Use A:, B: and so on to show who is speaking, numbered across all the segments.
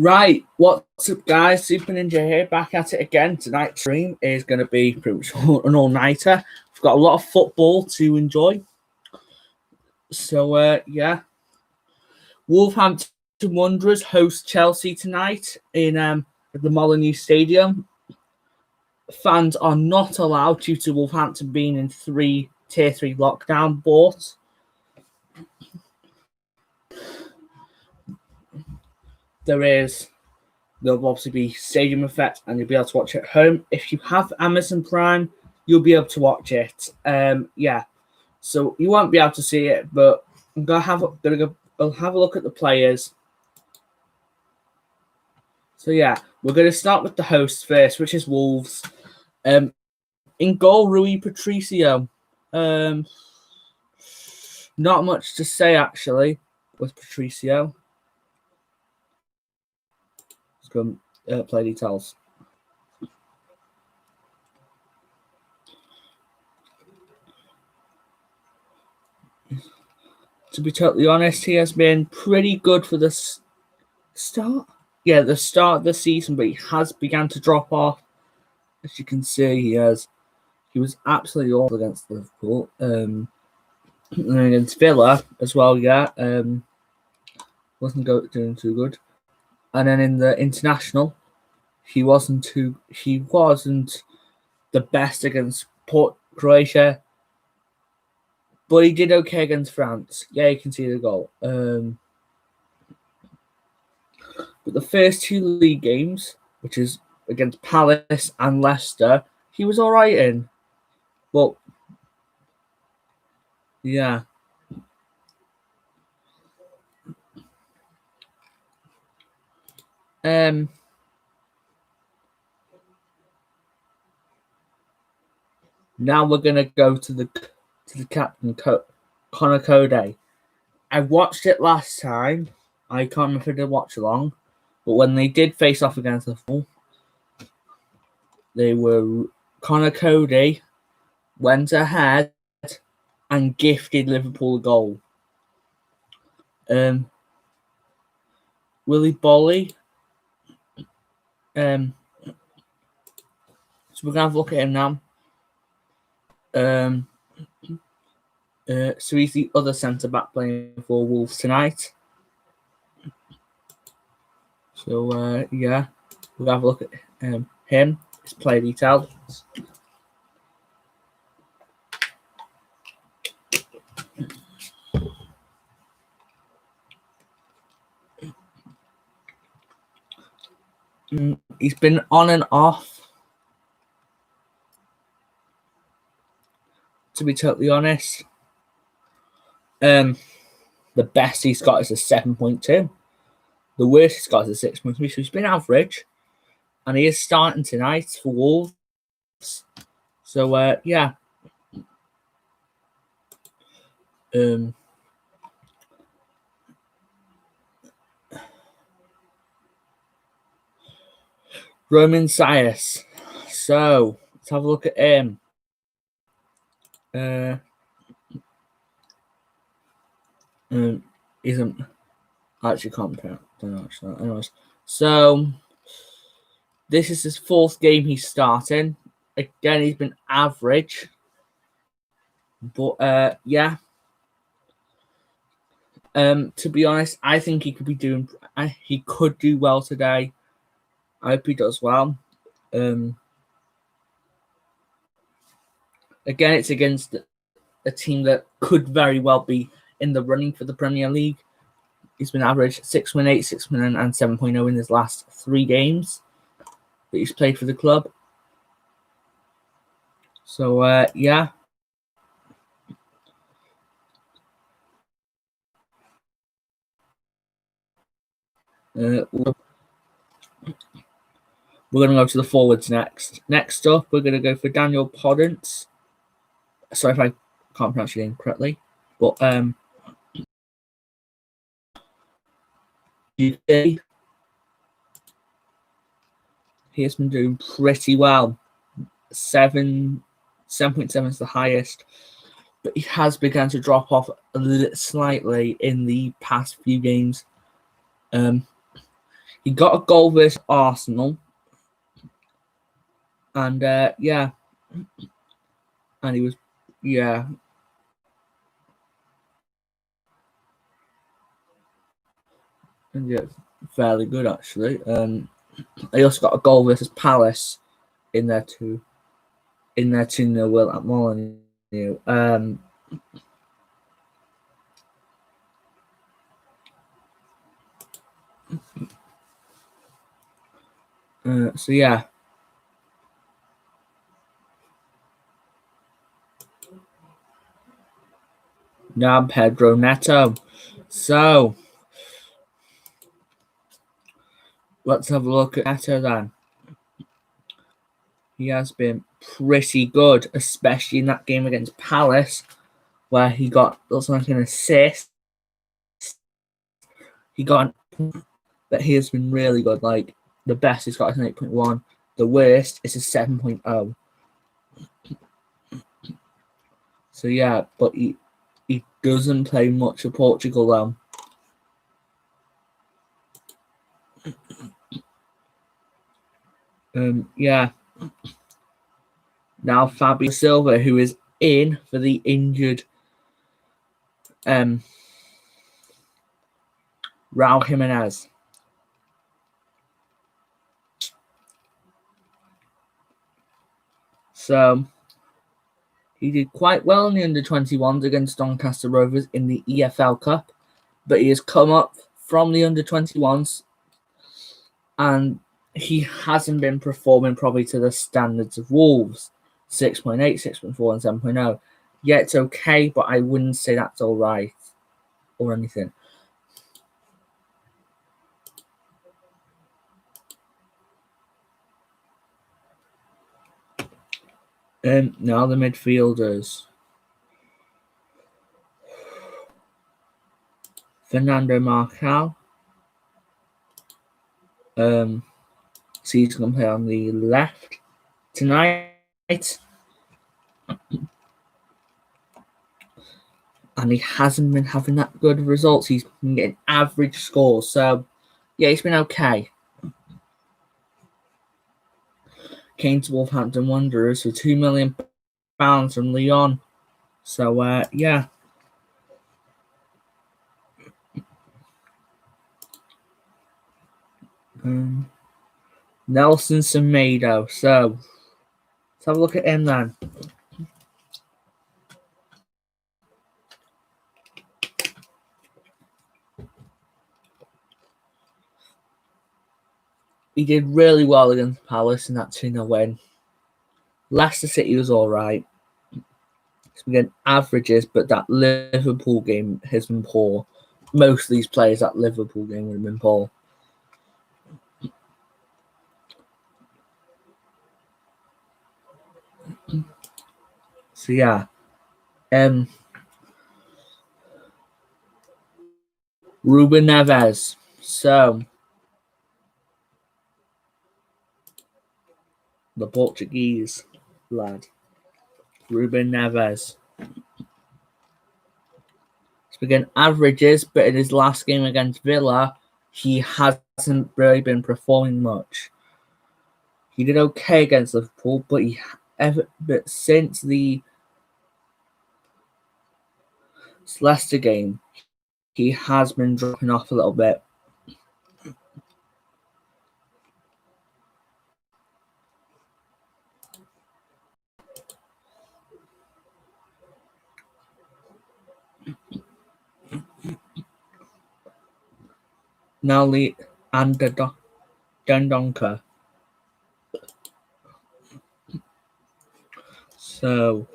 A: Right, what's up, guys? Super Ninja here, back at it again. Tonight's stream is going to be pretty much an all-nighter. We've got a lot of football to enjoy. So, yeah. Wolverhampton Wanderers host Chelsea tonight in the Molineux Stadium. Fans are not allowed due to Wolverhampton being in Tier 3 lockdown, but there'll obviously be stadium effect and you'll be able to watch it at home. If you have Amazon Prime, you'll be able to watch it. Yeah. So you won't be able to see it, but I'll have a look at the players. So yeah, we're going to start with the hosts first, which is Wolves. In goal, Rui Patricio. Not much to say actually with Patricio. Let's go play details. To be totally honest, he has been pretty good for the start. Yeah, the start of the season, but he has begun to drop off. As you can see, he was absolutely awful against Liverpool. And against Villa as well, yeah. Wasn't doing too good. And then in the international, he wasn't the best against Croatia. But he did okay against France. Yeah, you can see the goal. But the first two league games, which is against Palace and Leicester, he was all right in. But, yeah. Now we're going to go to the captain, Conor Cody. I watched it last time. I can't remember if I did watch along. But when they did face off against Liverpool, Conor Cody went ahead and gifted Liverpool a goal. Willy Bolly. So we're going to have a look at him now. So he's the other centre-back playing for Wolves tonight. So, yeah, we'll have a look at him, his play details. He's been on and off, to be totally honest. The best he's got is a 7.2. The worst he's got is a 6.3. So he's been average. And he is starting tonight for Wolves. So, yeah. Roman Sias. So, let's have a look at him. Isn't actually can't pronounce. Don't know actually. Anyways, so this is his fourth game he's starting. Again, he's been average, but yeah. To be honest, I think he could be doing. He could do well today. I hope he does well. Again, it's against a team that could very well be in the running for the Premier League. He's been average 6.8, 6.9, and 7.0 in his last 3 games that he's played for the club. So, yeah. We're going to go to the forwards next. Next up, we're going to go for Daniel Podence. Sorry if I can't pronounce your name correctly. But he has been doing pretty well. 7.7 is the highest. But he has begun to drop off a little slightly in the past few games. He got a goal versus Arsenal. And yeah. And he was, yeah. And yeah, fairly good actually. He also got a goal versus Palace in their 2-0 win at Molineux. So yeah. Now Pedro Neto. So let's have a look at Neto then. He has been pretty good, especially in that game against Palace, where he got looks like an assist. He got but he has been really good. Like the best he's got is an 8.1. The worst is a 7.0. So yeah, but he doesn't play much for Portugal though. Yeah. Now Fabio Silva, who is in for the injured Raul Jimenez. So he did quite well in the under-21s against Doncaster Rovers in the EFL Cup, but he has come up from the under-21s and he hasn't been performing probably to the standards of Wolves. 6.8, 6.4 and 7.0. Yeah, it's okay, but I wouldn't say that's all right or anything. Now the midfielders. Fernando Marcal. So he's going to play on the left tonight. And he hasn't been having that good results. He's been getting average scores. So, yeah, he's been okay. Came to Wolverhampton Wanderers for £2 million from Lyon. So, yeah. Nelson Semedo. So, let's have a look at him then. He did really well against Palace in that 2-0 win. Leicester City was all right. He's been getting averages, but that Liverpool game has been poor. Most of these players, that Liverpool game would have been poor. So, yeah. Ruben Neves. So, the Portuguese lad. Ruben Neves. He's been getting averages, but in his last game against Villa, he hasn't really been performing much. He did okay against Liverpool, but since the Leicester game, he has been dropping off a little bit. Now the Dendonka. So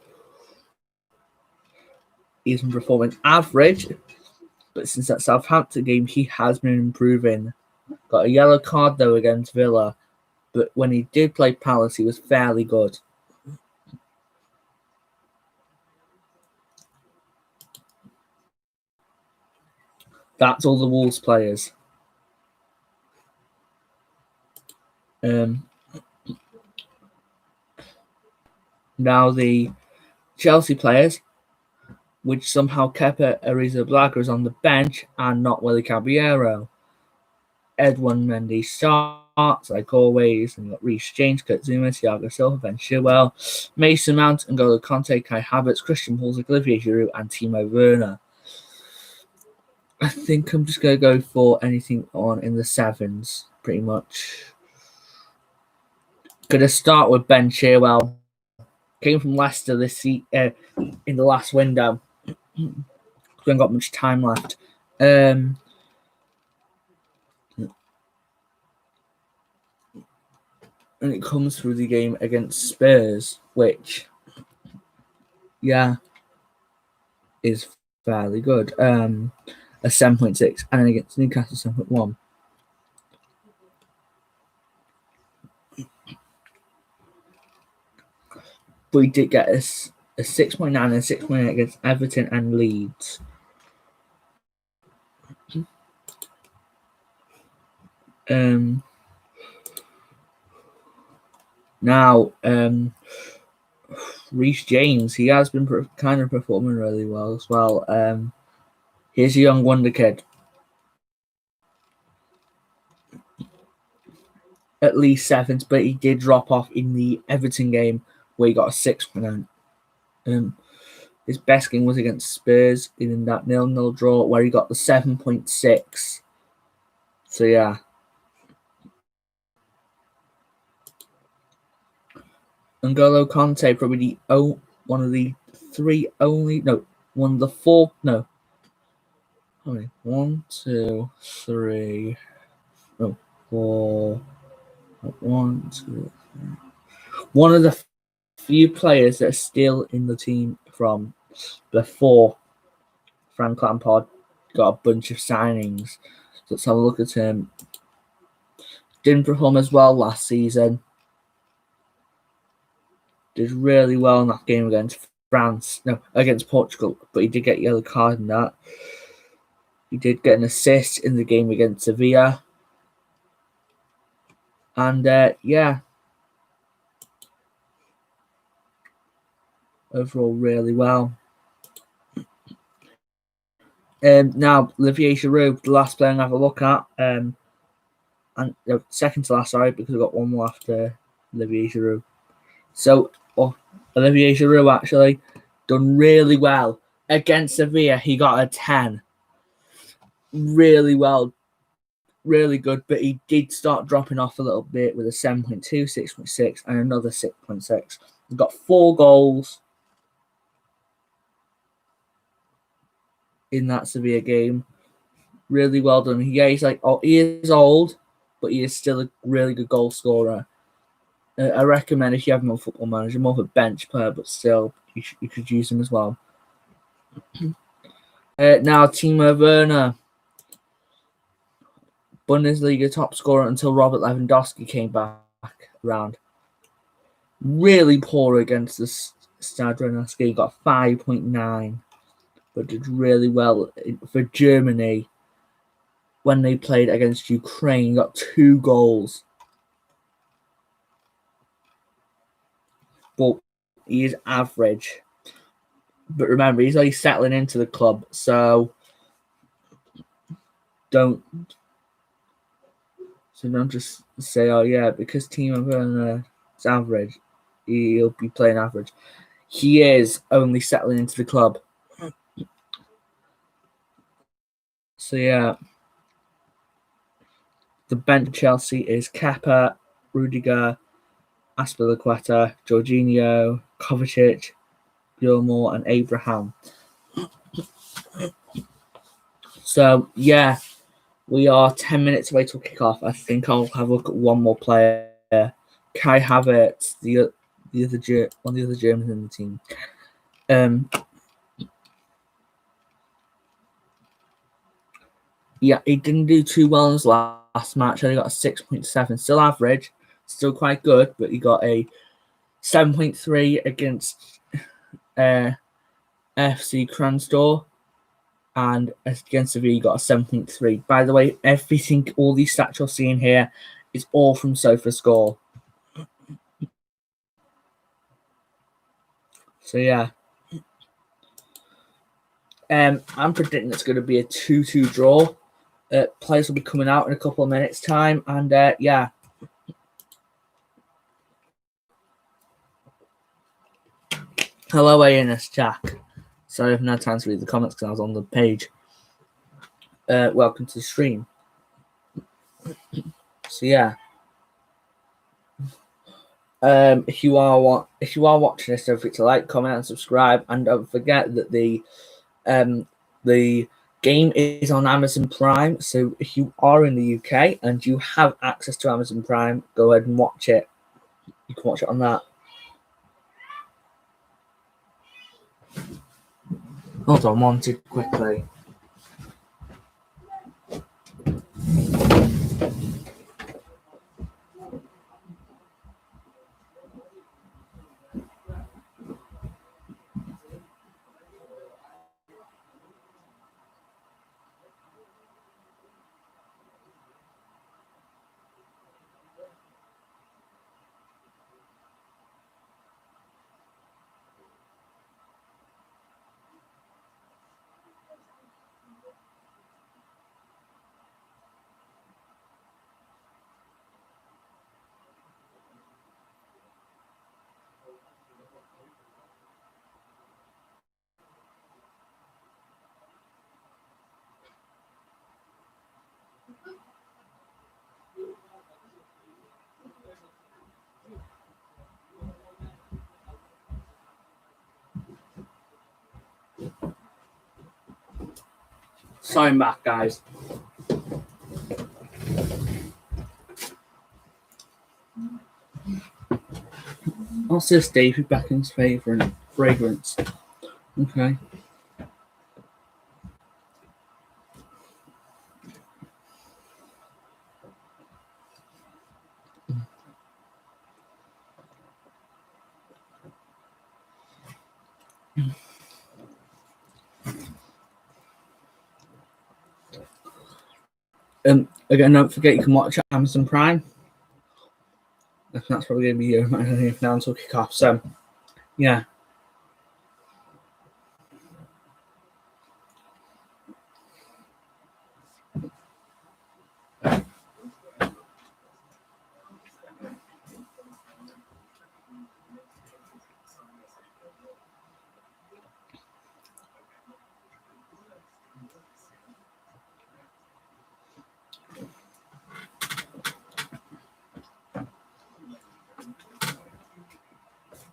A: he's been performing average, but since that Southampton game, he has been improving. Got a yellow card though against Villa, but when he did play Palace, he was fairly good. That's all the Wolves players. Now the Chelsea players, which somehow Kepa Arrizabalaga is on the bench and not Willy Caballero. Edwin Mendy starts, like always, and you've got Reece James, Kurt Zuma, Thiago Silva, Ben Chilwell, Mason Mount, N'Golo Conte, Kai Havertz, Christian Pulisic, Olivier Giroud, and Timo Werner. I think I'm just going to go for anything on in the sevens, pretty much. Going to start with Ben Chilwell. Came from Leicester in the last window. We haven't got much time left. And it comes through the game against Spurs, which, is fairly good. A 7.6, and then against Newcastle 7.1. But we did get a 6.9 and 6.8 against Everton and Leeds. Now, Reece James, he has been kind of performing really well as well. Here's a young wonder kid. At least sevens, but he did drop off in the Everton game where he got a 6.9. His best game was against Spurs in that 0-0 draw where he got the 7.6. So yeah. N'Golo Conte, probably one of the four. 1, 2, 3, 4. 1, 2, 3. One of the few players that are still in the team from before Frank Lampard got a bunch of signings. So let's have a look at him. Didn't perform as well last season. Did really well in that game against against Portugal, but he did get a yellow card in that. He did get an assist in the game against Sevilla. And overall really well. Now, Olivier Giroud, the last player I'm going to have a look at. And second to last, sorry, because we've got one more after Olivier Giroud. So, Olivier Giroud actually done really well. Against Sevilla, he got a 10. Really well. Really good, but he did start dropping off a little bit with a 7.2, 6.6, and another 6.6. He got 4 goals in that Sevilla game. Really well done. He is old, but he is still a really good goal scorer. I recommend if you have him on Football Manager, more of a bench player, but still, you could use him as well. Now, Timo Werner, Bundesliga top scorer until Robert Lewandowski came back around. Really poor against the Stade Rennais. He got 5.9, but did really well for Germany when they played against Ukraine. He got 2 goals. But he is average. But remember, he's only settling into the club, so don't just say, because Timo Werner is average, he'll be playing average. He is only settling into the club. So yeah, the bench Chelsea is Kepa, Rudiger, Azpilicueta, Jorginho, Kovacic, Gilmore, and Abraham. So yeah, we are 10 minutes away till kickoff. I think I'll have a look at one more player, Kai Havertz, one of the other Germans in the team. He didn't do too well in his last match. Only got a 6.7, still average, still quite good, but he got a 7.3 against FC Kranjstor, and against Sevilla, he got a 7.3. By the way, all these stats you're seeing here is all from SofaScore. So yeah, I'm predicting it's going to be a 2-2 draw. Players will be coming out in a couple of minutes' time, and yeah. Hello, ANS Jack. Sorry, I haven't had time to read the comments because I was on the page. Welcome to the stream. So yeah. If you are watching this, don't forget to like, comment, and subscribe, and don't forget that the game is on Amazon Prime. So if you are in the UK and you have access to Amazon Prime, go ahead and watch it. You can watch it on that. Hold on, one too quickly. Sorry, I'm back, guys. What's this, David Beckham's fragrance? Okay. Again, don't forget you can watch Amazon Prime. That's probably going to be my only now until kick off. So, yeah.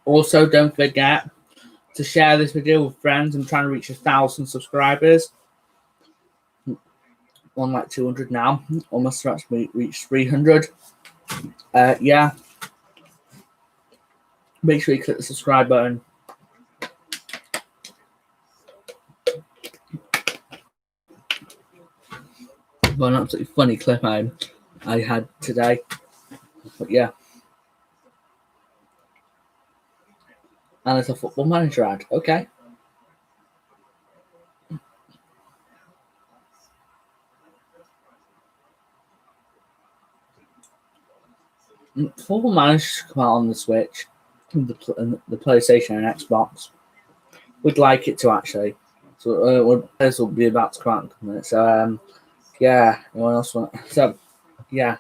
A: Also, don't forget to share this video with friends. I'm trying to reach 1,000 subscribers. On like 200 now. Almost about to reach 300. Yeah. Make sure you click the subscribe button. Well, an absolutely funny clip I had today. But yeah. And it's a Football Manager ad. Okay. Football Manager should come out on the Switch, the PlayStation and Xbox. We'd like it to actually. So this will be about to come out in a couple minutes. So yeah. Anyone else want? So yeah.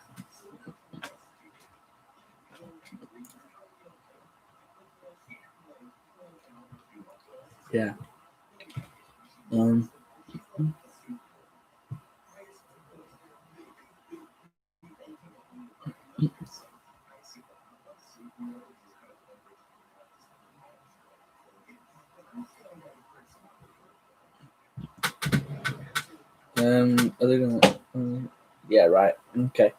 A: Yeah. Are they gonna? Yeah, right. Okay.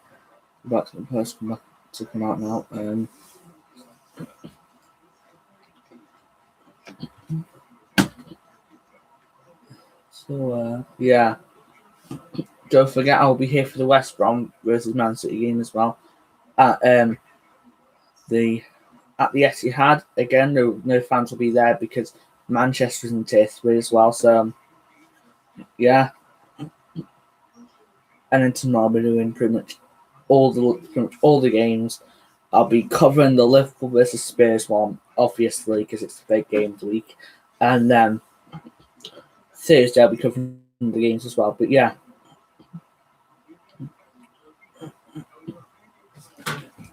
A: Back to the person to come out now. So yeah. Don't forget, I'll be here for the West Brom versus Man City game as well. At the Etihad again. No fans will be there because Manchester's in tier 3 as well. So yeah. And then tomorrow I'll be doing pretty much all the games. I'll be covering the Liverpool versus Spurs one, obviously, because it's the big game of the week. And then Thursday I'll be covering the games as well. But yeah.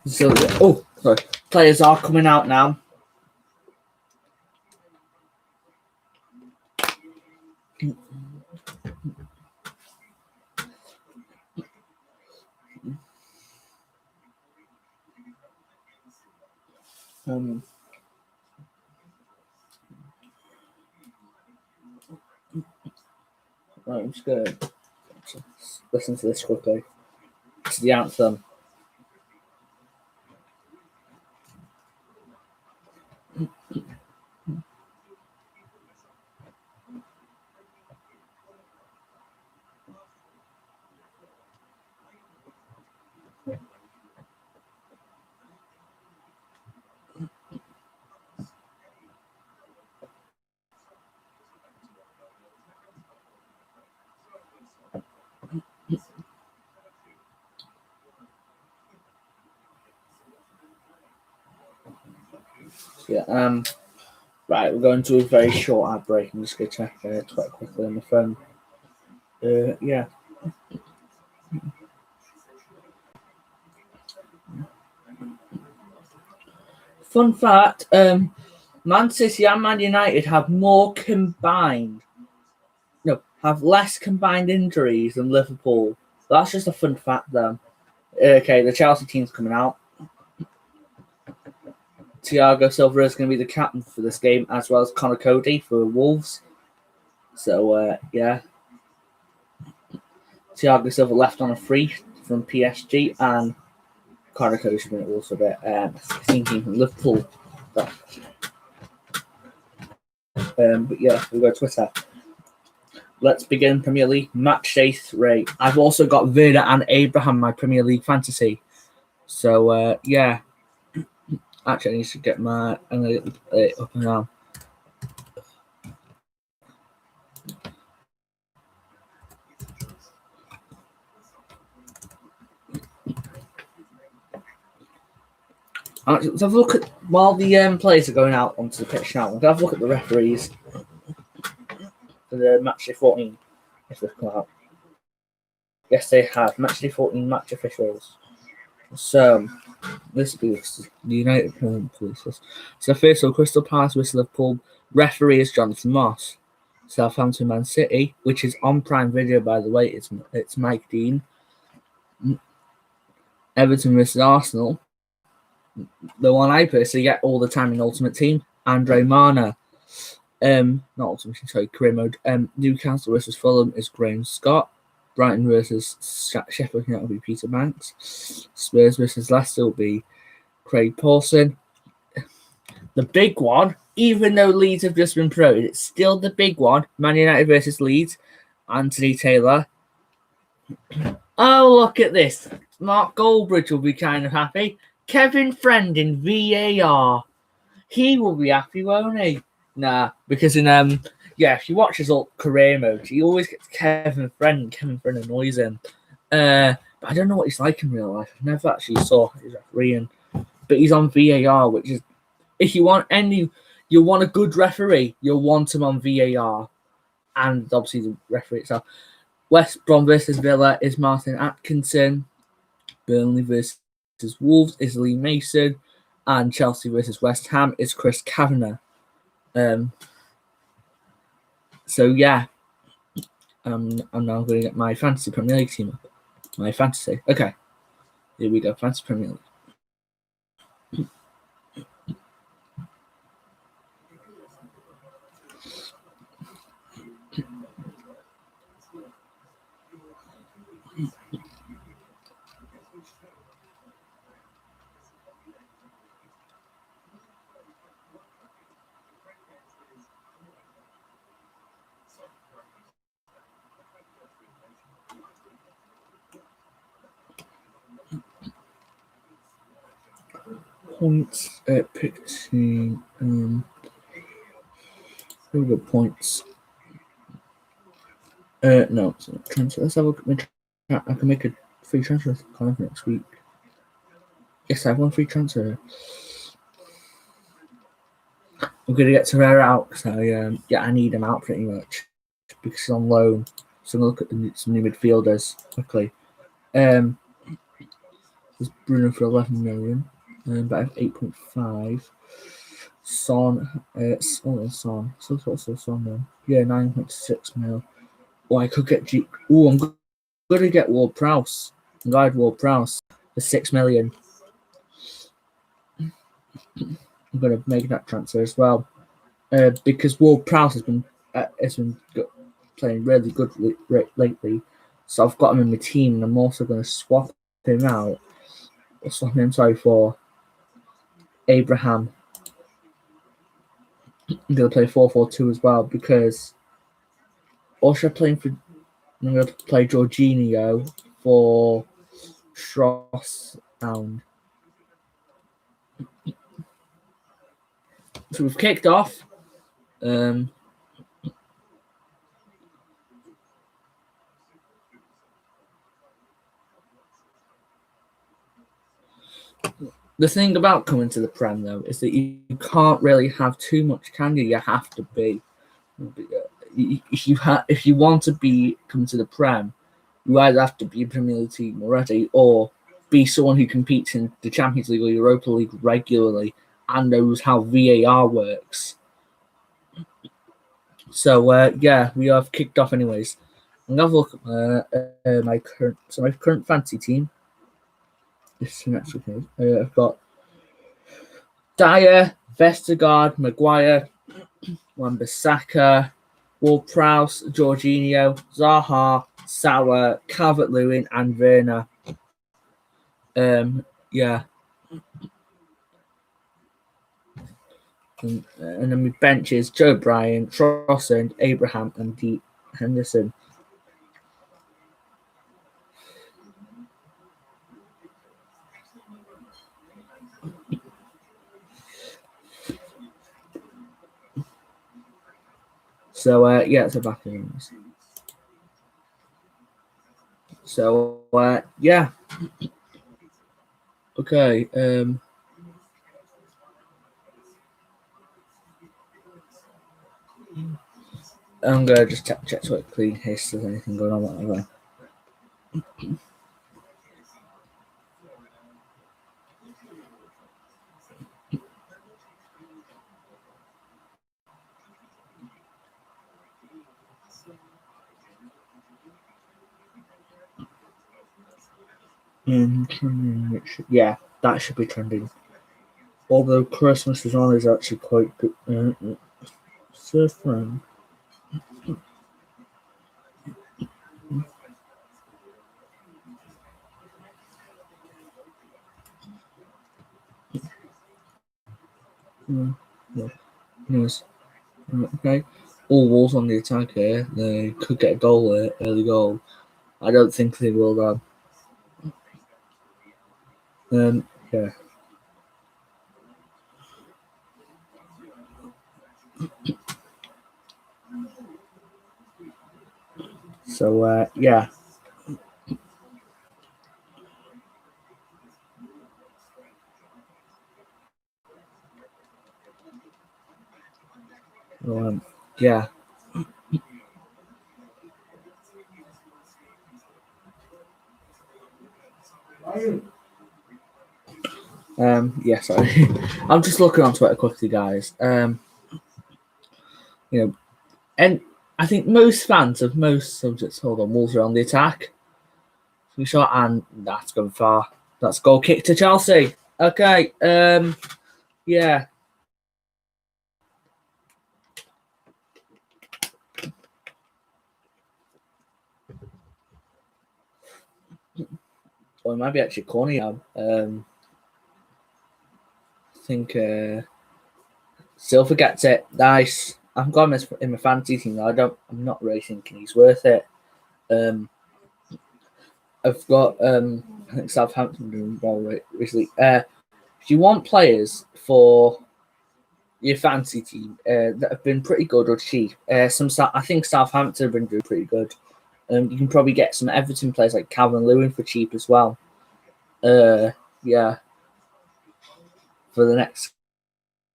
A: So, oh, sorry. Players are coming out now. Right, I'm just going to listen to this quickly. It's the anthem. Yeah, right, we're going to a very short ad break. I'm just going to check it quite quickly on the phone. Yeah. Fun fact, Man City and Man United have less combined injuries than Liverpool. That's just a fun fact, though. Okay, the Chelsea team's coming out. Thiago Silva is going to be the captain for this game, as well as Connor Cody for Wolves. So, yeah. Thiago Silva left on a free from PSG, and Connor Cody's been also a bit thinking from Liverpool. But yeah, we'll go to Twitter. Let's begin Premier League match day 3. I've also got Werner and Abraham, my Premier League fantasy. So, yeah. Actually, I need to get my up and down. Let's have a look at, while the players are going out onto the pitch now, we'll have a look at the referees for the match day 14, if they've come out. Yes, they have. Match day 14 match officials. So, this is the United Police. So, first of all, Crystal Palace whistle have pulled. Referee is Jonathan Moss. Southampton Man City, which is on Prime Video, by the way, it's Mike Dean. Everton versus Arsenal. The one I personally get all the time in Ultimate Team, Andre Mana. Not Ultimate Team, sorry, career mode. Newcastle versus Fulham is Graham Scott. Brighton versus Sheffield United will be Peter Banks. Spurs versus Leicester will be Craig Paulson. The big one, even though Leeds have just been promoted, it's still the big one. Man United versus Leeds. Anthony Taylor. Oh, look at this. Mark Goldbridge will be kind of happy. Kevin Friend in VAR. He will be happy, won't he? Nah, because if you watch his old career mode, he always gets Kevin Friend. Kevin Friend annoys him. But I don't know what he's like in real life. I've never actually saw his refereeing. But he's on VAR, which is, if you want a good referee, you'll want him on VAR. And obviously the referee itself. West Brom versus Villa is Martin Atkinson. Burnley versus Wolves is Lee Mason. And Chelsea versus West Ham is Chris Kavanagh. So, yeah. I'm now going to get my Fantasy Premier League team up. My fantasy. Okay. Here we go. Fantasy Premier League. Points at pick team. Here we go. Points. No, it's not transfer. Let's have a look at my I can make a free transfer kind of next week. Yes, I have one free transfer. I'm going to get Torreira out, so I need him out pretty much because he's on loan. So I'm going to look at some new midfielders quickly. There's Bruno for 11 million, but I have 8.5. Son, Son. So Son then. Yeah, 9.6 mil. Oh, I could get I'm going to get Ward Prowse. I'm going to Ward Prowse for 6 million. I'm going to make that transfer as well. Because Ward Prowse has been playing really good lately. So I've got him in my team, and I'm also going to swap him out. For Abraham. I'm going to play 4-4-2 as well because also playing for. I'm going to play Jorginho for Schross Sound. So we've kicked off. The thing about coming to the Prem, though, is that you can't really have too much, can you? You have to be. If you want to come to the Prem, you either have to be a Premier League team already, or be someone who competes in the Champions League or Europa League regularly and knows how VAR works. So we have kicked off anyways. I'm gonna have a look at my current fantasy team. This is next week. I've got Dyer, Vestergaard, Maguire, Wan-Bissaka, Ward-Prowse, Jorginho, Zaha, Salah, Calvert-Lewin, and Werner. Yeah. And then my bench is Joe Bryan, Trossard, Abraham, and Deep Henderson. So it's a back end. So yeah. Okay. I'm gonna just check quickly in case there's anything going on. Whatever. Yeah, that should be trending. Although Christmas is on is actually quite good. Surfing. Yes. Okay. All Wolves on the attack here. They could get a goal here, early goal. I don't think they will though. Yeah. So yeah. Yeah. Yeah, sorry. I'm just looking on Twitter quickly, guys. And I think most fans of most subjects hold on. Wolves are on the attack. We shot, and that's gone far. That's goal kick to Chelsea. Okay. Yeah. Well, it might be actually corny now. I think Silver gets it. Nice. I've got him in my fantasy team. I'm not really thinking he's worth it. I've got I think Southampton doing well recently. If you want players for your fantasy team that have been pretty good or cheap, I think Southampton have been doing pretty good. You can probably get some Everton players like Calvert-Lewin for cheap as well. Yeah, for the next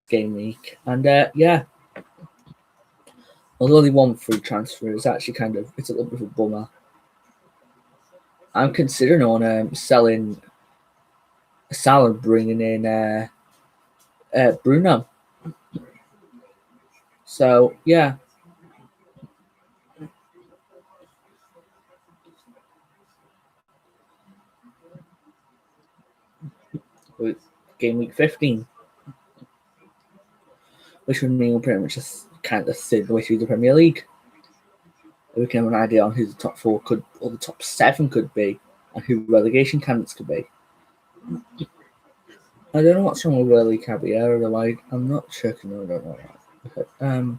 A: game week, and yeah. Although only one free transfer, it's actually it's a little bit of a bummer. I'm considering on selling Salah bringing in Bruno. So yeah, game week 15, which would mean we're pretty much just kind of sit the way through the Premier League. We can have an idea on who the top 4 could, or the top 7 could be, and who relegation candidates could be. I don't know what's wrong with Willie Caballero, though. I'm not checking. I don't know that. Okay.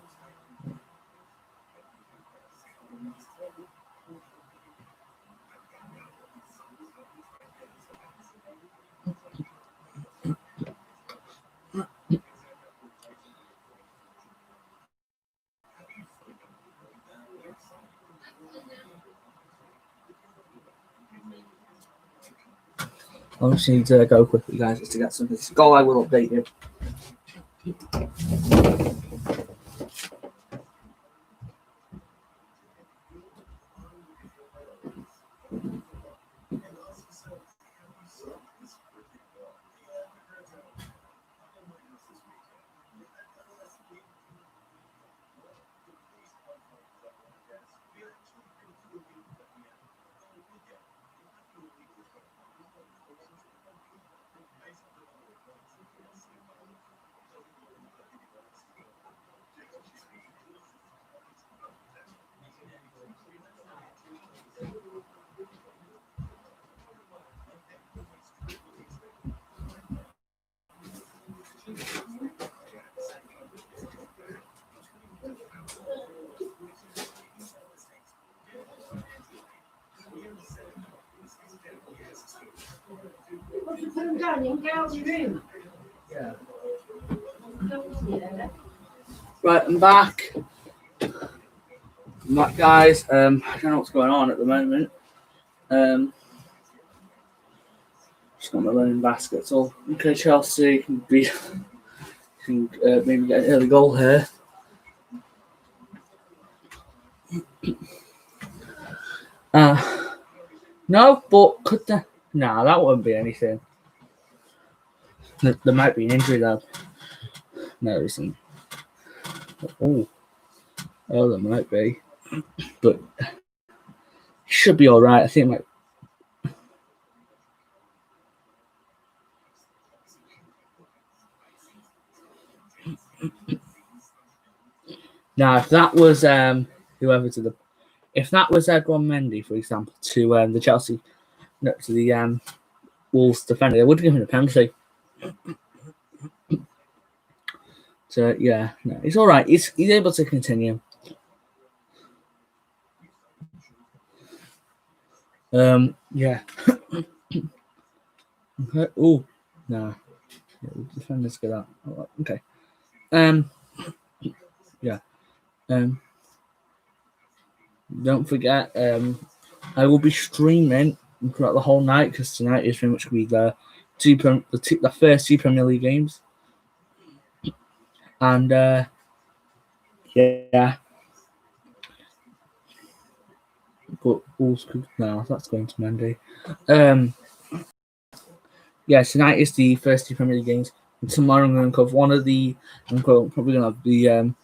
A: I just need to go quickly, guys, just to get something. Goal, I will update you. Right, I'm back. Guys. I don't know what's going on at the moment. Just got my learning baskets all. Okay, Chelsea can be can maybe get an early goal here. No, but could there? Nah, that wouldn't be anything. There might be an injury though. No, there isn't. Oh, there might be, but should be all right. I think. Now, if that was whoever to the, if that was Edouard Mendy, for example, to the Chelsea, no, to the Wolves defender, they would have given a penalty. So yeah, no, it's all right. He's able to continue. Yeah. Okay. Oh, no. Yeah, the defenders get that. Okay. Yeah. Don't forget. I will be streaming throughout the whole night because tonight is very much going to be the first 2 Premier League games, and yeah. But Wolves could now that's going to Mendy. Yeah, tonight is the first 2 Premier League games. And tomorrow I'm going to cover one of the. I'm probably going to have the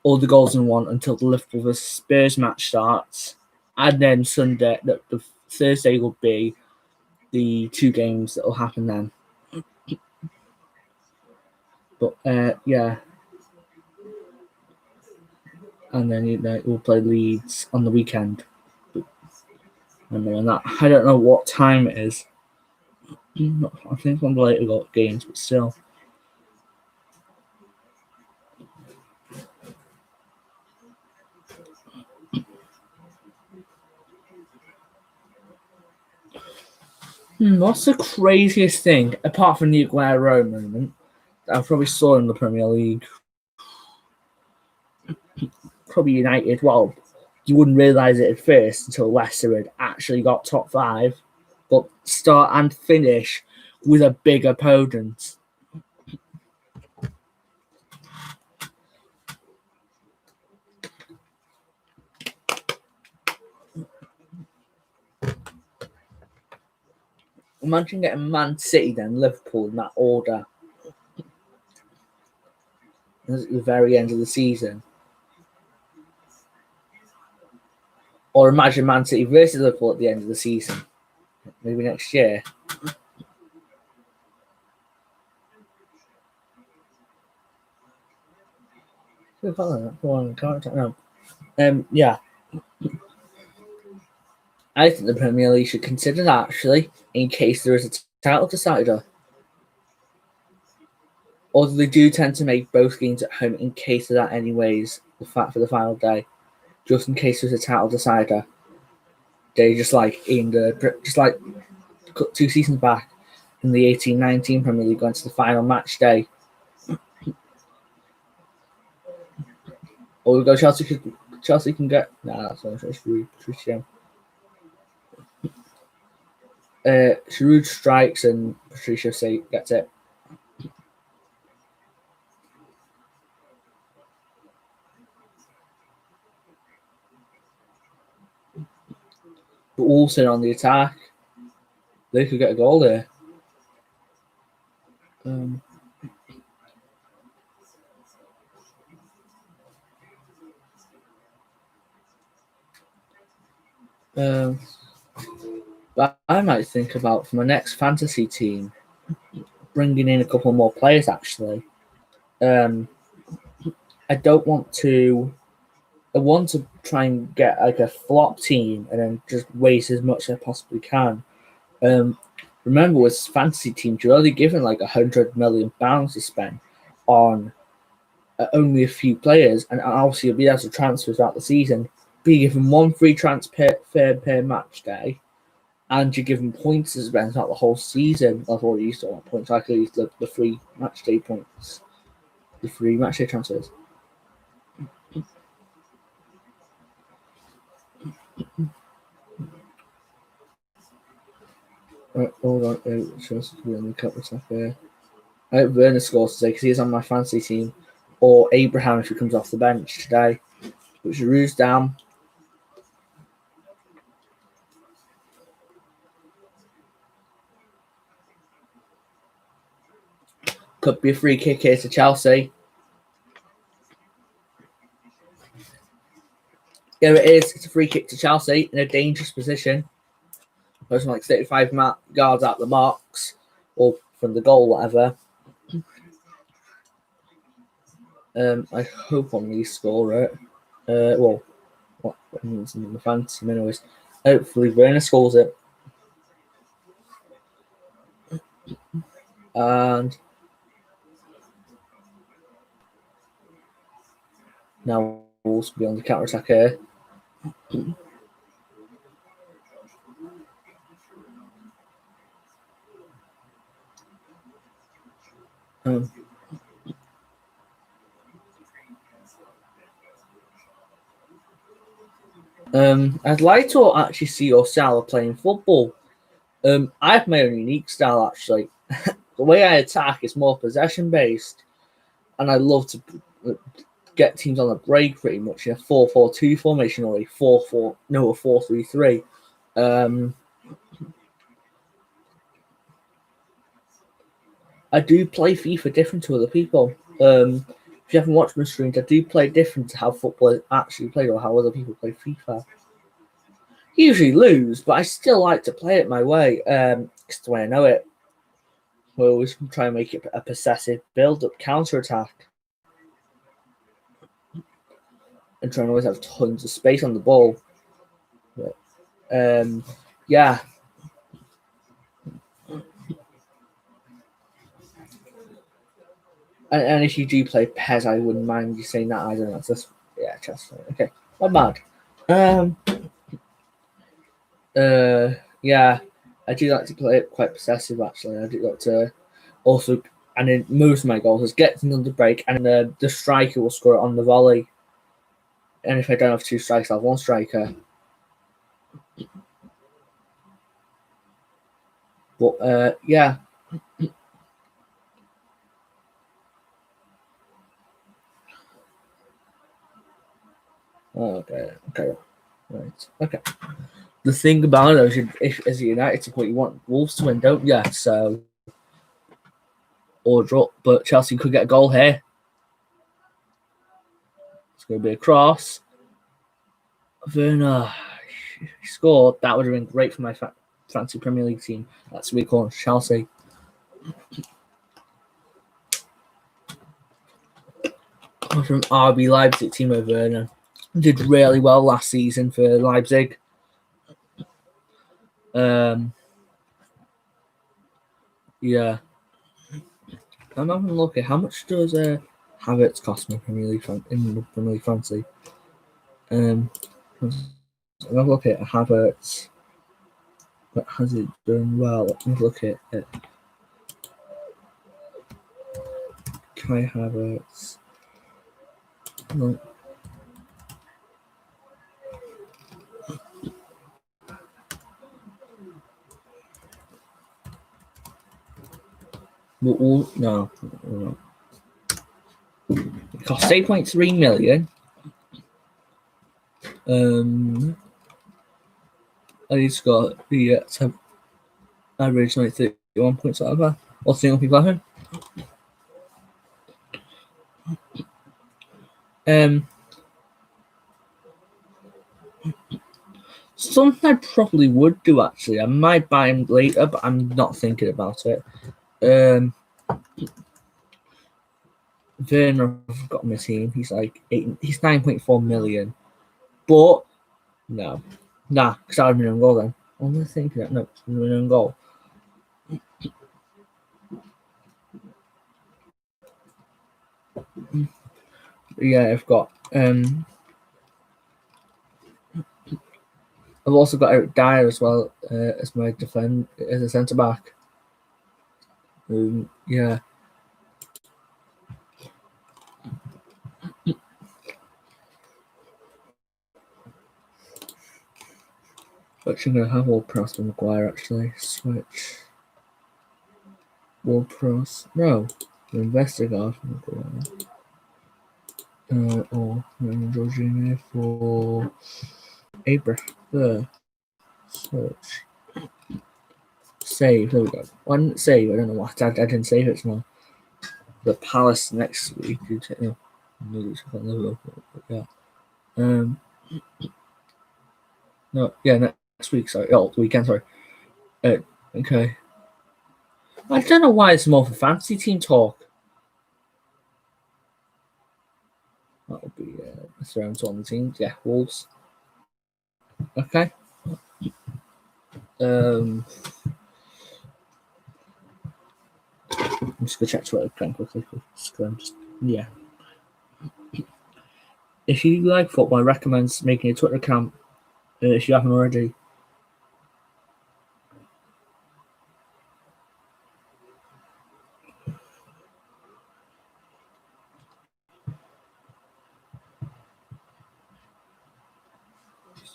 A: all the goals in one until the Liverpool vs Spurs match starts, and then Sunday, the Thursday will be the 2 games that will happen then. But yeah, and then we'll play Leeds on the weekend. And then that I don't know what time it is. I think one of the later games, but still. What's the craziest thing, apart from the Aguero moment, that I probably saw in the Premier League? Probably United. Well, you wouldn't realise it at first until Leicester had actually got top 5, but start and finish with a big opponent. Imagine getting Man City, then Liverpool in that order at the very end of the season. Or imagine Man City versus Liverpool at the end of the season. Maybe next year. No. Yeah. I think the Premier League should consider that, actually, in case there is a title decider. Although they do tend to make both games at home in case of that anyways, for the final day. Just in case there's a title decider. They just like 2 seasons back in the 18-19 Premier League went to the final match day. Or we go Chelsea can get that's not Giroud. Giroud strikes and Patricio gets it. But also on the attack, they could get a goal there. But I might think about for my next fantasy team bringing in a couple more players. Actually, I don't want to. I want to try and get like a flop team and then just waste as much as I possibly can. Remember, with fantasy teams, you're only given like £100 million to spend on only a few players, and obviously you'll be able to transfer throughout the season. Be given one free transfer per match day, and you're given points to spend throughout the whole season. I've already used all my points. I could use the free match day points, the free match day transfers. Right, hold on. Chelsea could be on the counter attack here. I hope Werner scores today because he's on my fantasy team, or Abraham if he comes off the bench today. But Giroud's down. Could be a free kick here to Chelsea. Here it is. It's a free kick to Chelsea in a dangerous position. Person like 35 yards out the box or from the goal, whatever. I hope on these score it. Well, what means in the fantasy, anyways. Hopefully, Werner scores it. And now Wolves will be on the counter attack here. I'd like to actually see your style of playing football. I have my own unique style, actually. The way I attack is more possession based, and I love to get teams on the break pretty much in a 4-4-2 formation or a 4-3-3. I do play FIFA different to other people. If you haven't watched my streams, I do play different to how football is actually played or how other people play FIFA. Usually lose, but I still like to play it my way. It's the way I know it. We always try and make it a possessive build-up counter-attack. And try and always have tons of space on the ball. But, yeah. And if you do play PES, I wouldn't mind you saying that. I don't know. It's just, yeah, just okay. Not bad. Yeah, I do like to play it quite possessive. Actually, I do like to also, and in most of my goals is get them on the break, and the striker will score it on the volley. And if I don't have two strikers, I have one striker. But yeah. Okay. Right. Okay. the thing about it, if as a United support, you want Wolves to win, don't you? So, or draw, but Chelsea could get a goal here. It's going to be a cross. Werner scored. That would have been great for my fancy Premier League team. That's what we call Chelsea. From RB Leipzig, Timo Werner did really well last season for Leipzig. Yeah. I'm having a look at how much does Havertz cost me in the Premier League fancy. I'm having a look at Havertz. But has it done well? Let me look at it. Kai Havertz. No. No. It cost 8.3 million. And he's got the average like 31 points out of that. What's the only people at him? Something I probably would do actually. I might buy him later, but I'm not thinking about it. Werner, I've got my team. He's like he's 9.4 million. But no. Nah, because I have an own goal then. What am I thinking that? No, it's an own goal. Yeah, I've got I've also got Eric Dyer as well as my as a centre back. Yeah. Actually, I'm going to have Ward-Prowse and Maguire actually. Switch. Ward-Prowse. No. Investigate Maguire. Or Jorginho for Abraham. Search. Save. There we go. I didn't save. I don't know what. I didn't save it now. The Palace next week. Yeah. No. Yeah. Next week. Sorry. Oh, the weekend. Sorry. Okay. I don't know why it's more for fantasy team talk. That'll be around on the teams. Yeah, Wolves. Okay. I'm just gonna check Twitter quickly. Yeah. If you like football, I recommend making a Twitter account if you haven't already.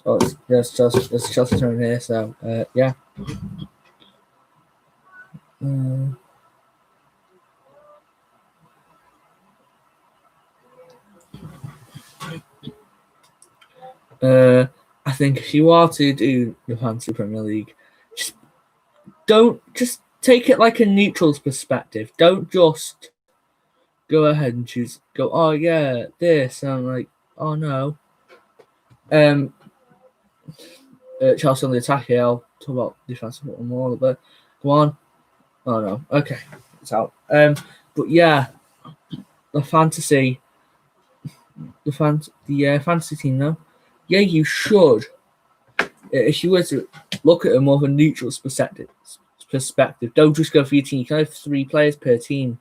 A: So it's Chelsea turn here. So yeah. I think if you are to do the Fantasy Premier League, just take it like a neutral's perspective. Don't just go ahead and choose. Go, oh yeah, this. And I'm like, oh no. Chelsea on the attack here. I'll talk about defensive football more, but go on. Oh no. Okay, it's out. But yeah, the fantasy team now. Yeah, you should. If you were to look at a more of a neutral perspective, don't just go for your team. You can have 3 players per team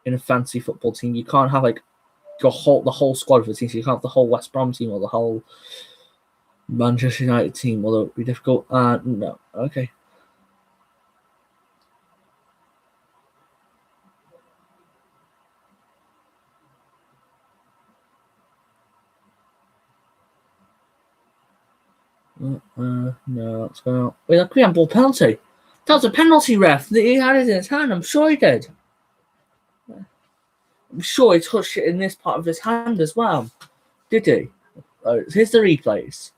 A: in a fantasy football team. You can't have like the whole squad of a team. So you can't have the whole West Brom team or the whole Manchester United team, although it'd be difficult. No. Okay. No, that's going on. Wait, that green ball penalty. That was a penalty, ref. He had it in his hand. I'm sure he did. I'm sure he touched it in this part of his hand as well. Did he? Here's the replays.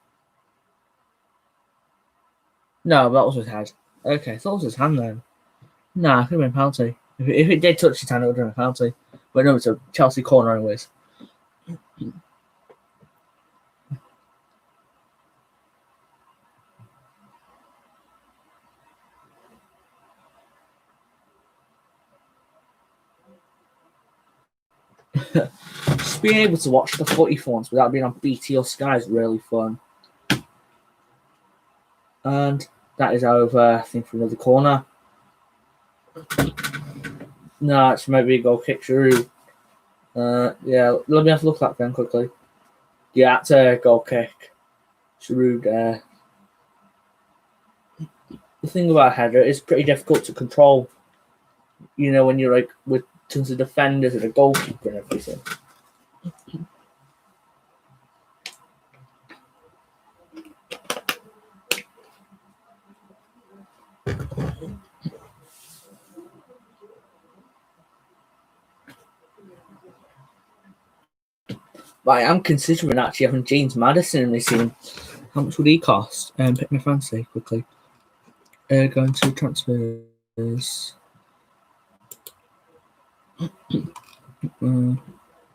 A: No, that was his head. Okay, I thought it was his hand then. Nah, it could have been a penalty. If it did touch his hand, it would have been a penalty. But no, it's a Chelsea corner anyways. Just being able to watch the footy for once without being on BT or Sky is really fun. And that is over, I think, for another corner. No, it's maybe a goal kick through. Yeah, let me have a look at that then quickly. Yeah, that's a goal kick. Giroud there. The thing about a header is pretty difficult to control. You know, when you're like with tons of defenders and a goalkeeper and everything. But I am considering actually having James Maddison in this team. How much would he cost? Pick my fancy quickly. Going to transfers.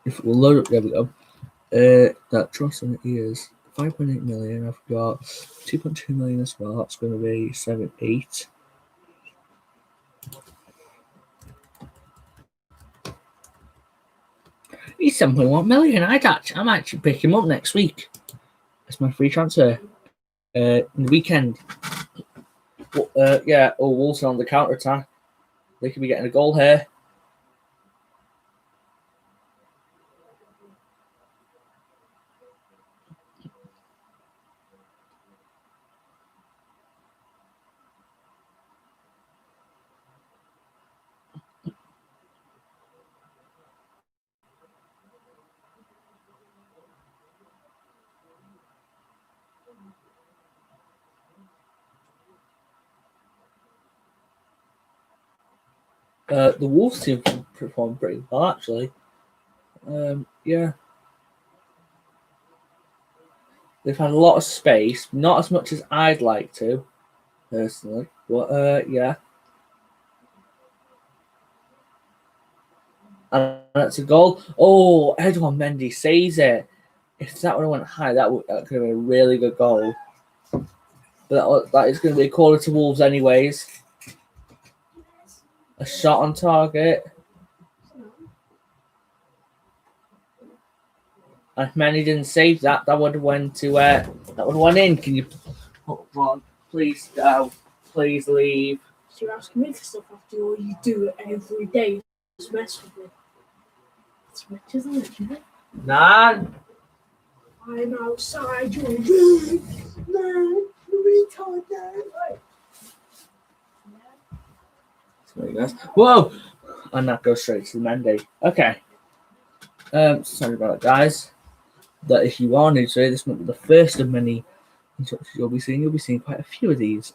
A: If it will load up, there we go. That trust in it is 5.8 million. I've got 2.2 million as well. That's going to be 7.8. He's 7.1 million. I'm actually picking him up next week. That's my free transfer. In the weekend. Yeah, Wolves are on the counter attack. They could be getting a goal here. The Wolves team performed pretty well, actually. Yeah. They've had a lot of space, not as much as I'd like to, personally. But, yeah. And that's a goal. Oh, Edouard Mendy saves it. If that would have went high, that could have been a really good goal. But that is going to be a corner to Wolves anyways. A shot on target. And if Mendy didn't save that, that would have went in. Can you hold on? Please go. Please leave.
B: So you're asking me for stuff after all you do it every day. Just mess with me. It's rich, isn't it?
A: Nah.
B: I'm outside your room. No, you retard now.
A: Whoa! And that goes straight to the Mendy. Okay. Sorry about it, guys. That if you are new to it, this might be the first of many instructions you'll be seeing. You'll be seeing quite a few of these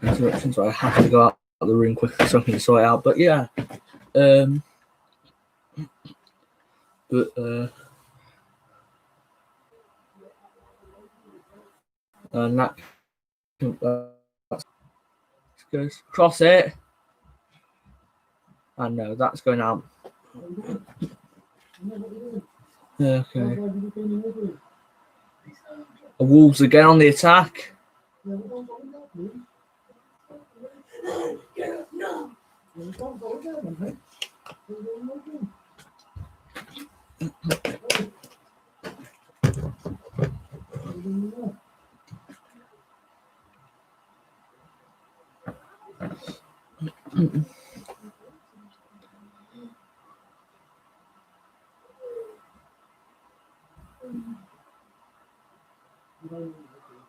A: interruptions. So I have to go out of the room quickly so I can sort it out. But yeah, and that goes cross it. And no, that's going out. Okay. The Wolves again on the attack.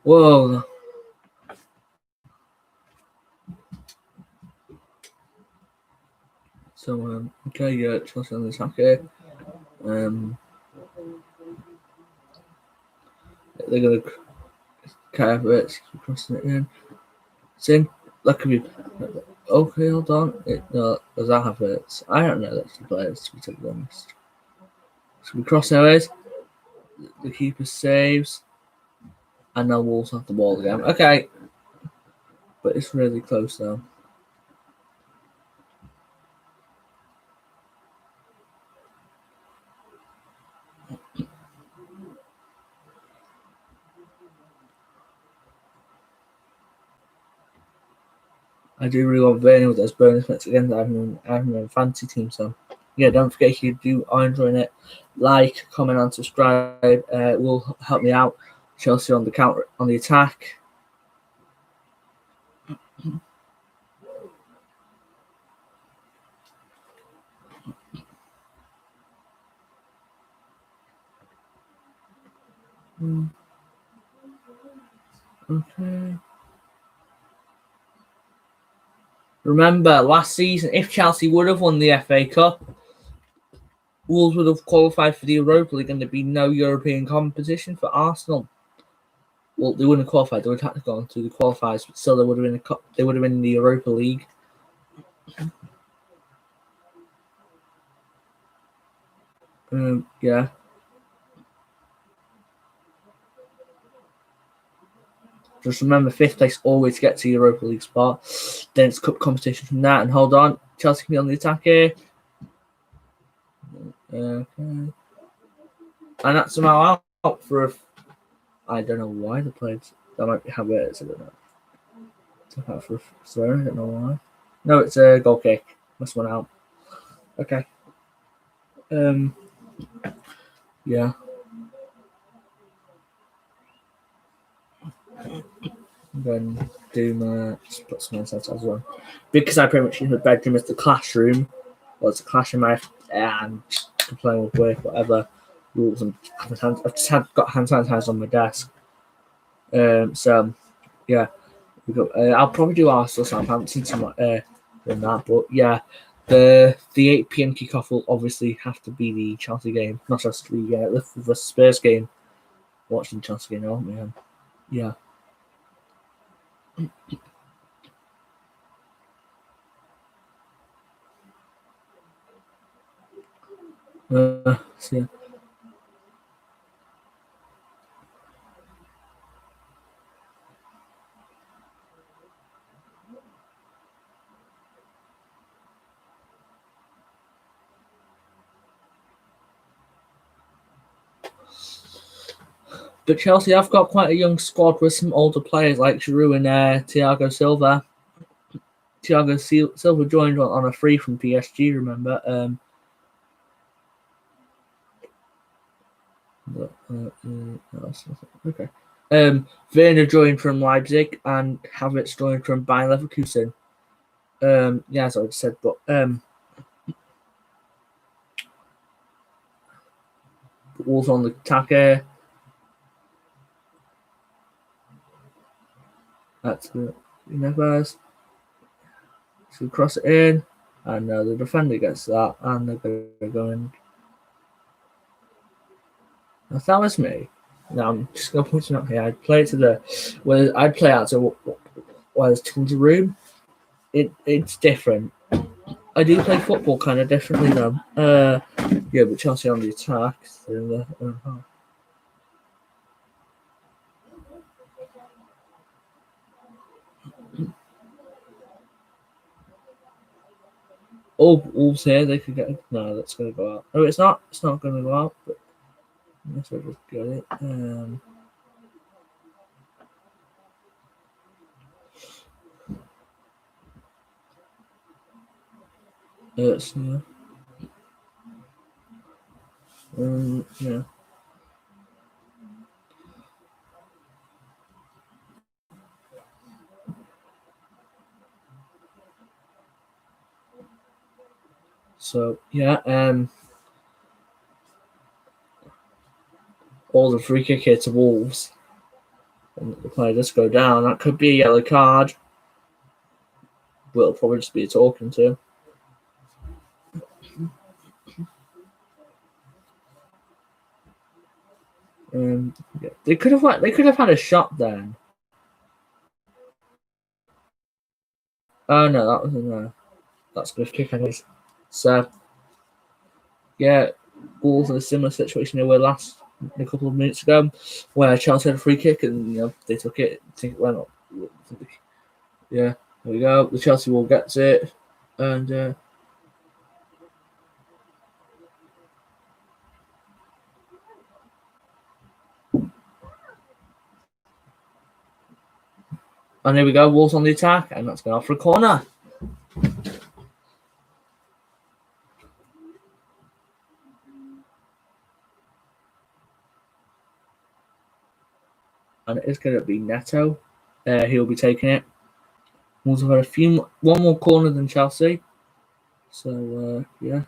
A: Whoa. So, okay, yeah, Chelsea on the attack here. They're going to carve it, crossing it in. It's in. That could be. Okay, hold on. Does that have it? I don't know. That's the players, to be totally honest. So we cross anyways. The keeper saves. And now Wolves have the ball again. Okay. But it's really close though. I do really want Burnley with those bonus points again. I have him in a fantasy team, so yeah, don't forget if you are enjoying it, like, comment, and subscribe. It will help me out. Chelsea on the counter, on the attack. Okay. Remember, last season, if Chelsea would have won the FA Cup, Wolves would have qualified for the Europa League, and there'd be no European competition for Arsenal. Well, they wouldn't have qualified; they would have had to go on to the qualifiers, but still, they would have been they would have been in the Europa League. Yeah. Just remember, fifth place always gets a Europa League spot. Then it's cup competition from that. And hold on, Chelsea can be on the attack here. Okay. And that's somehow out for a. I don't know why they played. That might be how it is. I don't know. It's out for a throw. I don't know why. No, it's a goal kick. Must went out. Okay. Yeah. I'm going to do my. Just put some inside as well. Because I pretty much use the bedroom as the classroom. Well, it's a classroom. And playing with work, whatever rules. And I've just got hand sanitizer on my desk. So yeah, we got. I'll probably do Arsenal Southampton than that, but yeah, the 8 p.m. kickoff will obviously have to be the Chelsea game, not just the Spurs game. Watching the Chelsea game, oh man, yeah. So yeah. But Chelsea have got quite a young squad with some older players like Giroud and Thiago Silva. Thiago Silva joined on a free from PSG, remember? Okay. Werner joined from Leipzig and Havertz joined from Bayern Leverkusen. Yeah, as I said, but Wolves on the attacker. That's good. Neves. So cross it in, and the defender gets that, and they're going to go in. If that was me, now I'm just going to point it out here. I'd play it to I'd play out to where there's tons of room. It's different. I do play football kind of differently though. Yeah, but Chelsea on the attack. Oh, Wolves here. They could get. No, that's going to go out. Oh, it's not. It's not going to go out. But let's just get it. It's yeah. So yeah, all the free kick here to Wolves, and the player does go down. That could be a yellow card. But it'll probably just be a talking to. Yeah. They could have had a shot then. Oh no, that was no. That's good kick anyways. So yeah, Wolves in a similar situation they were last a couple of minutes ago, where Chelsea had a free kick and they took it. I think it went up. Yeah, there we go. The Chelsea wall gets it, and it here we go. Wolves on the attack, and that's going off for a corner. And it is going to be Neto. He'll be taking it. Wolves have had one more corner than Chelsea. So, yeah.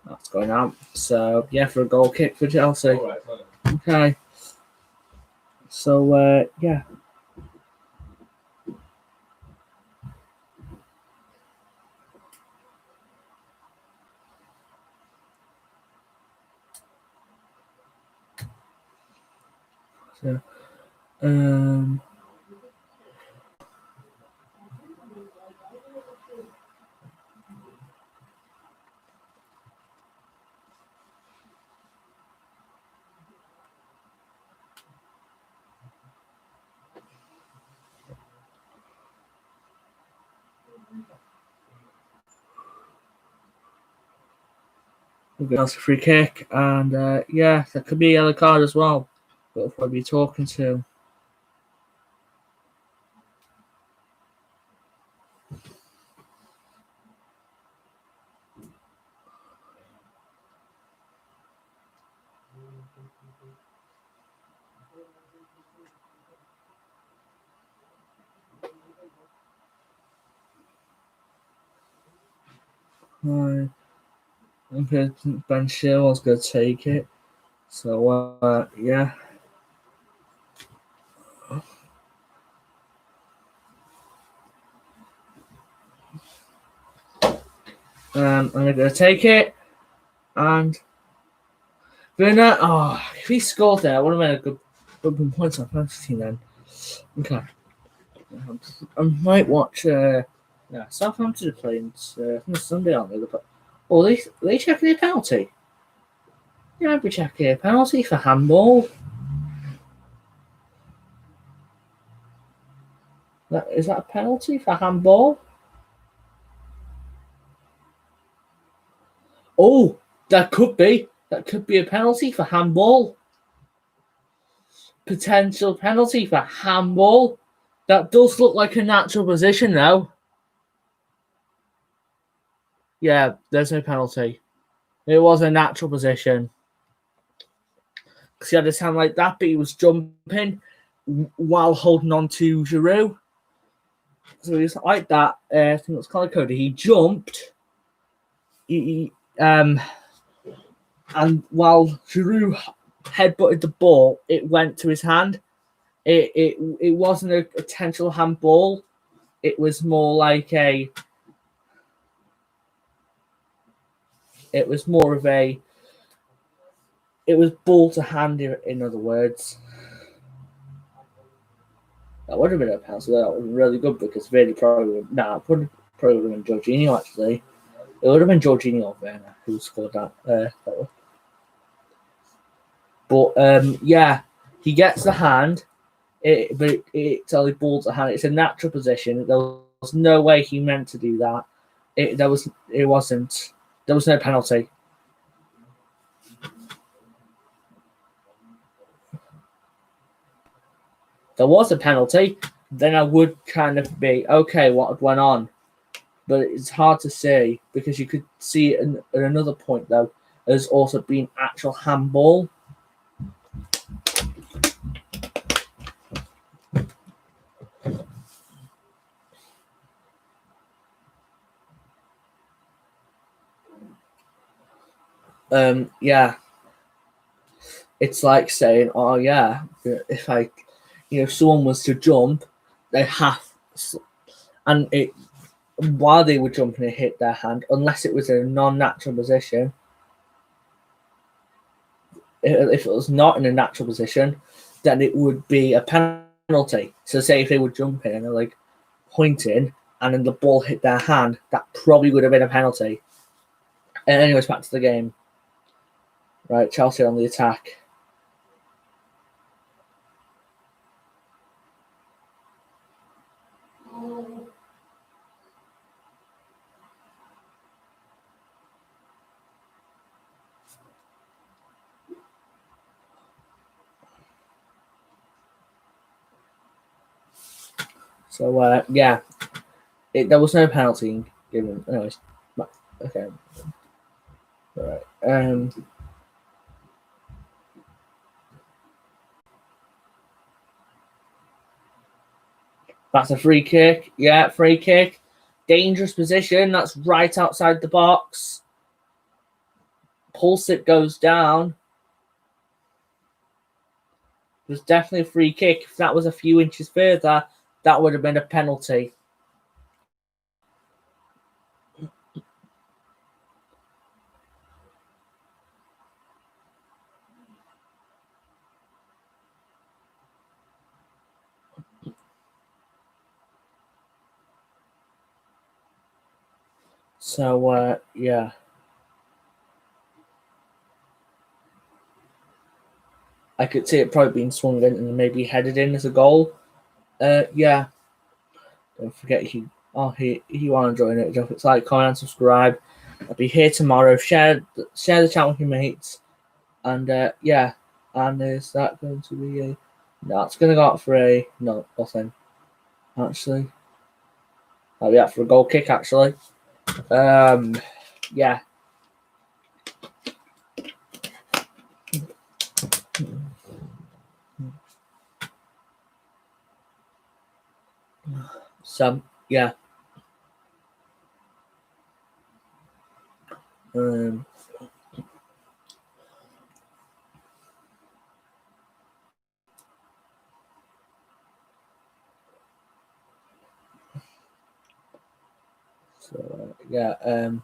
A: That's going out. So, yeah, for a goal kick for Chelsea. Okay. So, yeah. So, that's a free kick, and yeah, that could be a yellow card as well. But if we'll be talking to. Okay, Ben Chilwell's going to take it. So, yeah. And they're going to take it. And Werner, if he scored there, it would have been a good points on fantasy team then. Okay. I might watch Southampton are playing Sunday, aren't they? Are they checking a penalty? Yeah, I'd be checking a penalty for handball. Is that a penalty for handball? Oh, that could be. That could be a penalty for handball. Potential penalty for handball. That does look like a natural position, though. Yeah, there's no penalty. It was a natural position. Because he had his hand like that, but he was jumping while holding on to Giroud. So he was like that. I think it was Colin Cody. He jumped. And while Giroud headbutted the ball, it went to his hand. It wasn't a potential handball. It was more like it was more of it was ball to hand, in other words. That would have been a penalty. That would have been really good because really probably would have been Jorginho, actually. It would have been Jorginho or Werner who scored that. But yeah, he gets the hand, but it's only ball to hand. It's a natural position. There was no way he meant to do that. There was no penalty. There was a penalty, then I would kind of be okay. What went on? But it's hard to say because you could see at another point though. There's also been actual handball. Yeah. It's like saying, oh yeah, if someone was to jump, they have, and while they were jumping, it hit their hand, unless it was in a non-natural position. if it was not in a natural position, then it would be a penalty. So say if they were jumping and they're like pointing and then the ball hit their hand, that probably would have been a penalty. And anyways, back to the game. Right, Chelsea on the attack. So yeah, there was no penalty given. Anyways, okay, all right. That's a free kick. Yeah, free kick. Dangerous position. That's right outside the box. Pulisic goes down. It was definitely a free kick. If that was a few inches further, that would have been a penalty. So yeah. I could see it probably being swung in and maybe headed in as a goal. Yeah. Don't forget he want to join it. Don't forget to like, comment, and subscribe. I'll be here tomorrow. Share the channel with your mates. And yeah. And is that going to be a no, it's gonna go out for a no, nothing. Actually. That'll be out for a goal kick actually. Yeah. So yeah. So yeah.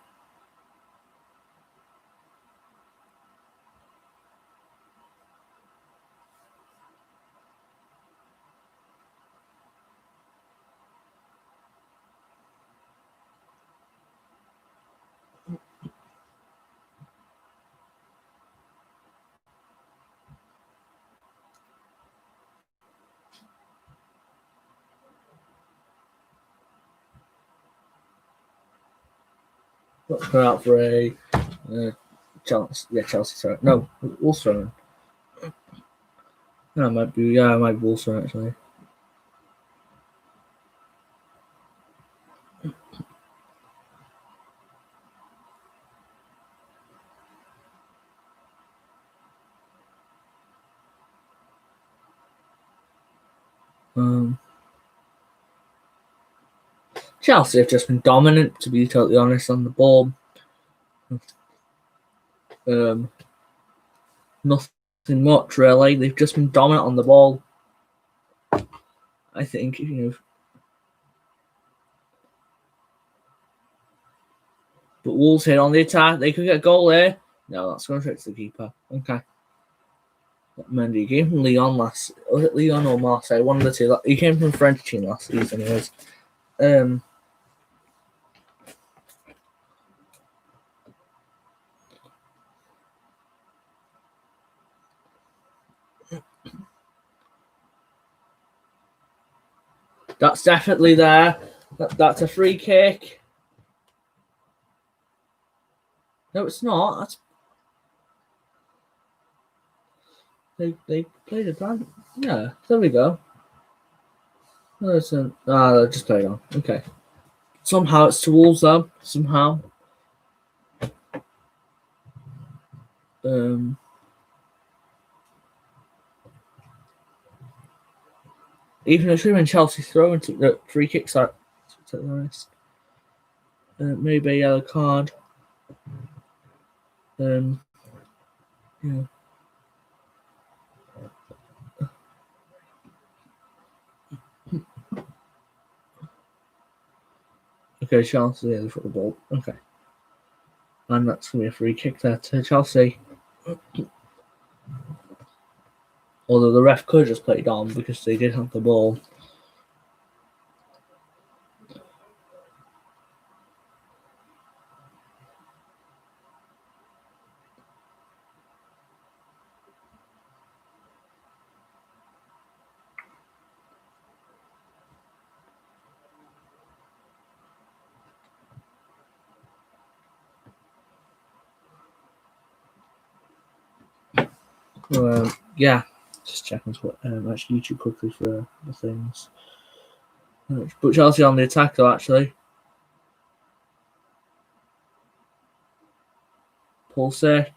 A: Let's go out for a Chelsea. Yeah, Chelsea. Sorry, no, Wolves. No, it might be. Yeah, it might be Wolves actually. Chelsea have just been dominant, to be totally honest, on the ball. Nothing much really. They've just been dominant on the ball. I think But Wolves here on the attack. They could get a goal here. No, that's going straight to the keeper. Okay. Mendy came from Lyon last. Was it Lyon or Marseille? One of the two. He came from French team last season. Anyways. That's definitely there. That's a free kick. No, it's not. That's they played a plan. Yeah, there we go. No, they just played on. Okay. Somehow it's towards them. Somehow. Even it should have been Chelsea throwing to the free kicks out. To be honest. Maybe a yellow card. Yeah. Okay, Chelsea has got the ball. Okay. And that's going to be a free kick there to Chelsea. Although the ref could just play it on because they did have the ball. Yeah, just checking what actually YouTube quickly for the things. But Chelsea on the attack though, actually. Pulisic.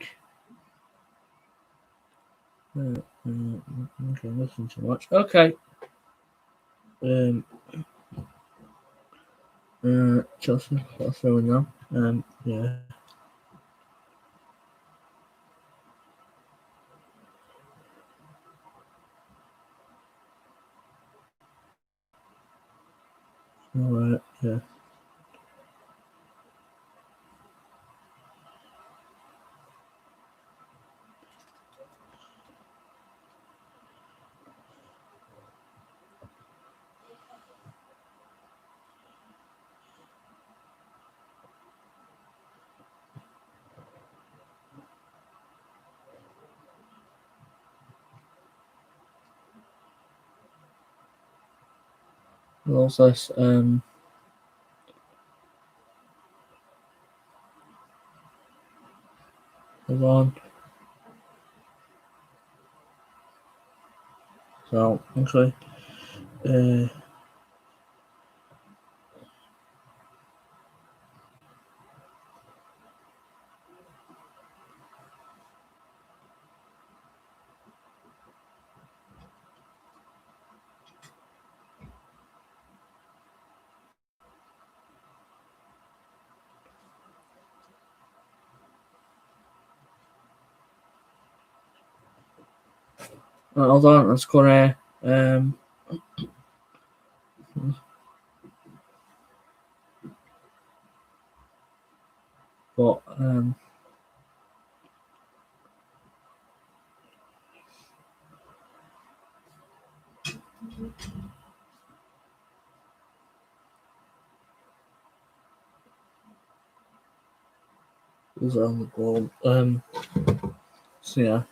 A: Okay, nothing too much. Okay. Chelsea throwing now. Yeah. Alright, yeah. Also, hold on. So, actually, hold on, let's go there. But who's on the ball? So yeah.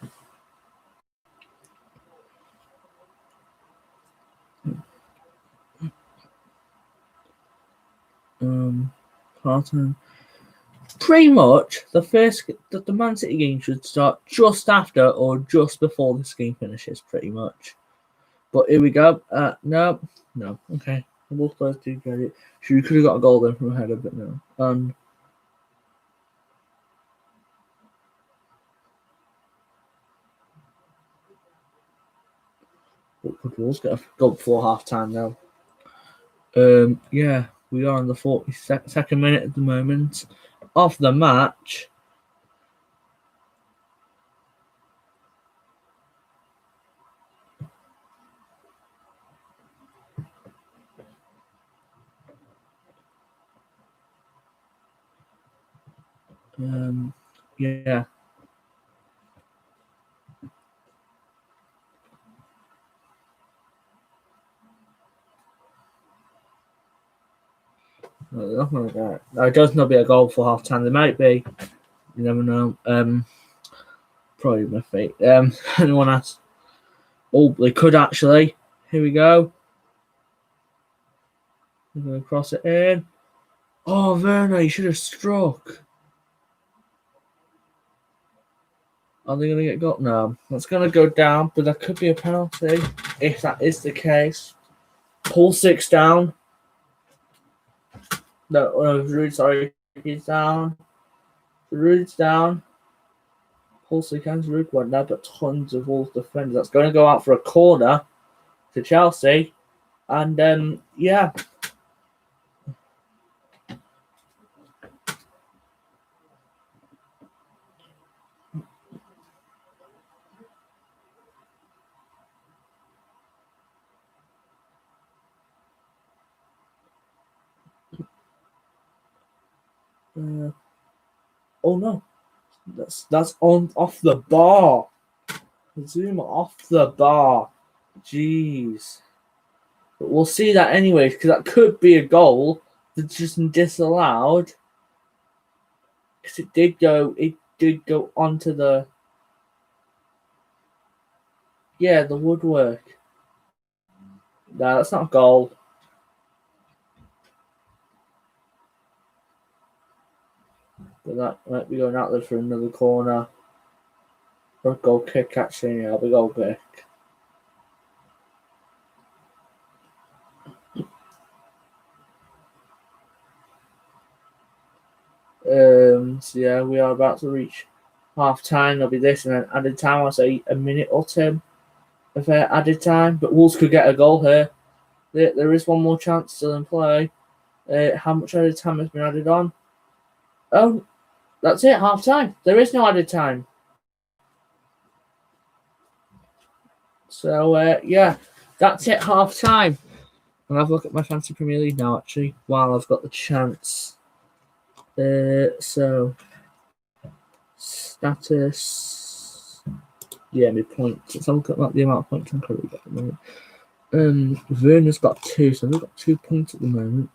A: Carlton. Pretty much the Man City game should start just after or just before this game finishes, pretty much. But here we go. No. Okay. Both players do get it. She could have got a goal there from a header, but no. Good Wolves get a goal before half time now. Yeah, we are in the 42nd minute at the moment of the match. Yeah. No, it does not be a goal for half time. There might be. You never know. Probably my fate. Anyone else? Oh, they could actually. Here we go. We're going to cross it in. Oh, Werner, you should have struck. Are they going to get got? No. That's going to go down, but that could be a penalty if that is the case. Pull 6 down. No, Rude, sorry. He's down. Rude's down. Pull 6 hands. Rude went there, but tons of Wolves defenders. That's going to go out for a corner to Chelsea. And, yeah. Oh no, that's on off the bar. Zoom off the bar. Jeez. But we'll see that anyway, because that could be a goal that's just disallowed. Because it did go onto the woodwork. No, that's not a goal. But that might be going out there for another corner. Or a goal kick, actually. Yeah, the goal kick. So yeah, we are about to reach half time. There'll be this and then added time. I'll say a minute or two of added time. But Wolves could get a goal here. There is one more chance still in play. How much added time has been added on? Oh, that's it, half time. There is no added time. So, yeah, that's it, half time. I'll have a look at my Fantasy Premier League now, actually, while I've got the chance. So, status. Yeah, my points. Let's have a look at the amount of points I'm currently getting at the moment. Werner's got 2, so we've got 2 points at the moment.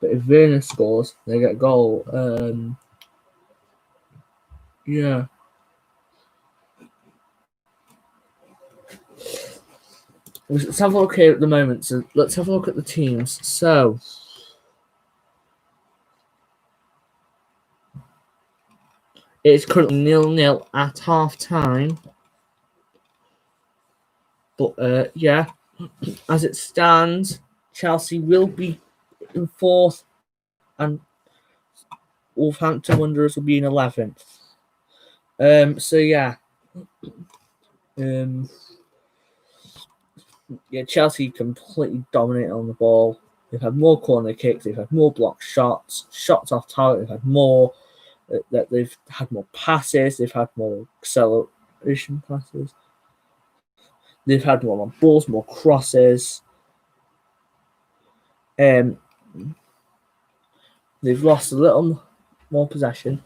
A: But if Werner scores, they get a goal. Yeah. Let's have a look here at the moment. So let's have a look at the teams. So it's currently 0-0 at half time. But yeah, as it stands, Chelsea will be in 4th and Wolverhampton Wanderers will be in 11th. So yeah. Yeah, Chelsea completely dominated on the ball. They've had more corner kicks, they've had more blocked shots, shots off target, they've had more they've had more passes, they've had more acceleration passes. They've had more on balls, more crosses. They've lost a little more possession,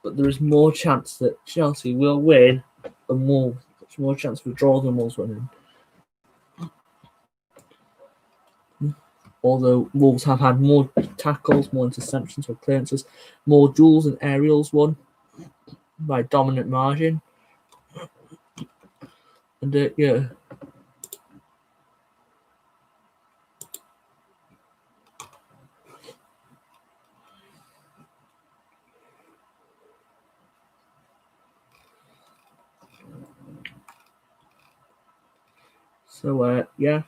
A: but there is more chance that Chelsea will win than Wolves. There's more chance of a draw than Wolves winning. Although Wolves have had more tackles, more interceptions or clearances, more duels and aerials won by dominant margin. And yeah. So yeah.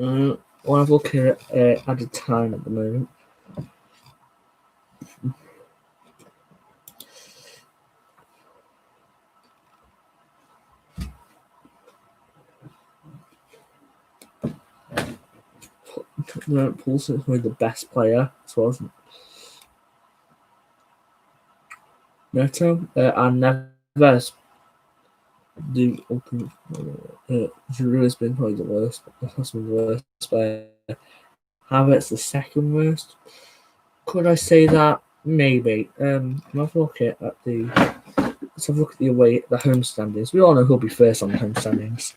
A: I'll have a look at added time at the moment. Paulson is probably the best player, so wasn't Neto and Neves. The open Giroud has been probably the worst. That's been the worst player. Havertz the second worst. Could I say that? Maybe. I'll have a look at the. Let's have a look at the home standings. We all know who'll be first on the home standings.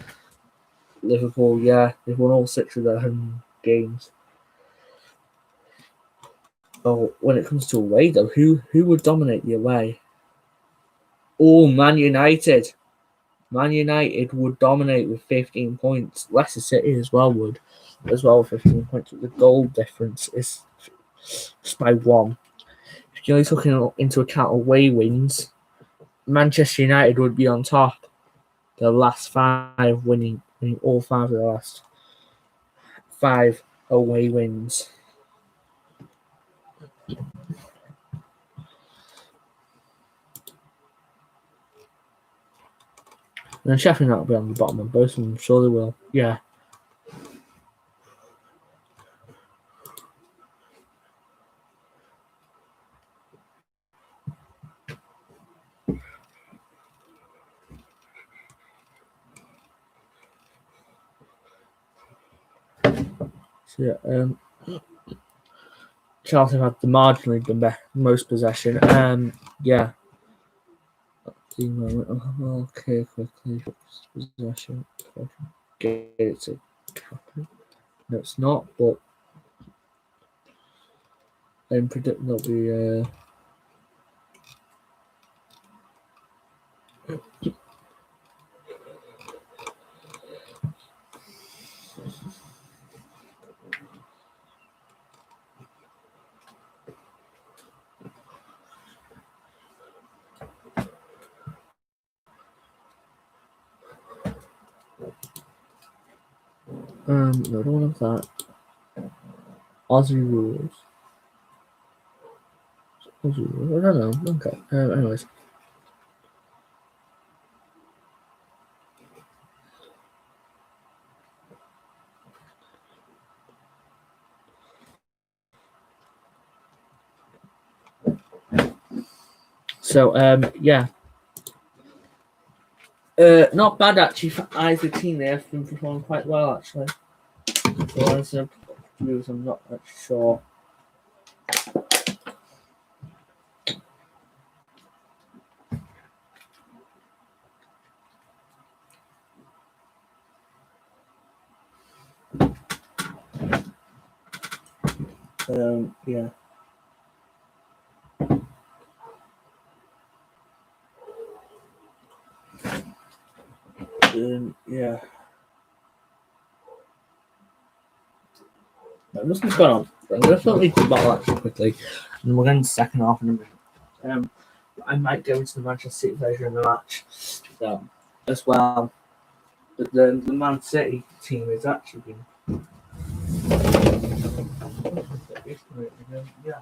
A: Liverpool, yeah, they've won all 6 of their home games. Oh, when it comes to away though, who would dominate the away? Oh, Man United. Man United would dominate with 15 points. Leicester City as well would, with 15 points. The goal difference is just by 1. If you're only taking into account away wins, Manchester United would be on top. The last 5 winning all 5 of the last 5 away wins. And Sheffield United will be on the bottom of both of them. I'm sure they will. Yeah. So yeah, Chelsea have had the marginally the most possession. Yeah. The moment. Oh, okay, quickly. Possession. Get it to happen. No, it's not, but I'm predicting there'll be. No, I don't want that. Aussie rules. Aussie rules. I don't know. Okay. Anyways. So, yeah. Not bad actually for either team. They have been performing quite well actually. So as a views, I'm not actually sure. Yeah. Yeah. Nothing's going on. I'm going to leave the bottle actually quickly, and we're going to the second half in a minute. I might go into the Manchester City version of the match as well. But the Man City team has actually been. Yeah.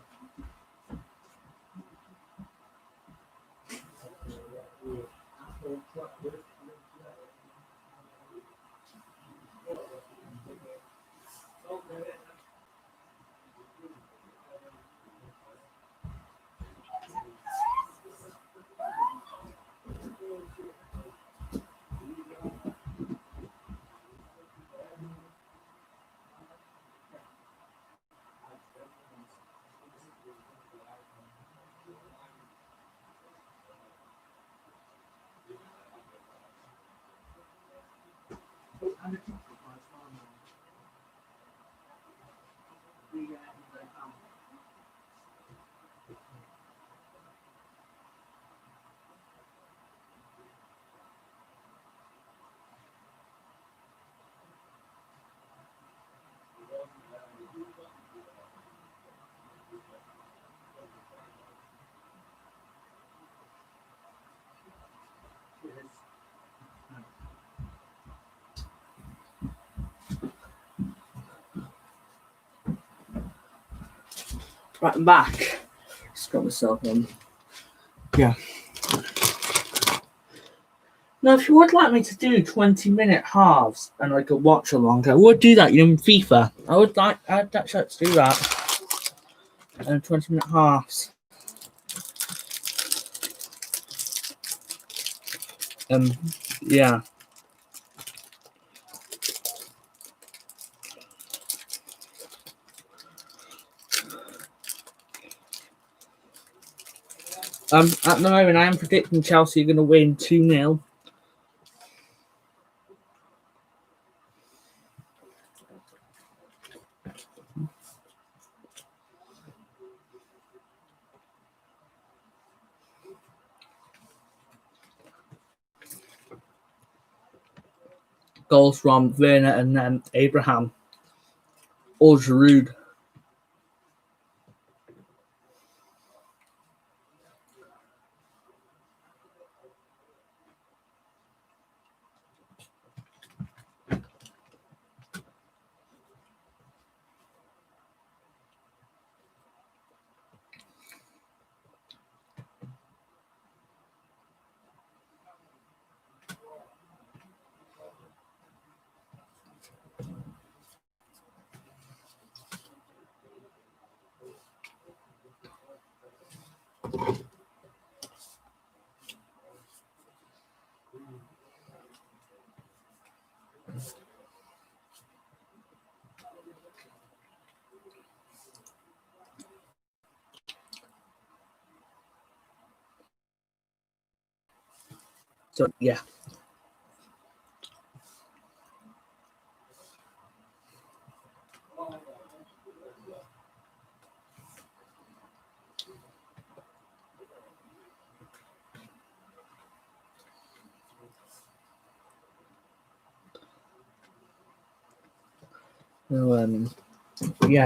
A: Right, I'm back. Just got myself on. Yeah. Now, if you would like me to do 20-minute halves and like a watch along, I would do that. In FIFA, I'd actually like to do that. And 20-minute halves. Yeah. At the moment, I am predicting Chelsea are going to win 2-0. Goals from Werner and Abraham or Giroud. So yeah. So, yeah.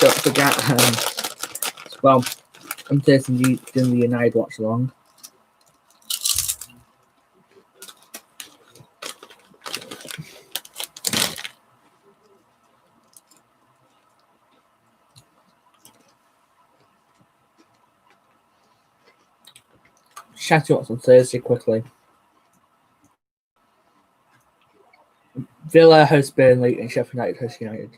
A: Don't forget, well, I'm doing the United watch along. Chat you on Thursday quickly. Villa host Burnley and Sheffield United host United.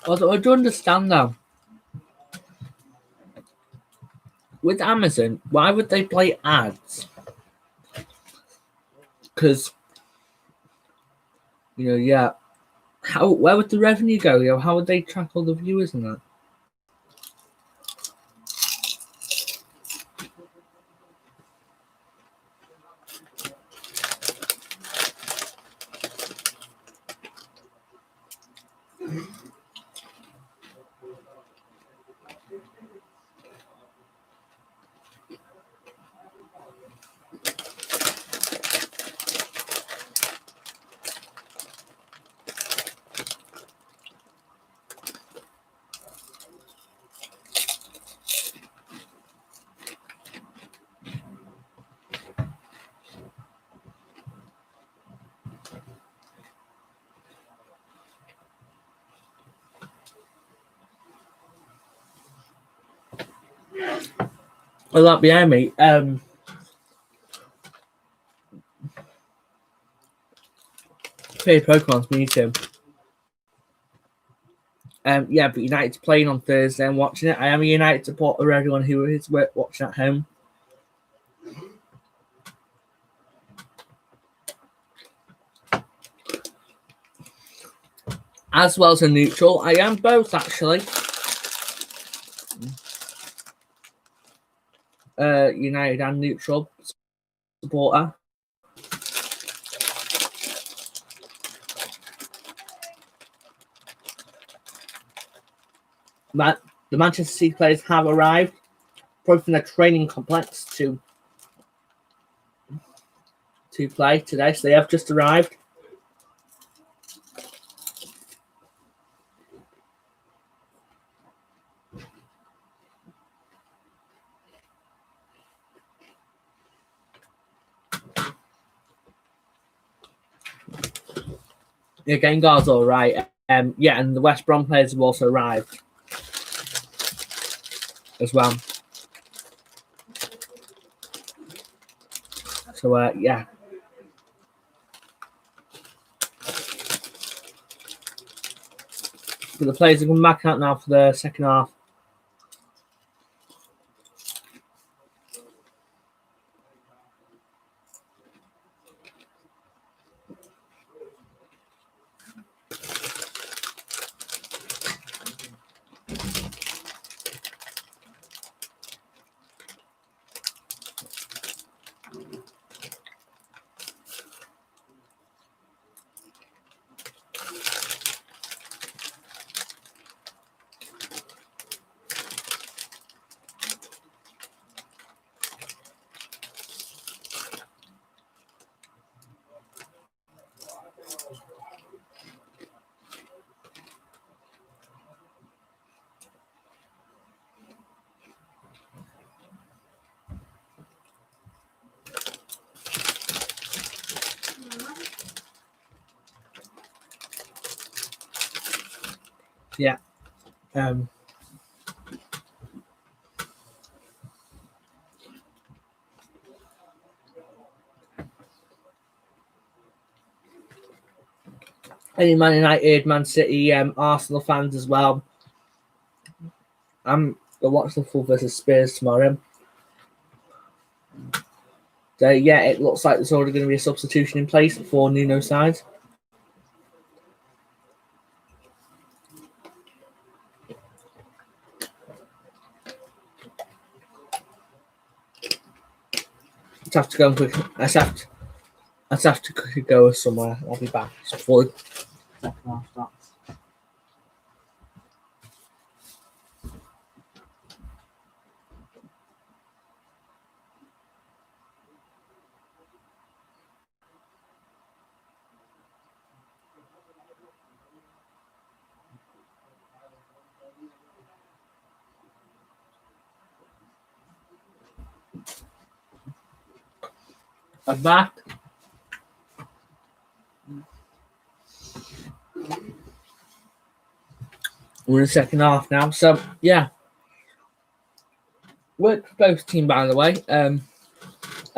A: Although I do understand though, with Amazon, why would they play ads? Because yeah, where would the revenue go? How would they track all the viewers and that? Well, that behind me, play Pokemon's Mewtwo. Yeah, but United's playing on Thursday and watching it. I am a United supporter for everyone who is watching at home. As well as a neutral. I am both, actually. United and neutral supporter. The Manchester City players have arrived, probably from their training complex to play today. So they have just arrived. Yeah, Gengar's all right. Yeah, and the West Brom players have also arrived as well. So yeah. But the players are coming back out now for the second half. Yeah. Any Man United, Man City, Arsenal fans as well. I'm going to watch Liverpool versus Spurs tomorrow. So, yeah, it looks like there's already going to be a substitution in place for Nuno's side. I'd have to go and quick. I'd have to quickly go somewhere. I'll be back just before the second half starts. I'm back. We're in the second half now. So, yeah. Worked for both teams, by the way. I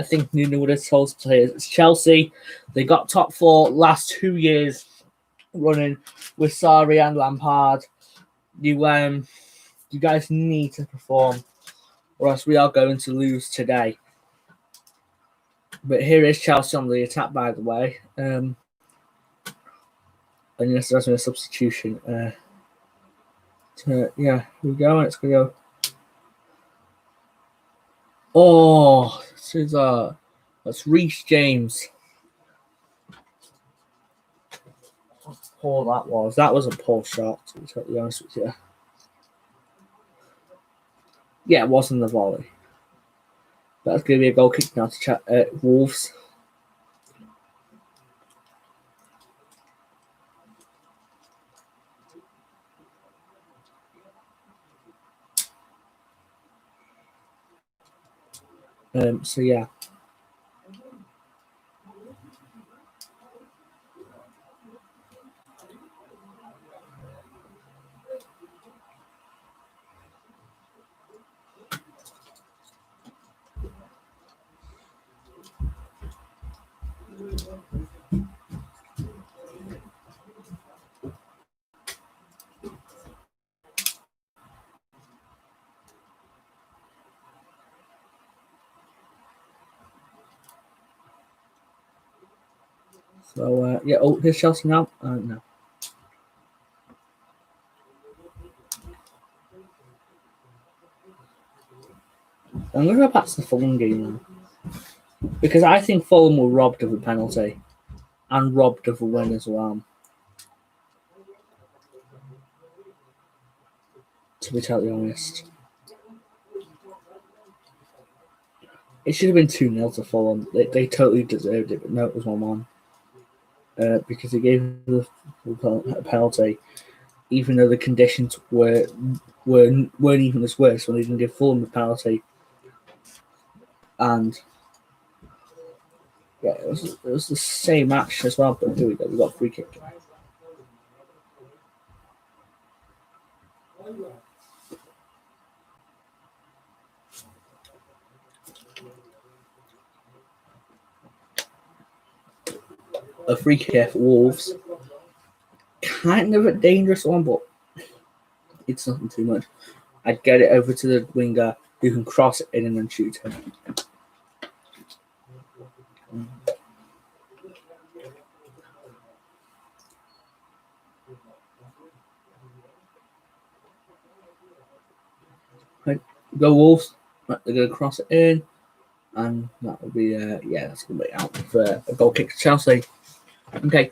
A: think Nuno would have told players it's Chelsea. They got top four last 2 years running with Sarri and Lampard. You guys need to perform, or else we are going to lose today. But here is Chelsea on the attack, by the way. And yes, there's been a substitution. Yeah, here we go. Let's go. Oh, that's Reece James. How poor that was. That was a poor shot, to be totally honest with you. Yeah, it wasn't the volley. That's going to be a goal kick now to Wolves. So yeah. So yeah. Oh, here's Chelsea now. No. I'm going to go back to the Fulham game now, because I think Fulham were robbed of a penalty and robbed of a win as well. To be totally honest, it should have been 2-0 to Fulham. They totally deserved it, but no, it was 1-1. Because they gave the penalty, even though the conditions weren't even as worse when they didn't give Fulham the penalty. And yeah, it was the same match as well. But here we go, we got a free kick. A free kick for Wolves. Kind of a dangerous one, but it's nothing too much. I'd get it over to the winger who can cross it in and then shoot him. Right, go Wolves. Right, they're going to cross it in, and that will be that's going to be out for a goal kick to Chelsea. Okay.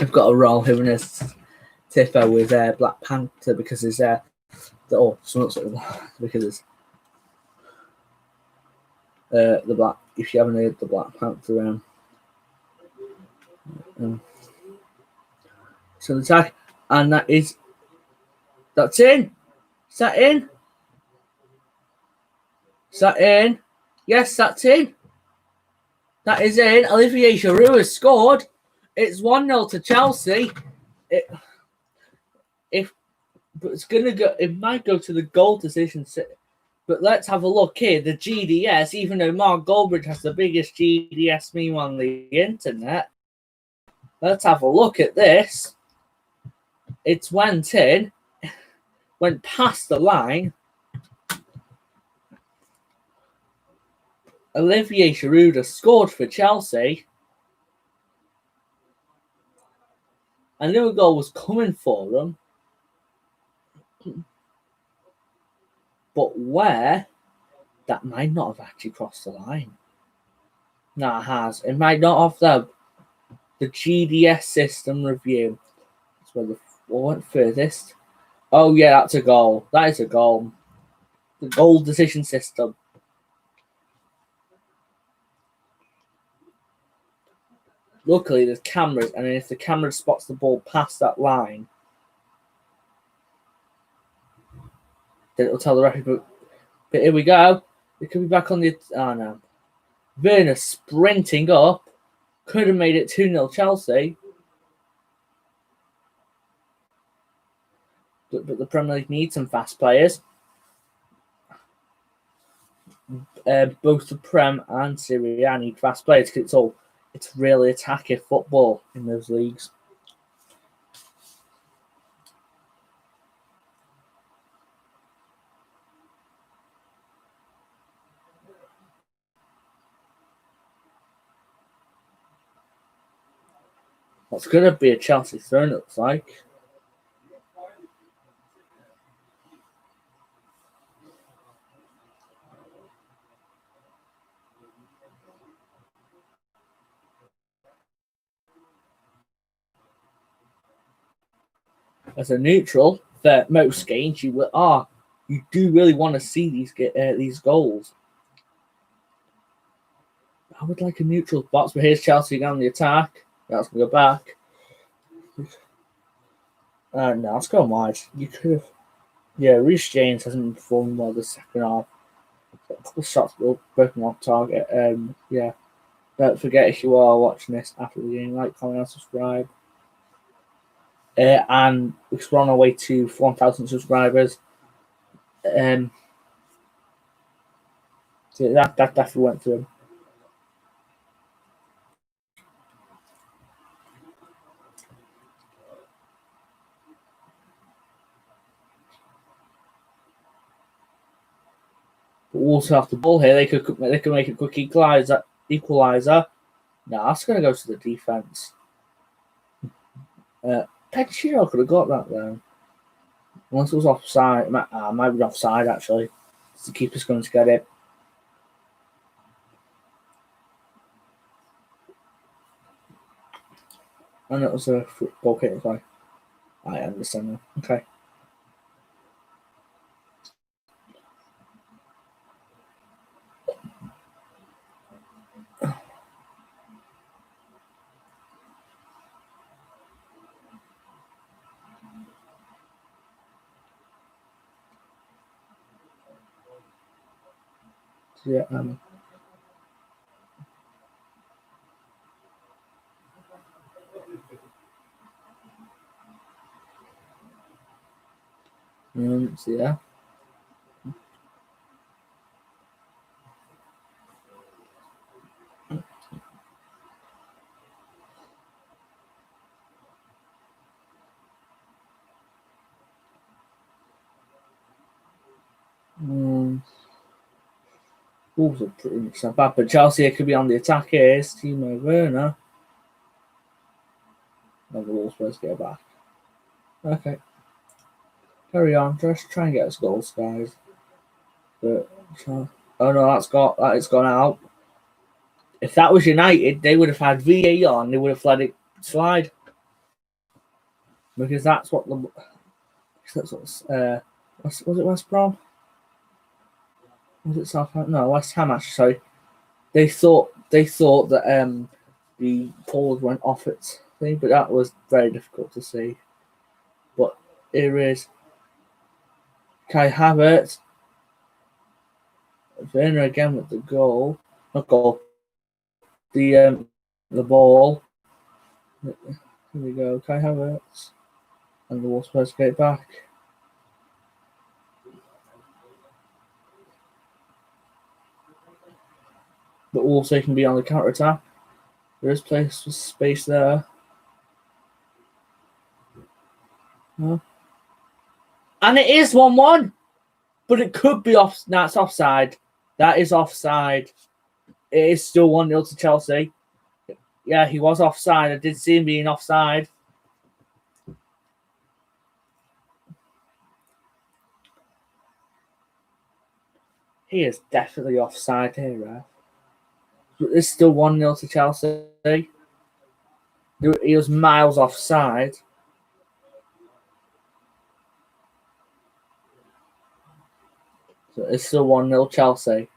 A: I've got a roll here in this Tifo with Black Panther because it's because it's the black. If you haven't heard the Black Panther, so the attack, and that's in. Is that in? Is that in? Yes, that's in. That is in. Olivier Giroud has scored. It's 1-0 to Chelsea. But it's gonna go. It might go to the goal decision. But let's have a look here. The GDS, even though Mark Goldbridge has the biggest GDS meme on the internet, let's have a look at this. It's went in, went past the line. Olivier Giroud has scored for Chelsea. I knew a goal was coming for them. But where? That might not have actually crossed the line. No, it has. It might not have the GDS system review. That's where the went furthest. Oh yeah, that's a goal. That is a goal. The goal decision system. Luckily, there's cameras, and if the camera spots the ball past that line, then it'll tell the referee. But here we go. It could be back on the. Oh no. Werner sprinting up. Could have made it 2-0 Chelsea. But the Premier League needs some fast players. Both the Prem and Serie A need fast players because it's really attacking football in those leagues. It's going to be a Chelsea throw, it looks like. As a neutral, for most games, you do really want to see these goals. I would like a neutral box, but here's Chelsea on the attack. That's going to go back. No, it's gone wide. You could have. Yeah, Reece James hasn't been performing well this second half. A couple of shots were broken off target. Yeah. Don't forget, if you are watching this after the game, like, comment, and subscribe. And we're on our way to 1,000 subscribers. So that definitely went through. But Wolves have the ball here. They could make a quick equalizer. No, that's going to go to the defense. Pedicino could have got that then. Unless it was offside. Might be offside, actually. The keeper's going to get it. And it was a football kick. I understand now. Okay. Yeah. So yeah. Wolves are pretty much not bad, but Chelsea could be on the attack here. It's Timo Werner. And the Wolves supposed to get back. Okay. Carry on. Just try and get us goals, guys. But oh no, that has gone out. If that was United, they would have had VAR and they would have let it slide. Because that's what was it West Brom? Was it Southampton? No, West Ham actually. Sorry. They thought that the forward went off its thing, but that was very difficult to see. But here is Kai Havertz. Werner again with the goal. Not goal. the ball. Here we go. Kai Havertz, and the Wolves supposed to get it back. But also can be on the counter attack. There is place for space there. Huh? And it is 1-1. But it could be off. No, it's offside. That is offside. It is still 1-0 to Chelsea. Yeah, he was offside. I did see him being offside. He is definitely offside here, Ref. But it's still 1-0 to Chelsea. He was miles offside. So it's still 1-0 Chelsea.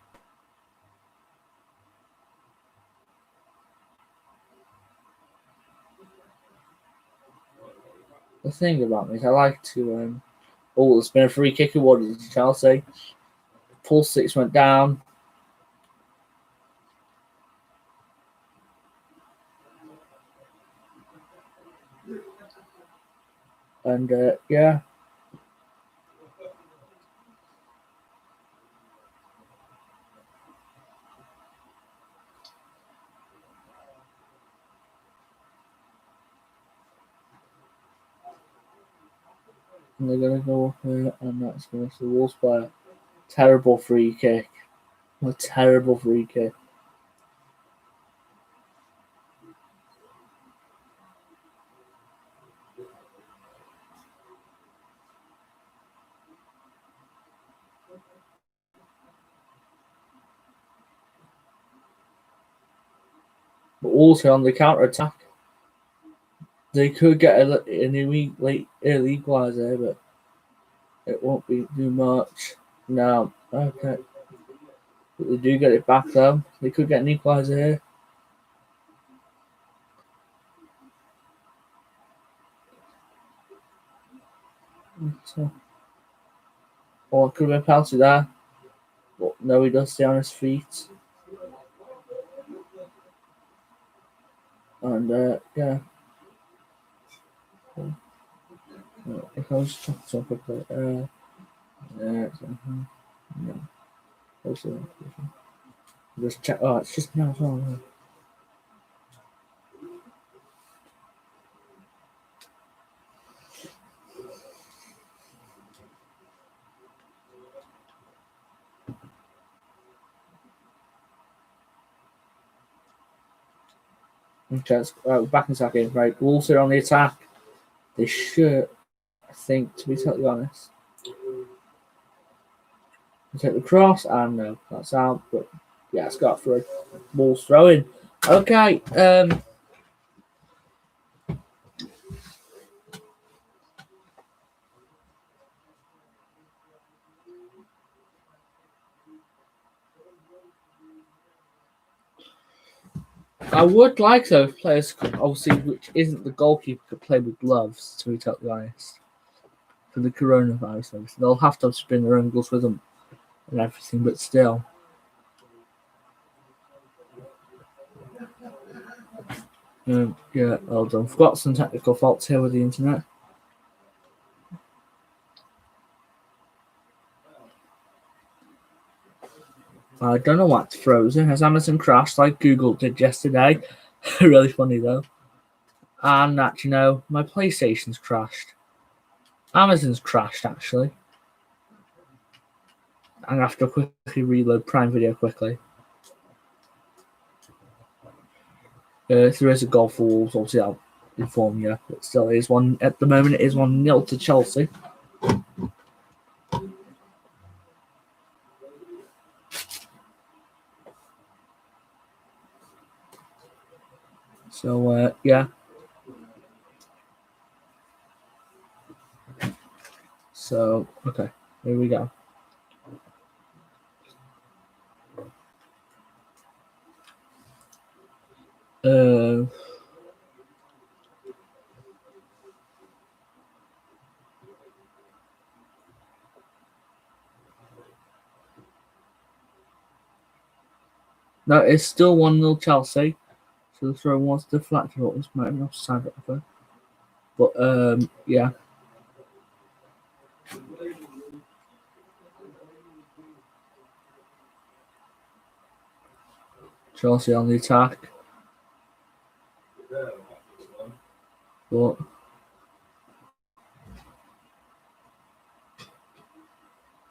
A: The thing about me is I like to it's been a free kick awarded to Chelsea. Pulse 6 went down. And yeah. And they're going to go up here, and that's going to the Wolves player. Terrible free kick. A terrible free kick. But also on the counter attack, they could get a new early equaliser, but it won't be too much. No, okay. But they do get it back though. They could get an equaliser here. So, or it could have been a penalty there. But no, he does stay on his feet. And yeah. If I was just talking so quickly, no. Also, just check. Oh, it's just now as well. Okay, back in attack game. Right, Wolves are on the attack. They should, I think, to be totally honest. Take the cross, and no, that's out. But yeah, it's got through. Wolves throwing. Okay. I would like those players, obviously, which isn't the goalkeeper, could play with gloves, to be totally honest. For the coronavirus, obviously. They'll have to spin their own gloves with them and everything, but still. Yeah, hold on. I've got some technical faults here with the internet. I don't know what's frozen. Has Amazon crashed like Google did yesterday? Really funny though. And actually, no, my PlayStation's crashed. Amazon's crashed actually. I'm gonna have to quickly reload Prime Video quickly. If there is a goal for Wolves, obviously I'll inform you. But still, it is one at the moment. It is 1-0 to Chelsea. So yeah. So okay, here we go. No, it's still 1-0 Chelsea. So the throw was deflected. What was might have been offside, whatever. But yeah. Chelsea on the attack. But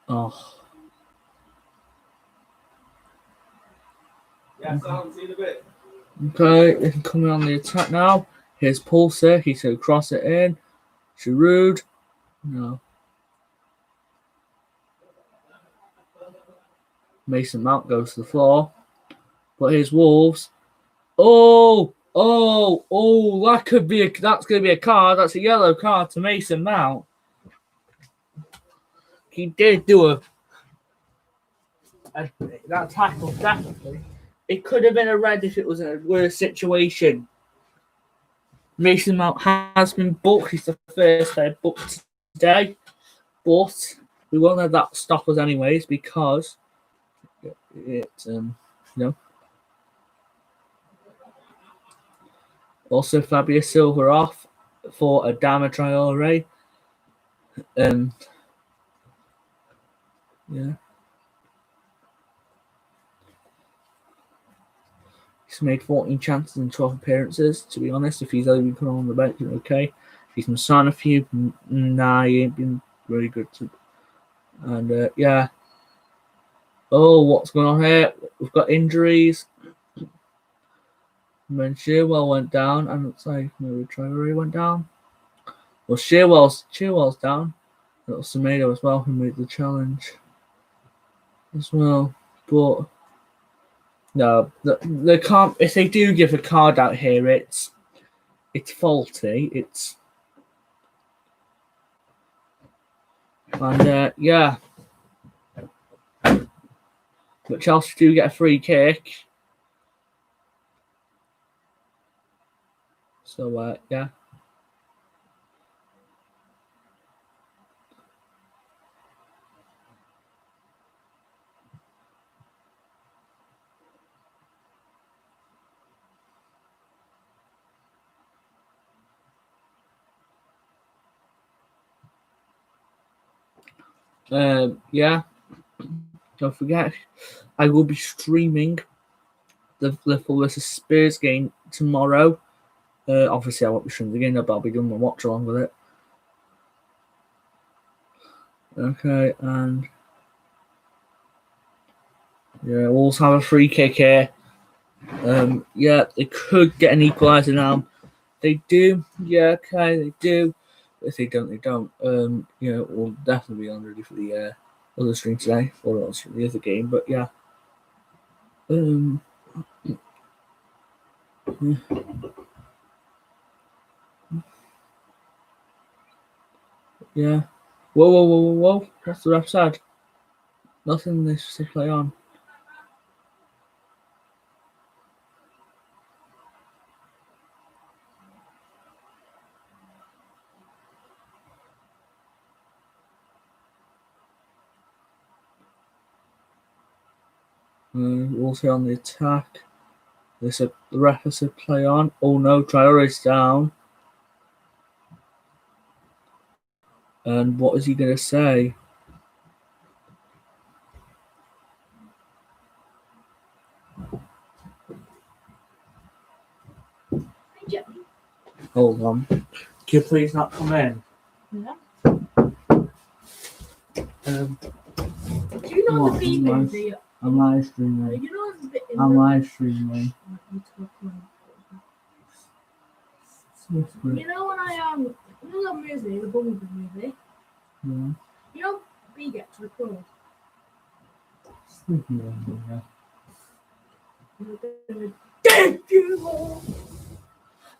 A: oh. Okay, they can come in on the attack now. Here's Pulisic. He's going to cross it in. Giroud. No. Mason Mount goes to the floor. But here's Wolves. Oh, that's going to be a card. That's a yellow card to Mason Mount. He did do that tackle, definitely. It could have been a red if it was in a worse situation. Mason Mount has been booked. He's the first player booked today. But we won't let that stop us anyways because Also Fabio Silva off for Adama Traore. Yeah. He's made 14 chances in 12 appearances. To be honest, if he's only been put on the bench, okay. He's been signed a few. Nah, he ain't been very good. And yeah. Oh, what's going on here? We've got injuries. And then Shearwell went down, and it looks like maybe Traore went down. Well, Shearwell's down. It was Semedo as well who made the challenge as well. But no, they can't. If they do give a card out here, it's faulty. And yeah. But Chelsea do get a free kick. So yeah. Yeah. Don't forget, I will be streaming the Liverpool versus Spurs game tomorrow. Obviously, I won't be streaming the game, but I'll be doing my watch along with it. Okay, and yeah, Wolves have a free kick here. Yeah, they could get an equaliser now. They do. Yeah, okay, they do. If they don't, they don't. We'll definitely be on ready for the other stream today, or else the other game. But yeah. Yeah. Whoa. What's the ref said? Nothing this to play on. Also on the attack. They said the ref said play on. Oh no, Traore's down. And what is he going to say?
B: Yeah.
A: Hold on. Can you please not come in?
B: Yeah.
A: Do
B: you know the feeling there?
A: I'm live streaming.
B: You know the bit in
A: I'm live streaming.
B: You know when you know that movie, the Bumblebee movie?
A: Yeah.
B: You know B gets recorded.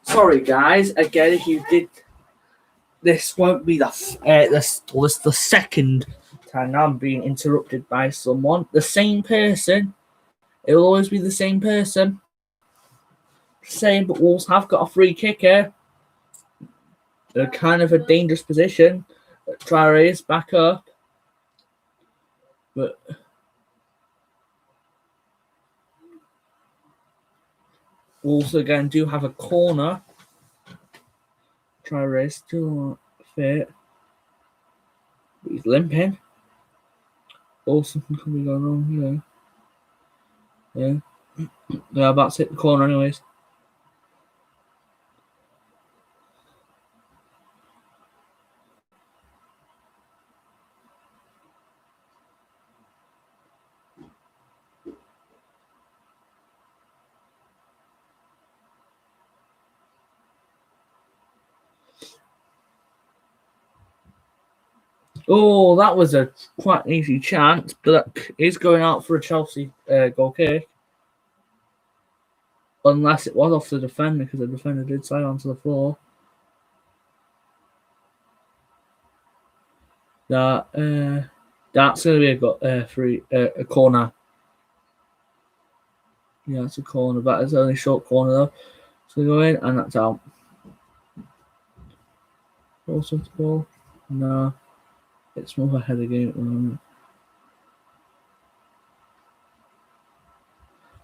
A: Sorry guys, again if you did this won't be the second time I'm being interrupted by someone. The same person. It will always be the same person. Same, but Wolves have got a free kick here. They're kind of a dangerous position. Traore is back up. But Wolves again do have a corner. Traore still not fit. But he's limping. Oh, something could be going on here. Yeah, about to hit the corner anyways. Oh, that was a quite an easy chance, but that is going out for a Chelsea goal kick. Unless it was off the defender, because the defender did slide onto the floor. That's going to be a corner. Yeah, it's a corner, but it's only a short corner though. So go in, and that's out. Also to goal. No, it's more of a header game at the moment.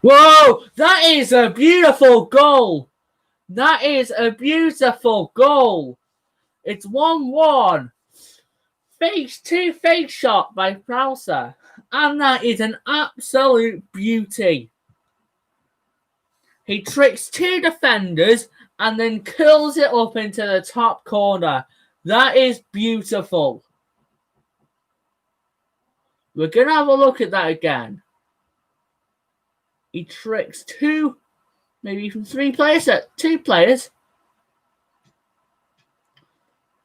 A: Whoa! That is a beautiful goal! That is a beautiful goal! It's 1-1. Face shot by Prowser. And that is an absolute beauty. He tricks two defenders and then curls it up into the top corner. That is beautiful. We're going to have a look at that again. He tricks two, maybe even three players. Two players.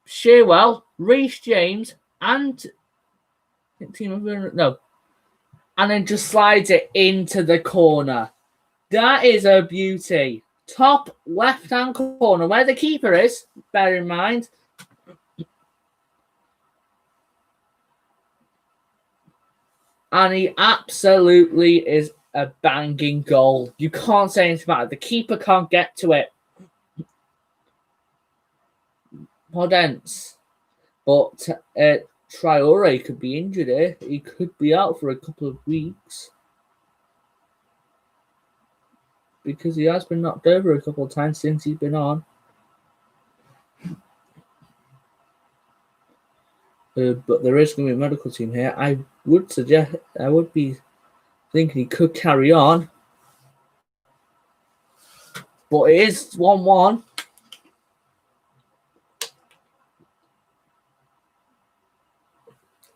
A: Shearwell, Reece James, and and then just slides it into the corner. That is a beauty. Top left-hand corner, where the keeper is, bear in mind. And he absolutely is a banging goal. You can't say anything about it. The keeper can't get to it. Podence. But Traore could be injured here. He could be out for a couple of weeks. Because he has been knocked over a couple of times since he's been on. But there is going to be a medical team here. I would be thinking he could carry on. But it is 1-1.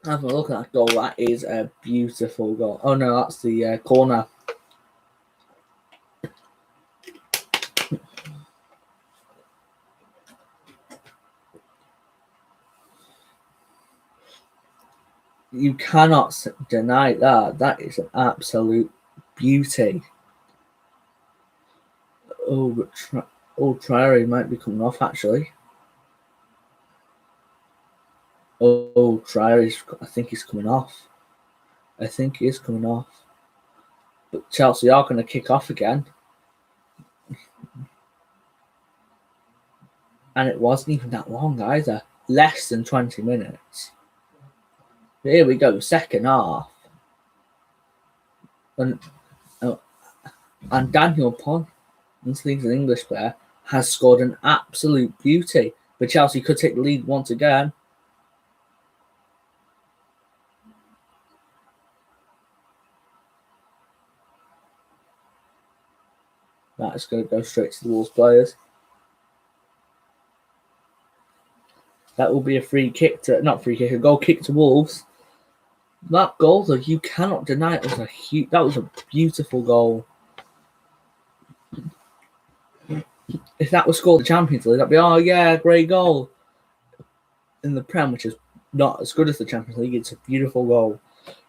A: Have a look at that goal. That is a beautiful goal. Oh no, that's the corner. You cannot deny that. That is an absolute beauty. Oh, but Traore might be coming off actually. Oh, Traore, I think he's coming off. I think he is coming off. But Chelsea are going to kick off again. And it wasn't even that long either. Less than 20 minutes. Here we go, second half. And Daniel Pon, this league's an English player, has scored an absolute beauty. But Chelsea could take the lead once again. That is going to go straight to the Wolves players. That will be a a goal kick to Wolves. That goal, though, you cannot deny it that was a beautiful goal. If that was scored in the Champions League, that'd be, great goal. In the Prem, which is not as good as the Champions League, it's a beautiful goal.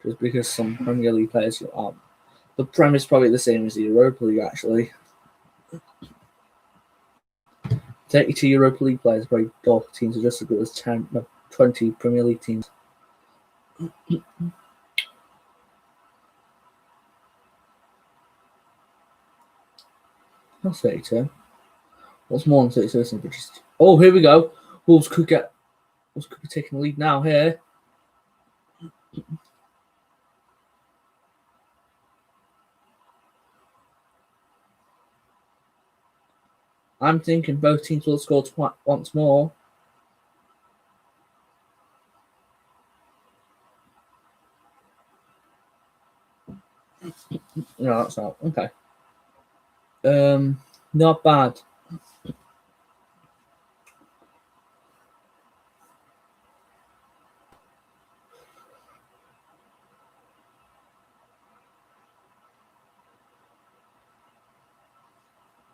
A: Just because some Premier League players the Prem is probably the same as the Europa League, actually. 32 Europa League players, probably teams are just as good as 20 Premier League teams. That's 32. What's more than 32? Oh, here we go. Wolves could be taking the lead now here. I'm thinking both teams will score once more. No, that's not. Okay. Not bad.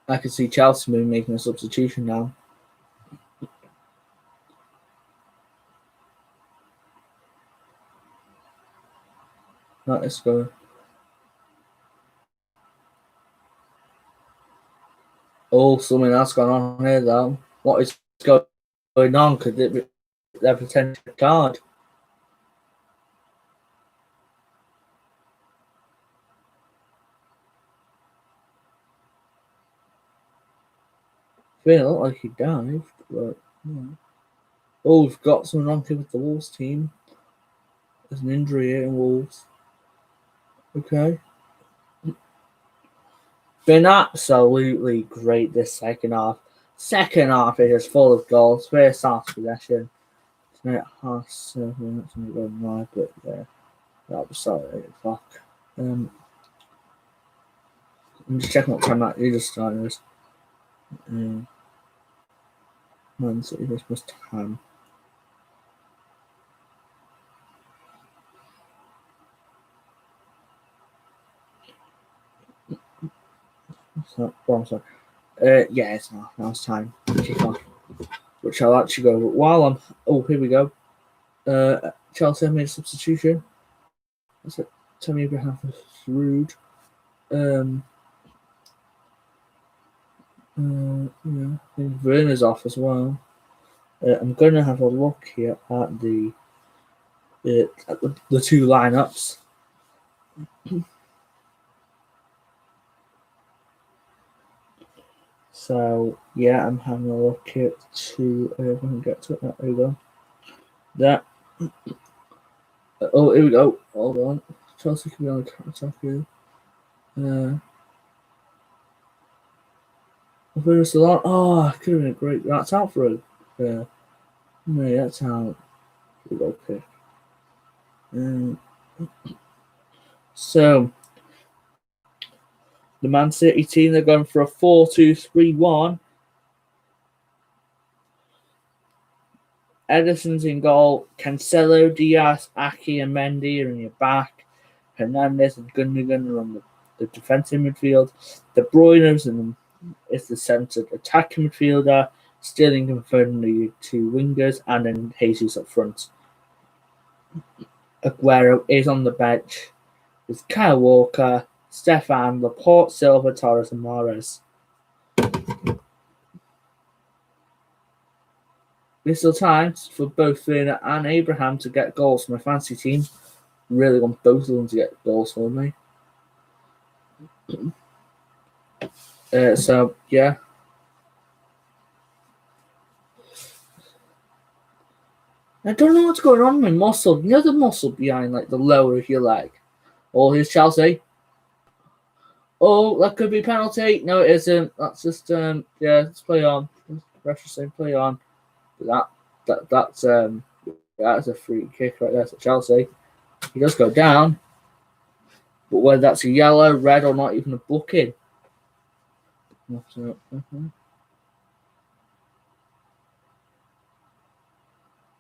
A: I can see Chelsea making a substitution now. Not this go. Oh, something else gone on here though. What is going on? Could it be their potential card? It looked like he dived, but yeah. Oh, we've got something wrong here with the Wolves team. There's an injury here in Wolves. Okay. Been absolutely great this second half. Second half is full of goals. First half possession. It's now at 7:30. That's going to go live, but yeah, that'll be started at 8 o'clock. I'm just checking what time that just started. Man City Christmas time. Sorry. Yeah, it's not. Now it's time to kick off. Which I'll actually go. While I'm. Oh, here we go. Chelsea made a substitution. That's it. Tammy Abraham for Rude. Yeah, I think Werner's off as well. I'm going to have a look here at the two lineups. So yeah, I'm having a look at two. If I can get to it, there we go. That. Oh, here we go. Hold on. Chelsea can be on the counter attack here. Where's the lot? Oh, could have been a great. That's out for a. No, that's out. Okay. So the Man City team, they're going for a 4-2-3-1. Ederson's in goal. Cancelo, Diaz, Aki, and Mendy are in your back. Hernandez and Gundogan are on the defensive midfield. De Bruyne is the centred attacking midfielder. Sterling and Foden are your two wingers, and then Jesus up front. Aguero is on the bench with Kyle Walker, Stefan, Laporte, Silva, Torres, and Mahrez. There's still time for both Werner and Abraham to get goals for my fantasy team. Really want both of them to get goals for me. So, yeah. I don't know what's going on with my muscle. You know the muscle behind like the lower of your leg? Oh, here's Chelsea. Oh, that could be penalty. No, it isn't. That's just yeah, let's play on. Referee saying play on. That's a free kick right there to Chelsea. He does go down. But whether that's a yellow, red, or not even a booking.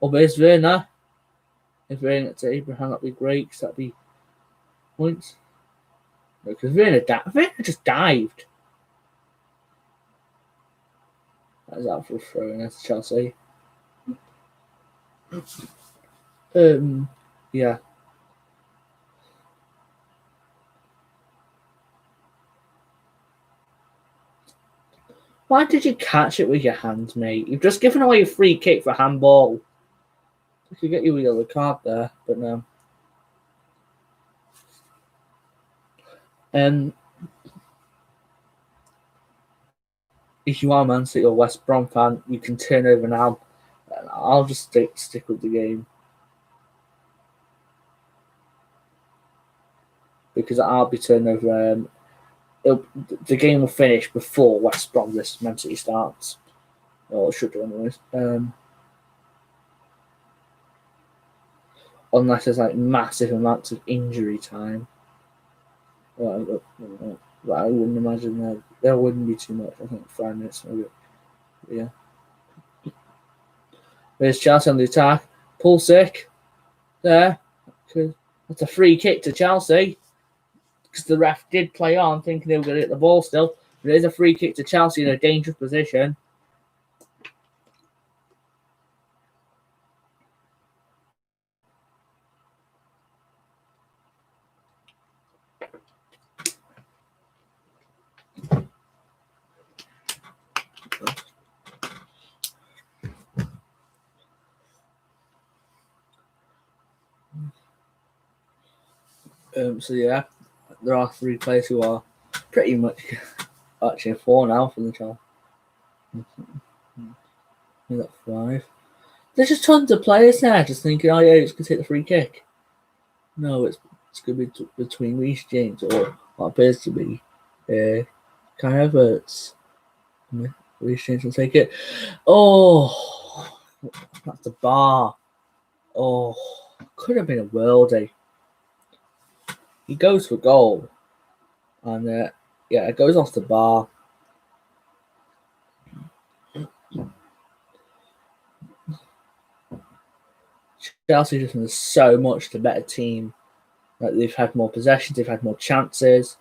A: Oh, there's Werner. If Werner to Abraham, that'd be great, because that'd be points. Because Werner just dived. That's out for a throw in that's Chelsea. Yeah. Why did you catch it with your hands, mate? You've just given away a free kick for handball. I could get you a yellow card there, but no. If you are a Man City or West Brom fan, you can turn over now. And I'll just stick with the game. Because I'll be turning over the game will finish before West Brom this Man City starts. Or it should do anyways. Unless there's like massive amounts of injury time. Well, I wouldn't imagine that. There wouldn't be too much. I think 5 minutes maybe. Yeah. There's Chelsea on the attack. Pulisic. There. That's a free kick to Chelsea. Because the ref did play on, thinking they were going to hit the ball still. But it is a free kick to Chelsea in a dangerous position. So yeah, there are 3 players who are pretty much actually 4 now for the Chelsea. We got 5. There's just tons of players there just thinking, oh yeah, it's going to take the free kick. No, it's going to be between Reece James or what appears to be Kai Havertz. Reece James will take it. Oh, that's the bar. Oh, could have been a worldie. He goes for goal. And yeah, it goes off the bar. Chelsea just been so much the better team. Like they've had more possessions, they've had more chances.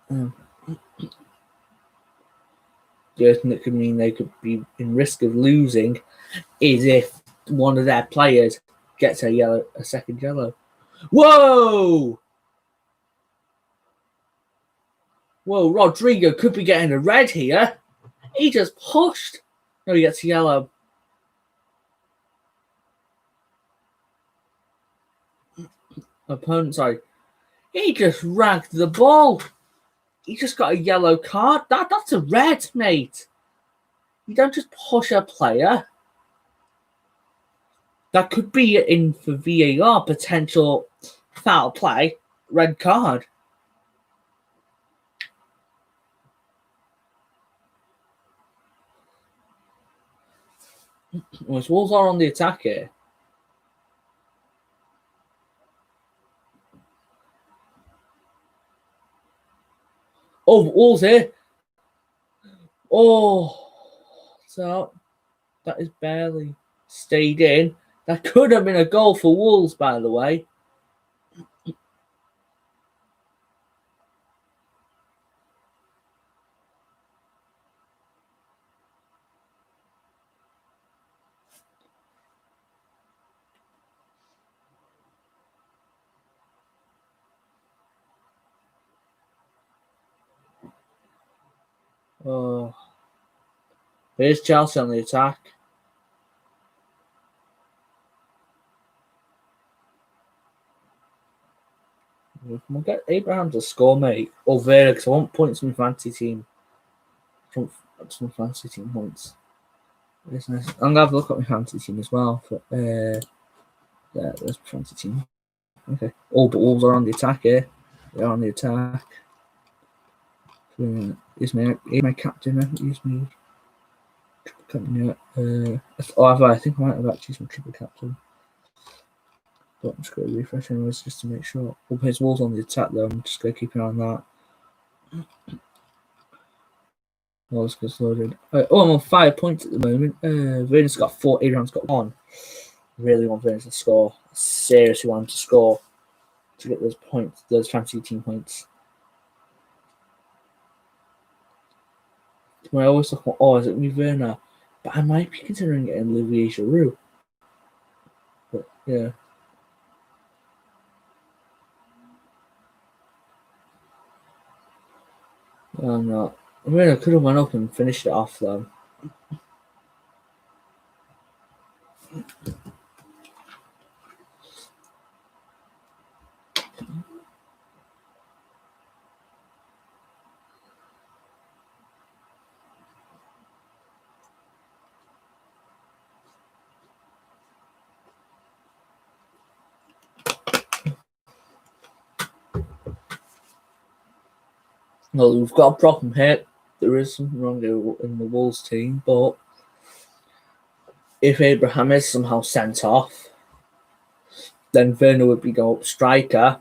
A: The only thing that could mean they could be in risk of losing is if one of their players gets a second yellow. Whoa! Whoa, Rodrigo could be getting a red here. He just pushed. No, he gets a yellow. Opponent, sorry. He just ragged the ball. He just got a yellow card. That's a red, mate. You don't just push a player. That could be in for VAR, potential foul play, red card. Well, Wolves are on the attack here. Oh, Wolves here. Oh, so that is barely stayed in. That could have been a goal for Wolves, by the way. Oh, here's Chelsea on the attack. We'll get Abraham to score, mate. Or Vera, because I want points in my fantasy team. I want some fantasy team points. I'm going to have a look at my fantasy team as well. Yeah, there's my fantasy team. Okay. Oh, but Wolves are on the attack here. They're on the attack. Here's my captain. Here's me. Captain, yeah. I think I might have actually used my triple captain. But I'm just going to refresh anyways just to make sure. We'll play Wolves on the attack though. I'm just going to keep an eye on that. Let's get loaded. I'm on 5 points at the moment. Vernon's got 4. Abraham's got 1. Really want Vernon to score. Seriously want him to score to get those points, those fantasy team points. When I always look, is it me Werner? But I might be considering getting Olivier Giroud. But yeah. I'm not. I mean, I could have went up and finished it off though. Well, we've got a problem here. There is something wrong in the Wolves team, but if Abraham is somehow sent off, then Werner would be go up striker.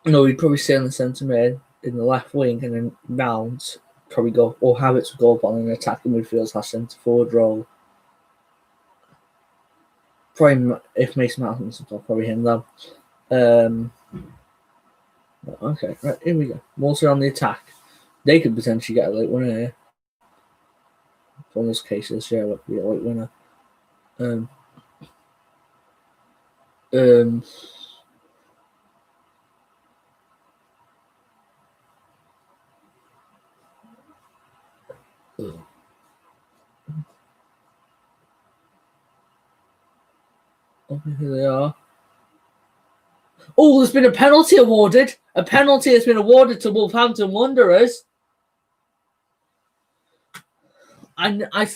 A: He'd probably stay on the centre mid in the left wing, and then Mount probably go, or Havertz would go up on an attacking midfield / centre forward role. Probably if Mason Mount comes off, probably him though. Okay, right, here we go. Walter on the attack. They could potentially get a late winner here. For this cases, yeah, would be a late winner. Here they are. Oh, there's been a penalty awarded. A penalty has been awarded to Wolverhampton Wanderers. And I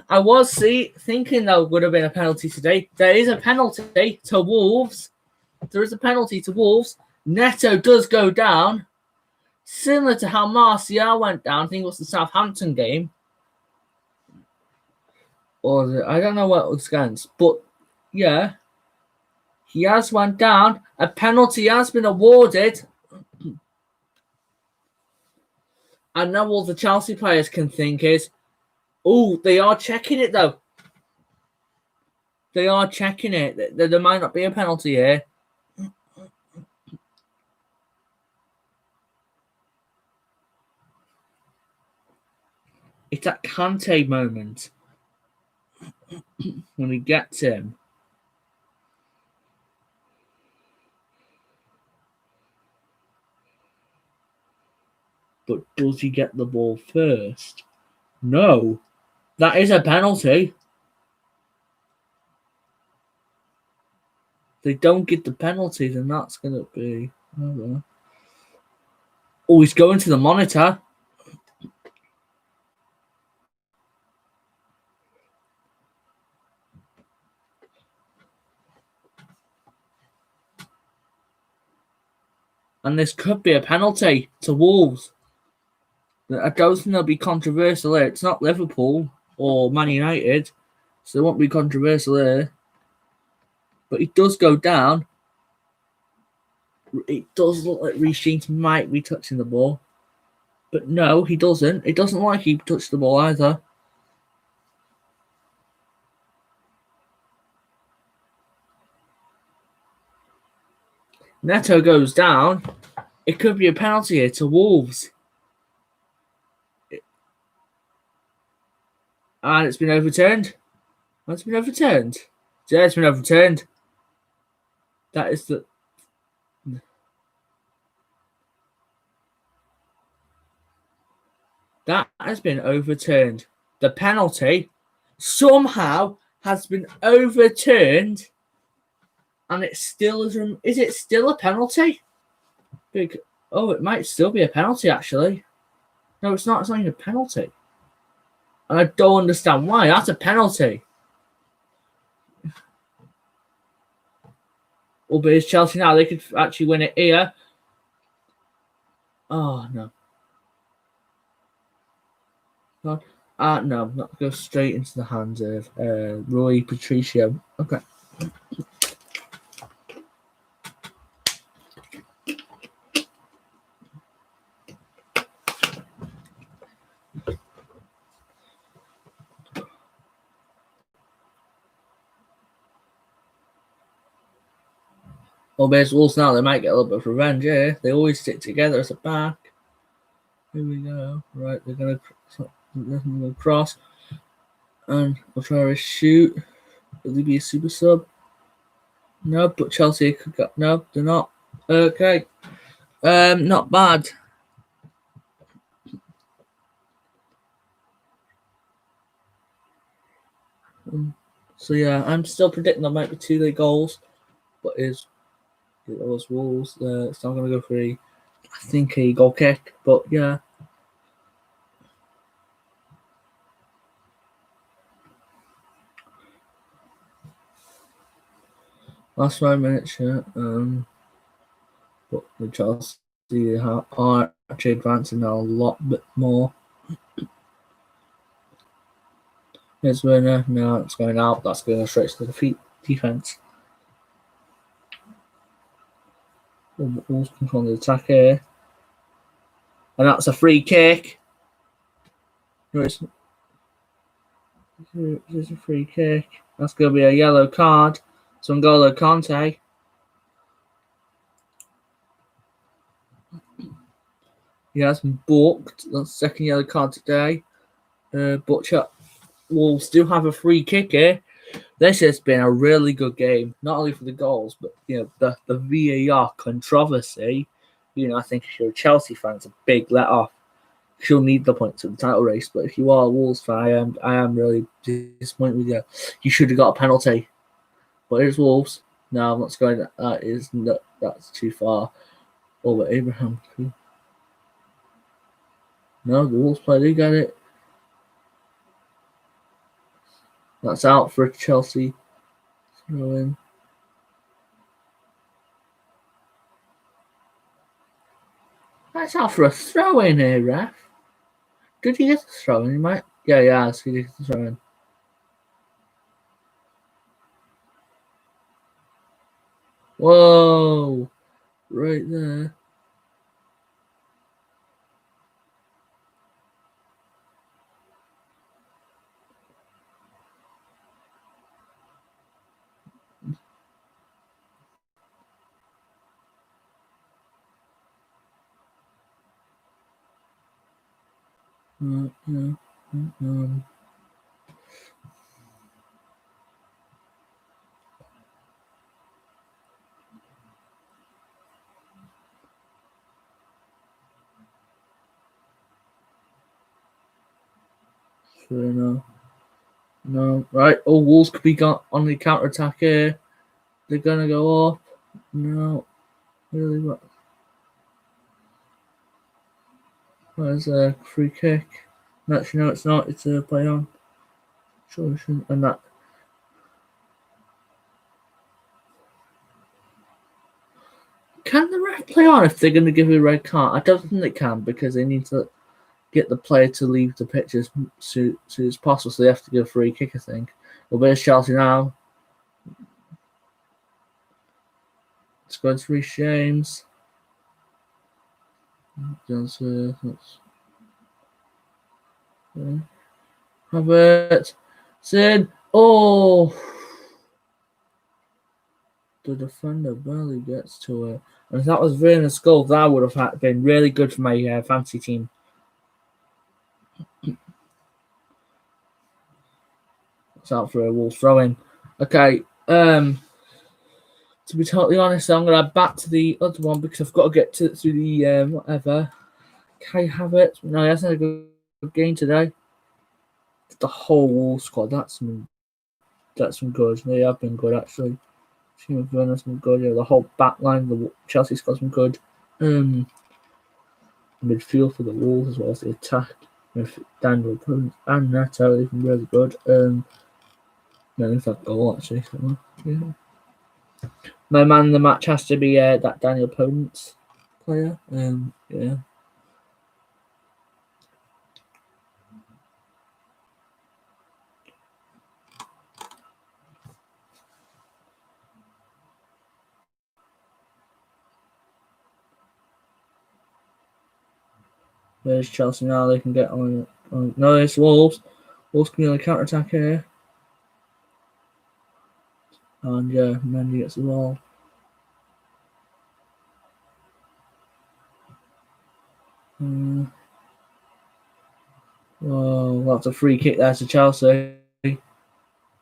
A: was thinking there would have been a penalty today. There is a penalty to Wolves. There is a penalty to Wolves. Neto does go down, similar to how Martial went down. I think it was the Southampton game, or I don't know what it was against, but yeah, he has went down. A penalty has been awarded, and now all the Chelsea players can think is, oh, they are checking it though. They are checking it. There might not be a penalty here. It's that Kante moment when he gets him. But does he get the ball first? No. That is a penalty. They don't get the penalty, then that's going to be... Oh, he's going to the monitor. And this could be a penalty to Wolves. I don't think there'll be controversial here. It's not Liverpool or Man United, so there won't be controversial here. But it does go down. It does look like Reece James might be touching the ball. But no, he doesn't. It doesn't look like he touched the ball either. Neto goes down. It could be a penalty here to Wolves. And it's been overturned. It's been overturned. Yeah, it's been overturned. That is the... That has been overturned. The penalty somehow has been overturned, and it still is. Is it still a penalty? It might still be a penalty actually. No, it's not. It's not even a penalty, and I don't understand why. That's a penalty. Well, but it's Chelsea now. They could actually win it here. Oh no. No, not go straight into the hands of Rui Patricio. Okay. Well, there's Wolves now. They might get a little bit of revenge here. They always stick together as a back. Here we go. Right, they're going to cross. And we'll try to shoot. Will he be a super sub? No, but Chelsea could go. No, they're not. Okay. Not bad. So yeah, I'm still predicting there might be 2 late goals, but it was Wolves. It's not going to go for I think a goal kick, but yeah. Last 5 minutes, yeah. But the Chelsea see how Archie advancing now a lot bit more. Here's Werner. No, it's going out. That's going straight to the defense. Wolves control the attack here. And that's a free kick. Here's a free kick. That's going to be a yellow card. So N'Golo Kante. He has been booked. That's the second yellow card today. Butcher. Wolves do have a free kick here. This has been a really good game, not only for the goals, but the VAR controversy. I think if you're a Chelsea fan, it's a big let off. You'll need the points in the title race, but if you are a Wolves fan, I am really disappointed with you. You should have got a penalty, but it's Wolves. No, I'm not going. That's too far. Over Abraham. No, the Wolves player did get it. That's out for Chelsea. Throw in. That's out for a throw in here, ref. Did he get the throw in? He might. Yeah, he did get the throw in. Whoa! Right there. No. Right. Oh, Wolves could be got on the counter attack here. They're gonna go up. No. Really? What? There's a free kick. Actually, no, it's not. It's a play on. Sure, and that. Can the ref play on if they're going to give a red card? I don't think they can because they need to get the player to leave the pitch as soon as possible, so they have to give a free kick, I think. Well, there's Chelsea now. It's going to Reece James. Havertz. Sin. Oh! The defender barely gets to it. And if that was Werner's goal, that would have been really good for my fantasy team. It's out for a Wolves throw-in. Okay. To be totally honest, I'm going to add back to the other one because I've got to get through the whatever. Kai Havertz. No, he hasn't had a good game today. The whole Wolves squad. That's some good. They have been good, actually. Team of Werner's been good. Yeah, the whole back line, the Chelsea squad's been good. Midfield for the Wolves as well as the attack. Daniel Poons and Neto, they've been really good. In fact, goal actually. So, yeah. My man in the match has to be that Daniel Poons player. Yeah. There's Chelsea now. They can get on. No, it's Wolves. Wolves can be on the counter attack here. And yeah, Mendy gets the ball. Whoa, that's a free kick there to Chelsea. They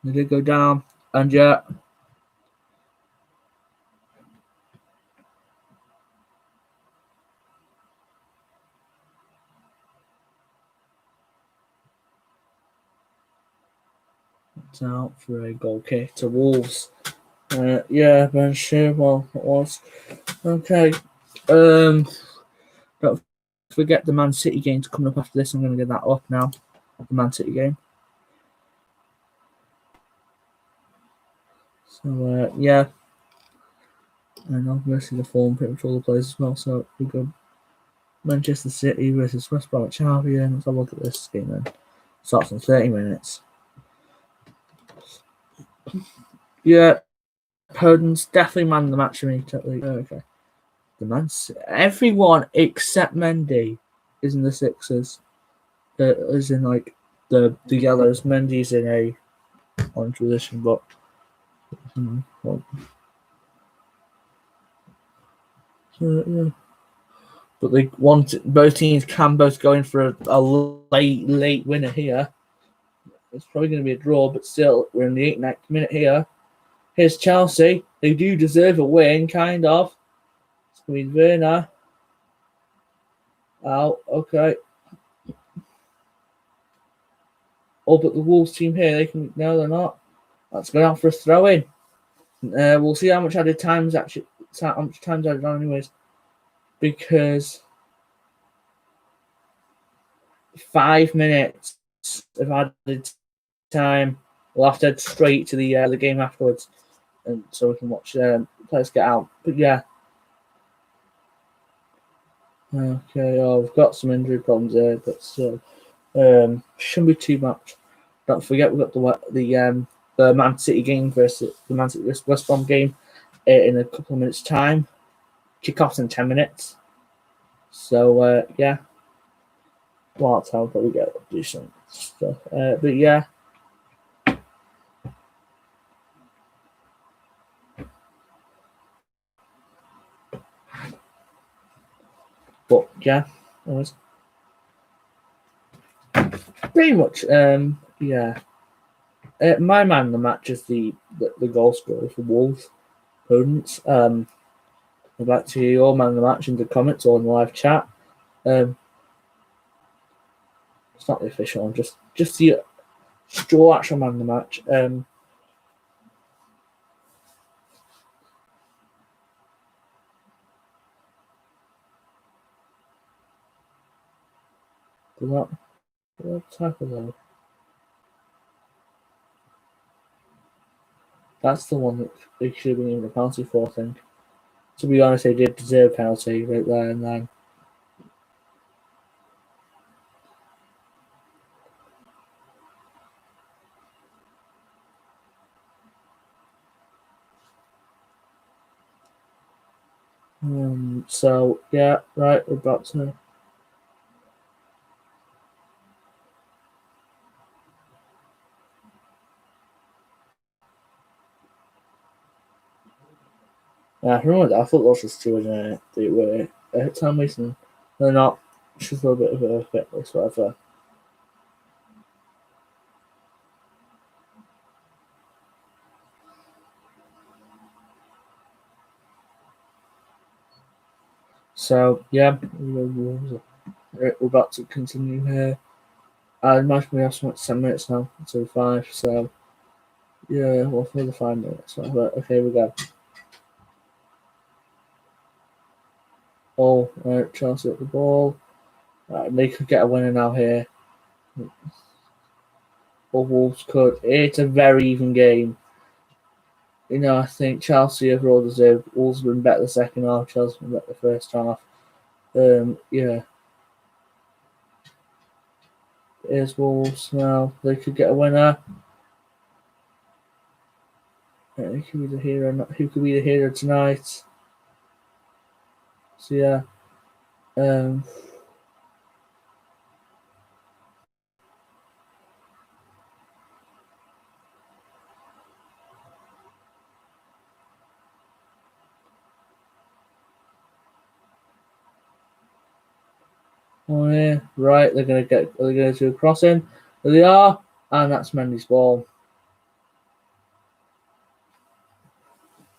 A: did go down. And yeah. It's out for a goal kick to Wolves. Yeah, Ben Sherwell it was. Okay. Don't forget the Man City game's coming up after this. I'm going to get that up now. The Man City game. So, yeah. And obviously the form pretty much all the players as well, so we go Manchester City versus West Brom Albion. Let's have a look at this game then. Starts in 30 minutes. Yeah, Podence definitely man the match immediately. Okay. Everyone except Mendy is in the Sixers. Is in like the yellows. Mendy's in a orange position, but well, yeah. But they want both teams can both go in for a late winner here. It's probably going to be a draw, but still, we're in the 89th minute here. Here's Chelsea. They do deserve a win, kind of. It's going to be Werner. Oh, okay. Oh, but the Wolves team here, they can. No, they're not. That's going out for a throw in. We'll see how much added time's actually. How much time's added on, anyways. Because 5 minutes of added time. We'll have to head straight to the game afterwards, and so we can watch players get out. But yeah. Okay, we've got some injury problems there, but still, shouldn't be too much. Don't forget, we've got the Man City game versus the Man City West Brom game in a couple of minutes' time. Kickoff's in 10 minutes. So yeah, well, that's how I'll probably get to do some stuff. But yeah. But yeah, pretty much. Yeah. My man in the match is the goal scorer for Wolves opponents. I'd like to hear your man in the match in the comments or in the live chat. It's not the official one, just the straw actual man in the match. What type of though? That's the one that they should have been given a penalty for, I think. To be honest, they did deserve a penalty right there and then. So yeah, right, we're about to. Yeah, I remember that. I thought those was two in they were time wasting. They're not. It's just a little bit of a fitness, whatever. So yeah, we're about to continue here. I imagine we have some 10 minutes now until 5. So yeah, well, for the 5 minutes. But okay, we go. Ball, right, Chelsea at the ball. Right, they could get a winner now here. Or Wolves could. It's a very even game. You know, I think Chelsea overall deserve. Wolves have been better the second half. Chelsea have been better the first half. Yeah. Here's Wolves now. They could get a winner. Who could be the hero? Who could be the hero tonight? So yeah. Oh yeah, right. They're gonna do a crossing. There they are, and that's Mendy's ball.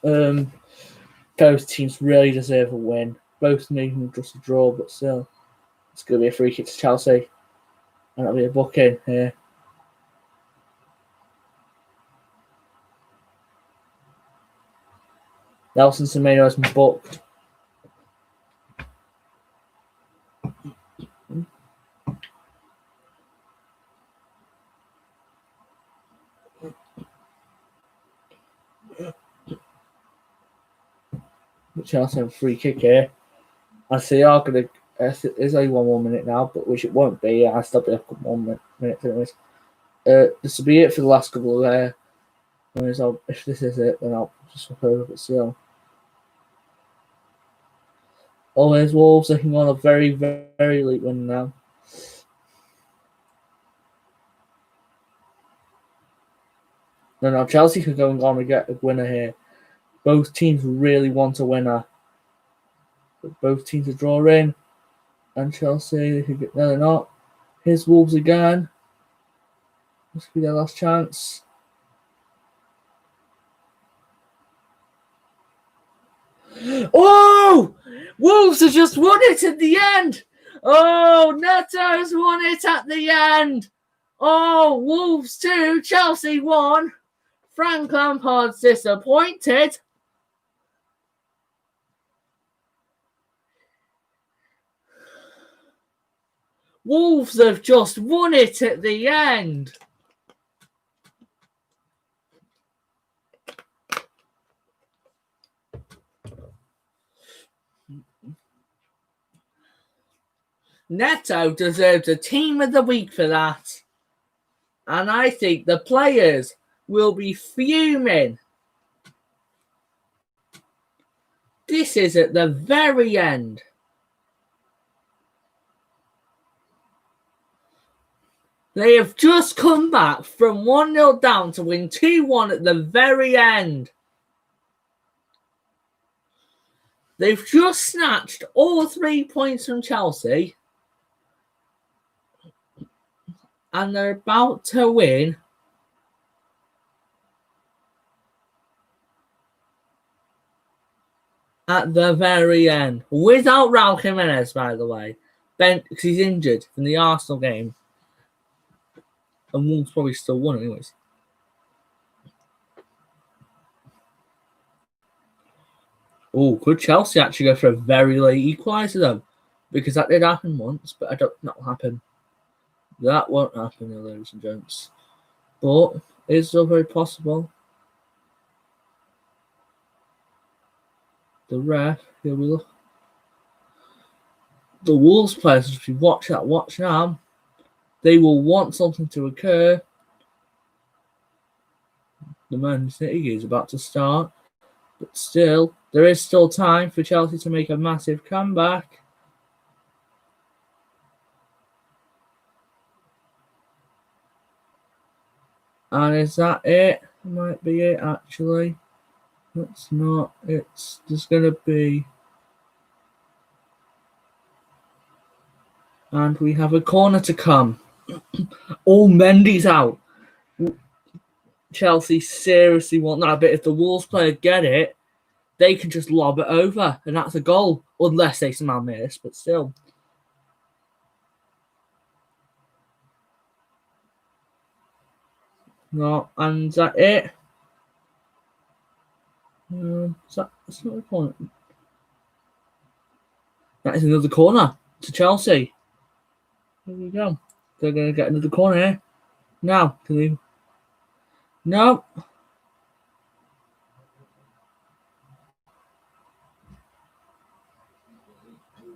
A: Both teams really deserve a win. Both needing just a draw, but still, it's gonna be a free kick to Chelsea, and that'll be a booking here. Nelson Semedo has been booked. Chelsea have a free kick here. I see they are going to There's only one more minute now, but which it won't be. I'll still be a couple more minutes anyways. This will be it for the last couple of minutes. If this is it, then I'll just swap over, but still. Always Wolves looking on a very, very, very late win now. No, Chelsea could go and get a winner here. Both teams really want a winner. But both teams are drawing. And Chelsea, they could get, no, they're not. Here's Wolves again. This could be their last chance. Oh! Wolves have just won it at the end! Oh, Neto's won it at the end! Oh, Wolves 2, Chelsea 1. Frank Lampard's disappointed. Wolves have just won it at the end. Neto deserves a team of the week for that. And I think the players will be fuming. This is at the very end. They have just come back from 1-0 down to win 2-1 at the very end. They've just snatched all 3 points from Chelsea. And they're about to win at the very end. Without Raul Jimenez, by the way. Because he's injured from the Arsenal game. And Wolves probably still won anyways. Oh, could Chelsea actually go for a very late equaliser though? Because that did happen once, but I don't think that will happen. That won't happen, ladies and gents. But it's still very possible. The ref, here we look. The Wolves players, if you watch now. They will want something to occur. The Man City is about to start. But still, there is still time for Chelsea to make a massive comeback. And is that it? Might be it, actually. It's not. It's just going to be... And we have a corner to come. Oh, Mendy's out. Chelsea seriously want that. But if the Wolves player get it, they can just lob it over. And that's a goal. Unless they somehow miss, but still. No, and is that it? That's not the corner. That is another corner to Chelsea. There we go. They're going to get another corner here. Now, can they? No.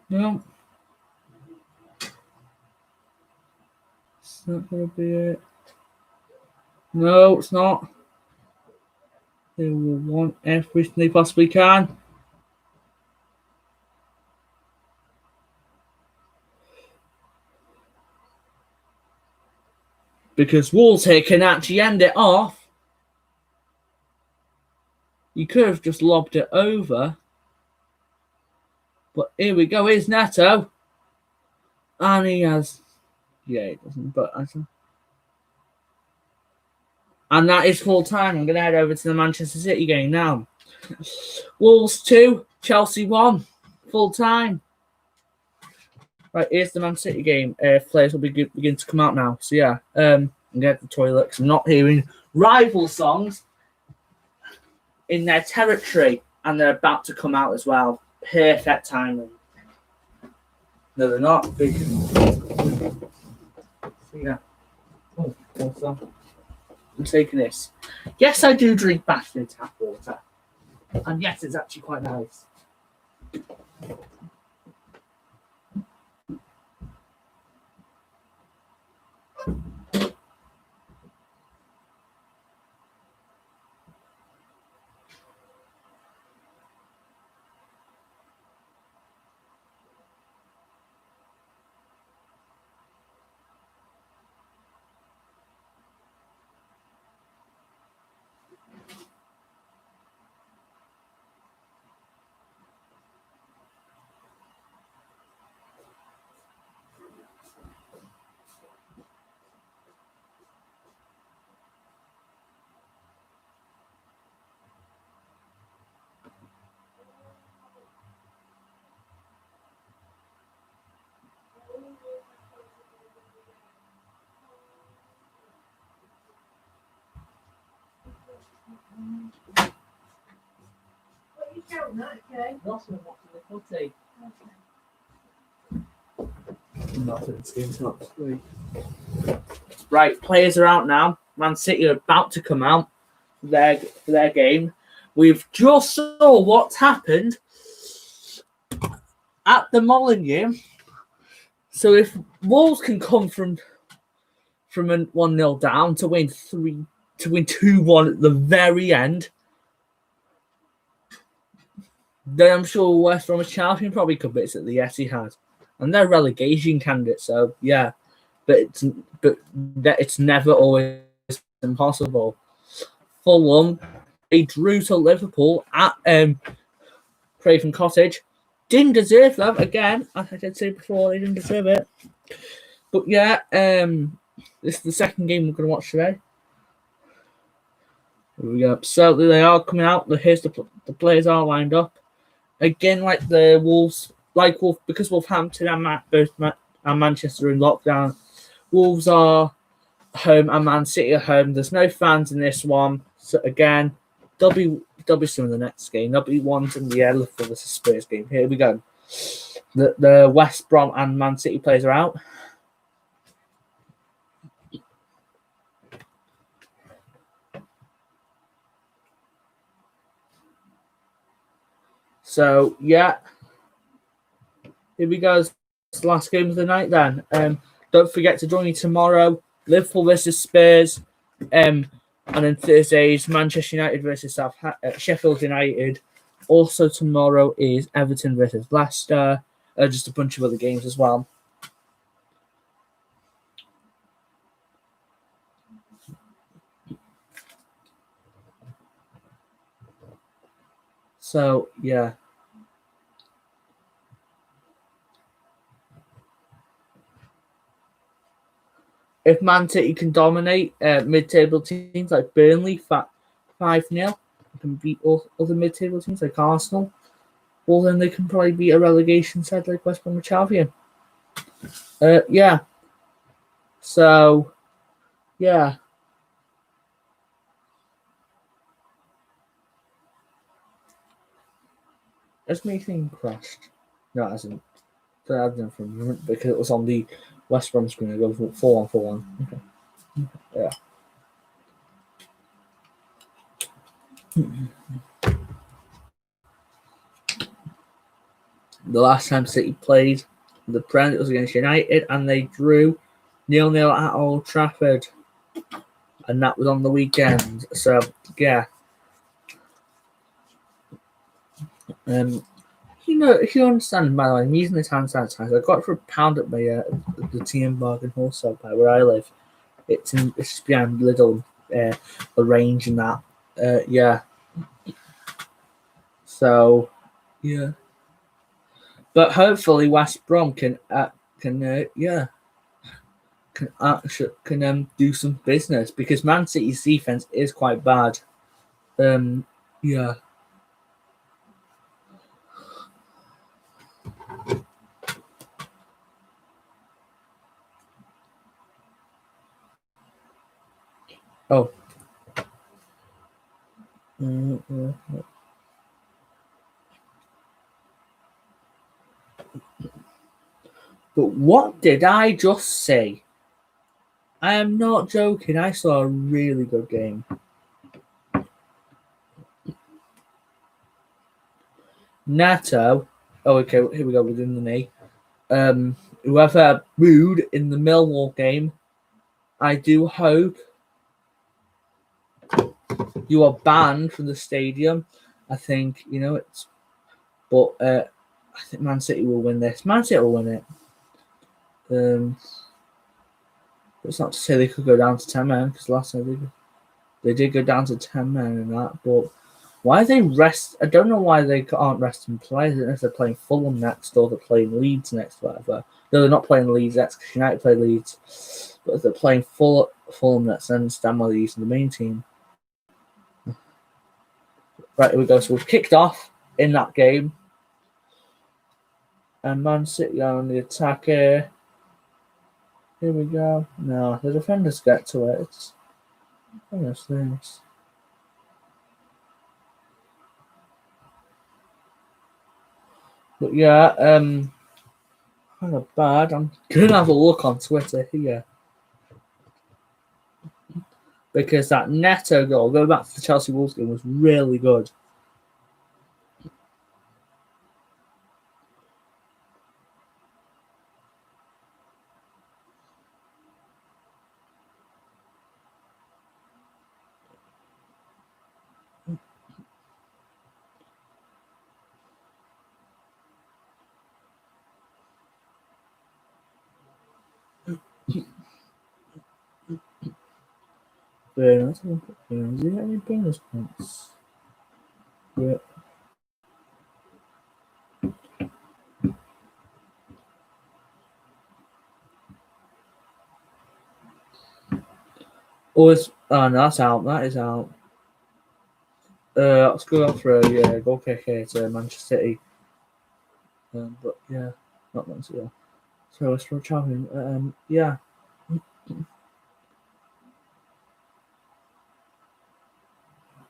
A: No. It's not going to be it. No, it's not. They will want everything they possibly can. Because Wolves here can actually end it off. You could have just lobbed it over. But here we go. Here's Neto. And he has... Yeah, he doesn't. But and that is full time. I'm going to head over to the Manchester City game now. Wolves 2, Chelsea 1. Full time. Right, here's the Man City game. Players will begin to come out now. So yeah, I'm going to the toilet because I'm not hearing rival songs in their territory. And they're about to come out as well. Perfect timing. No, they're not. So yeah. Oh, awesome. I'm taking this. Yes, I do drink Bashford tap water. And yes, it's actually quite nice.
B: What are you counting that, okay?
A: Nothing watching the footy. Nothing seems not three. Right, players are out now. Man City are about to come out for their game. We've just saw what's happened at the Molineux. So if Wolves can come from a 1-0 down to win 2-1 at the very end, then I'm sure West Brom is champion probably could beat it. Yes, he has, and they're relegation candidates. So yeah, but it's never always impossible. Fulham, they drew to Liverpool at Craven Cottage. Didn't deserve them again. As I did say before, they didn't deserve it. But yeah, this is the second game we're going to watch today. Here we go. So they are coming out. Here's the players are lined up. Again, like the Wolves, because Wolverhampton and Manchester are in lockdown. Wolves are home and Man City are home. There's no fans in this one. So again, there'll be some in the next game. There'll be ones in the air for the Spurs game. Here we go. The West Brom and Man City players are out. So yeah, here we go. It's the last game of the night. Then don't forget to join me tomorrow. Liverpool versus Spurs, and then Thursdays Manchester United versus Sheffield United. Also tomorrow is Everton versus Leicester. Just a bunch of other games as well. So yeah. If Man City can dominate mid-table teams like Burnley 5-0, can beat other mid-table teams like Arsenal, well then they can probably beat a relegation side like West Brom Albion. Yeah. So yeah. Has my thing crashed? No, it hasn't. That hasn't for a moment because it was on the West Brom screen. I go 4-1-4-1. Okay. Yeah. The last time City played the Prem, it was against United, and they drew 0-0 at Old Trafford, and that was on the weekend. So yeah, if you understand, by the way, I'm using this hand sanitizer. I got it for £1 at my the TM Bargain Wholesale by where I live. It's just behind Lidl, the range and that. Yeah. So yeah. But hopefully West Brom can do some business because Man City's defense is quite bad. Yeah. Oh. But what did I just say? I am not joking. I saw a really good game. Neto. Oh, okay. Here we go. Within the knee. Whoever booed in the Millwall game, I do hope you are banned from the stadium. I think it's. But I think Man City will win this. Man City will win it. It's not to say they could go down to 10 men because last time they did go down to 10 men and that. But why they rest? I don't know why they aren't resting players. I don't know if they're playing Fulham next or they're playing Leeds next, whatever. No, they're not playing Leeds next because United play Leeds. But if they're playing Fulham next, I understand why they're using the main team. Right, here we go. So we've kicked off in that game. And Man City are on the attack here. Here we go. No, the defenders get to it. It's things. But yeah, kind of bad. I'm gonna have a look on Twitter here because that Neto goal, going back to the Chelsea Wolves game, was really good. Let's have a look at Burnley. Is he any bonus points? Yeah. Oh, no, that's out. That is out. Let's go through. Yeah, goal kick here to Manchester City. But yeah, not Man City. So West Brom champion. Yeah.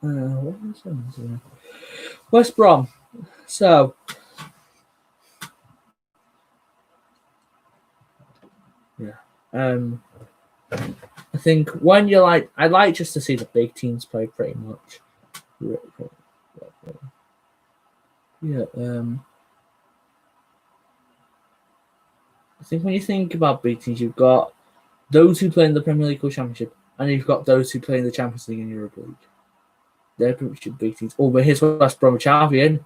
A: What was that? West Brom. So yeah. I think when you're like, I like just to see the big teams play pretty much. Yeah. I think when you think about big teams, you've got those who play in the Premier League or Championship, and you've got those who play in the Champions League and Europa League. They're pretty much your big teams. Oh, but here's West Brom champion.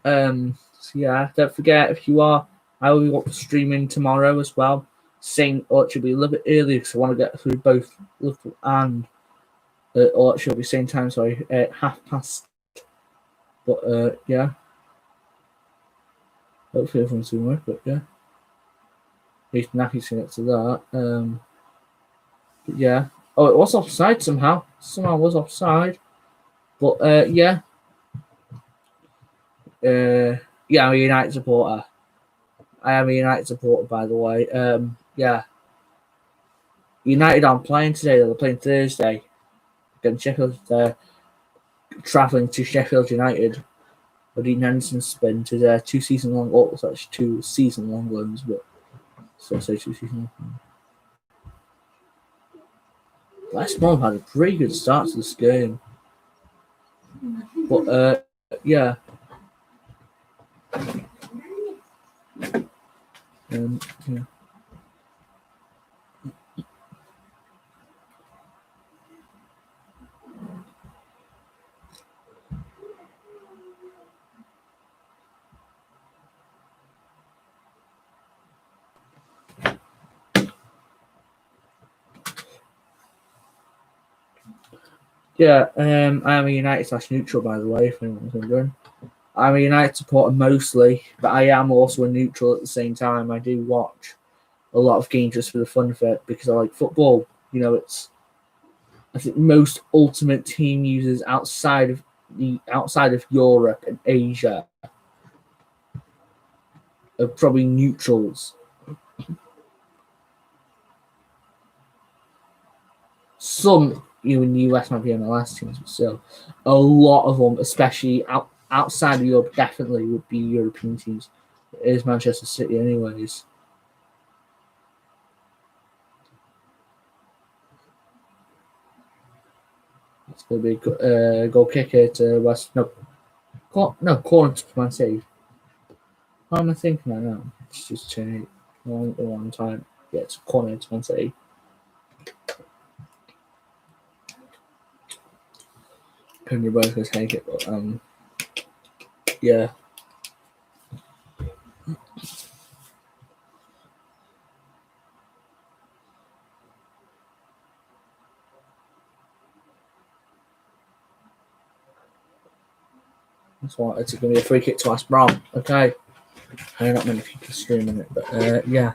A: So yeah, don't forget if you are, I will be streaming tomorrow as well. Same, or it should be a little bit earlier because I want to get through both Liverpool and, or it should be same time. Sorry, 1:30. But yeah, hopefully everyone's doing work. But yeah, he's Naki's to get to that. But yeah, oh, it was offside somehow. Somehow was offside. But yeah. Yeah, I'm a United supporter. I am a United supporter, by the way. Yeah. United aren't playing today. They're playing Thursday against Sheffield. They're travelling to Sheffield United. But Dean Henderson's spin to their 2 season long. Oh, it's actually 2 season long loans, but so I say 2 season long. West Brom had a pretty good start to this game. But yeah. Yeah. Yeah, I am a United / neutral, by the way, if anyone's wondering. I'm a United supporter mostly, but I am also a neutral at the same time. I do watch a lot of games just for the fun of it because I like football. You know, it's, I think most ultimate team users outside of Europe and Asia are probably neutrals. Some in the US might be MLS teams, but still, a lot of them, especially outside of Europe, definitely would be European teams. It is Manchester City, anyways. It's going to be a goal kicker to West. Corner to Man City. How am I thinking right now? It's just changed one time. Yeah, it's a corner to Man City. Couldn't both going to take it, but yeah. That's why it's going to be a free kick to West Brom. Okay. I know not many people streaming it, but yeah.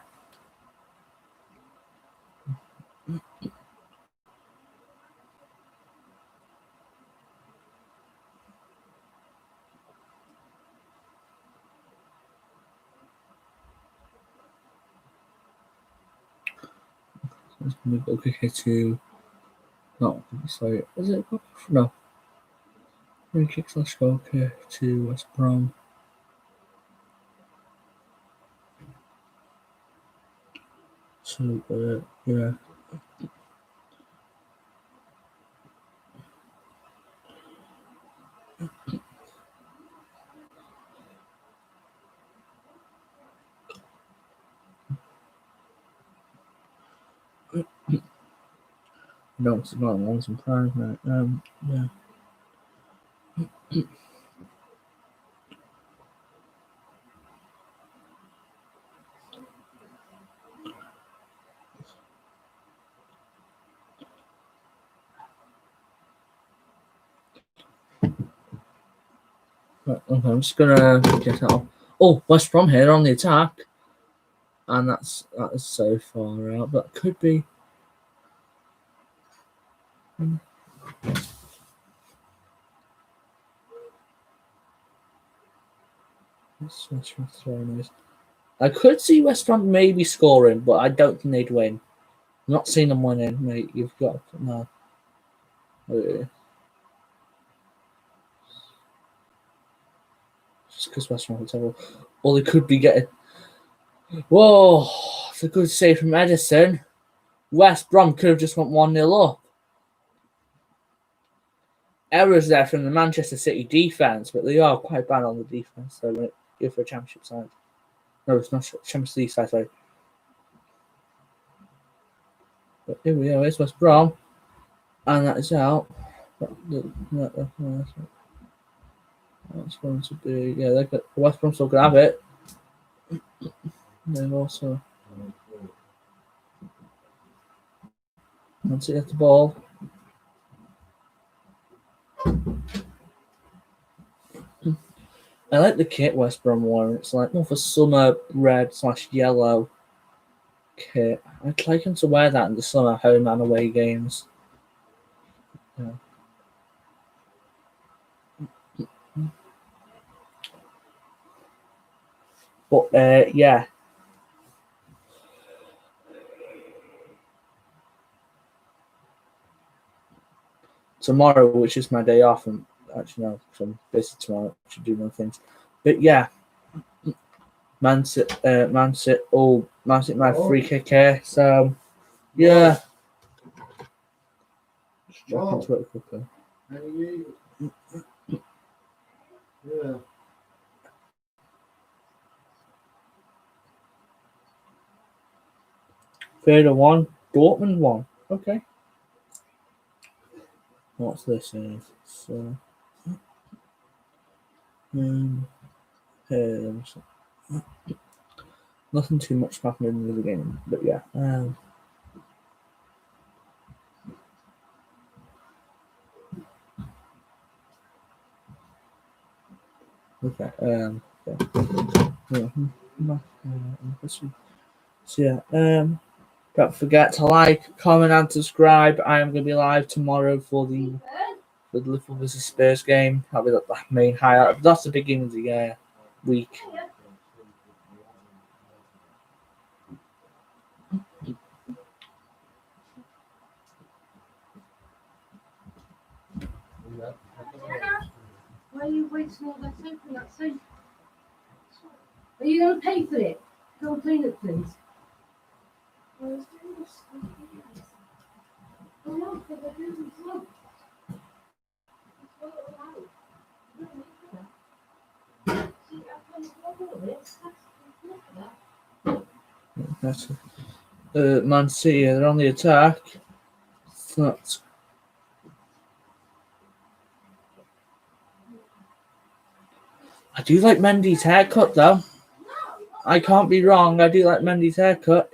A: Let's move it quicker to. No, sorry. Is it? No. Free kicks. Let's go to West Brom. So, yeah. No, it's not long some time, right? Yeah. Right, okay, I'm just gonna get out. Oh, West Brom here on the attack, and that is so far out, but could be. I could see West Brom maybe scoring, but I don't think they'd win. I'm not seeing them winning, mate. You've got no. Just because West Brom are terrible. Or they could be getting. Whoa! It's a good save from Edison. West Brom could have just went 1-0 up. Errors there from the Manchester City defence, but they are quite bad on the defence. So when go for a Championship side. No, it's not Champions League side, sorry. But here we are, it's West Brom. And that is out. That's going to be, yeah, West Brom still can have it. And then also, once it gets the ball. I like the kit West Brom wore. It's like more for summer red/yellow kit. I'd like him to wear that in the summer home and away games. Yeah. But yeah. Tomorrow, which is my day off, and actually no, I'm busy tomorrow. I should do more things. But yeah. Man City, my free kick here. So yeah. Just drop into it quickly.
C: Yeah.
A: Third of one, Dortmund won. Okay. What's this? So, nothing too much happening in the game, but yeah. Okay. So yeah. Don't forget to like, comment, and subscribe. I am going to be live tomorrow for the Liverpool vs Spurs game. That'll be the main highlight. That's the beginning of the week.
B: Why are you wasting all that time for that thing? Are you going to pay for it? Go and clean it, please.
A: That's Man City, they're on the attack. I do like Mendy's haircut, though. I can't be wrong. I do like Mendy's haircut.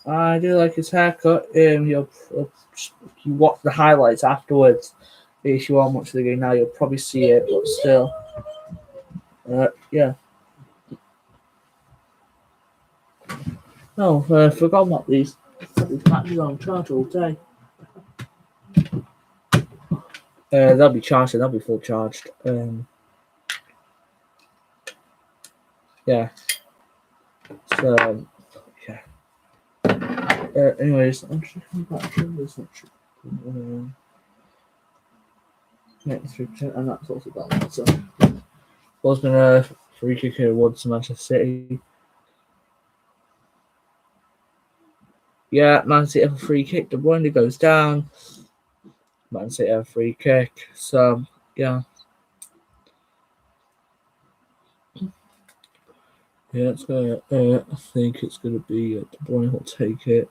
A: I do like his haircut. You watch the highlights afterwards. If you are much of the game now, you'll probably see it, but still, yeah. No, I forgot about these. These batteries are on charge all day. They'll be charged. They'll be full charged. Yeah. So, yeah. Anyways, I'm just coming back to this next 93%, and that's also done. So, there's been a free kick awards to Manchester City. Yeah, Man City have a free kick. De Bruyne goes down. Man City have a free kick. So, yeah. Yeah, it's gonna. I think it's gonna be De Bruyne will take it.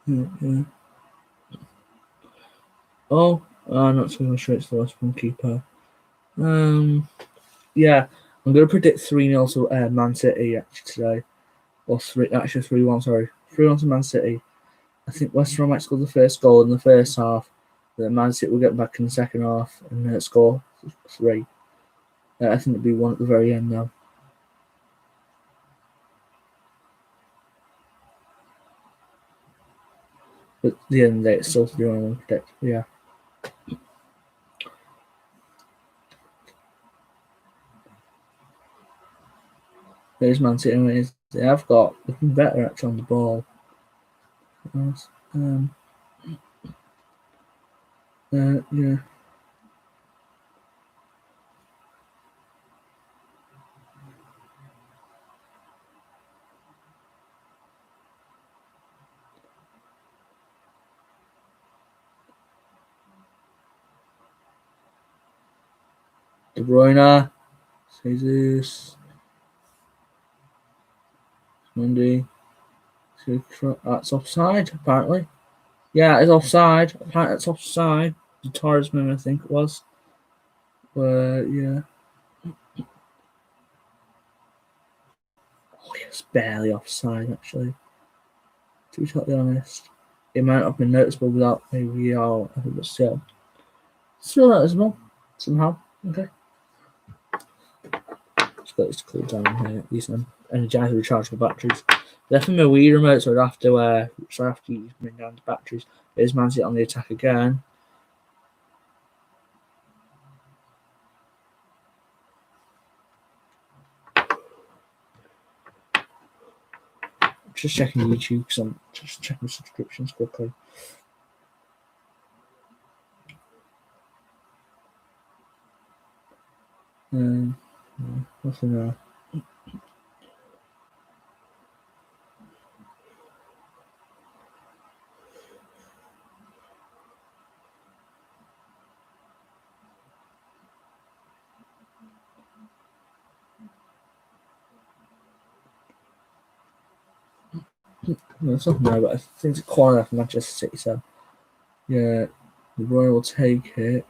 A: Yeah. Oh, not going straight to the West Brom keeper. Yeah, I'm gonna predict 3-0 to Man City actually today, or 3-1. Sorry, 3-1 to Man City. I think West Brom might score the first goal in the first half. Then Man City will get back in the second half and score 3. I think it'll be 1 at the very end now. But at the end of the day, it's still 3-1 predict. Yeah. There's Man City. Anyways. They have got looking better actually on the ball. Yeah. De Bruyne, Jesus, Mendy. That's offside, apparently. Yeah, it's offside. Apparently, it's offside. The Torresman, I think it was. Yeah. Oh, it's barely offside, actually. To be totally honest, it might not have been noticeable without maybe VR, but still noticeable somehow. Okay. Just got this to cool down here. These energizer rechargeable batteries. They're from my Wii remote, so I'd have to bring down the batteries. There's Man City on the attack again. Just checking YouTube because I'm just checking subscriptions quickly. Nothing there. No, it's nothing there, but I think it's a corner for Manchester City, so yeah, the Royal will take it.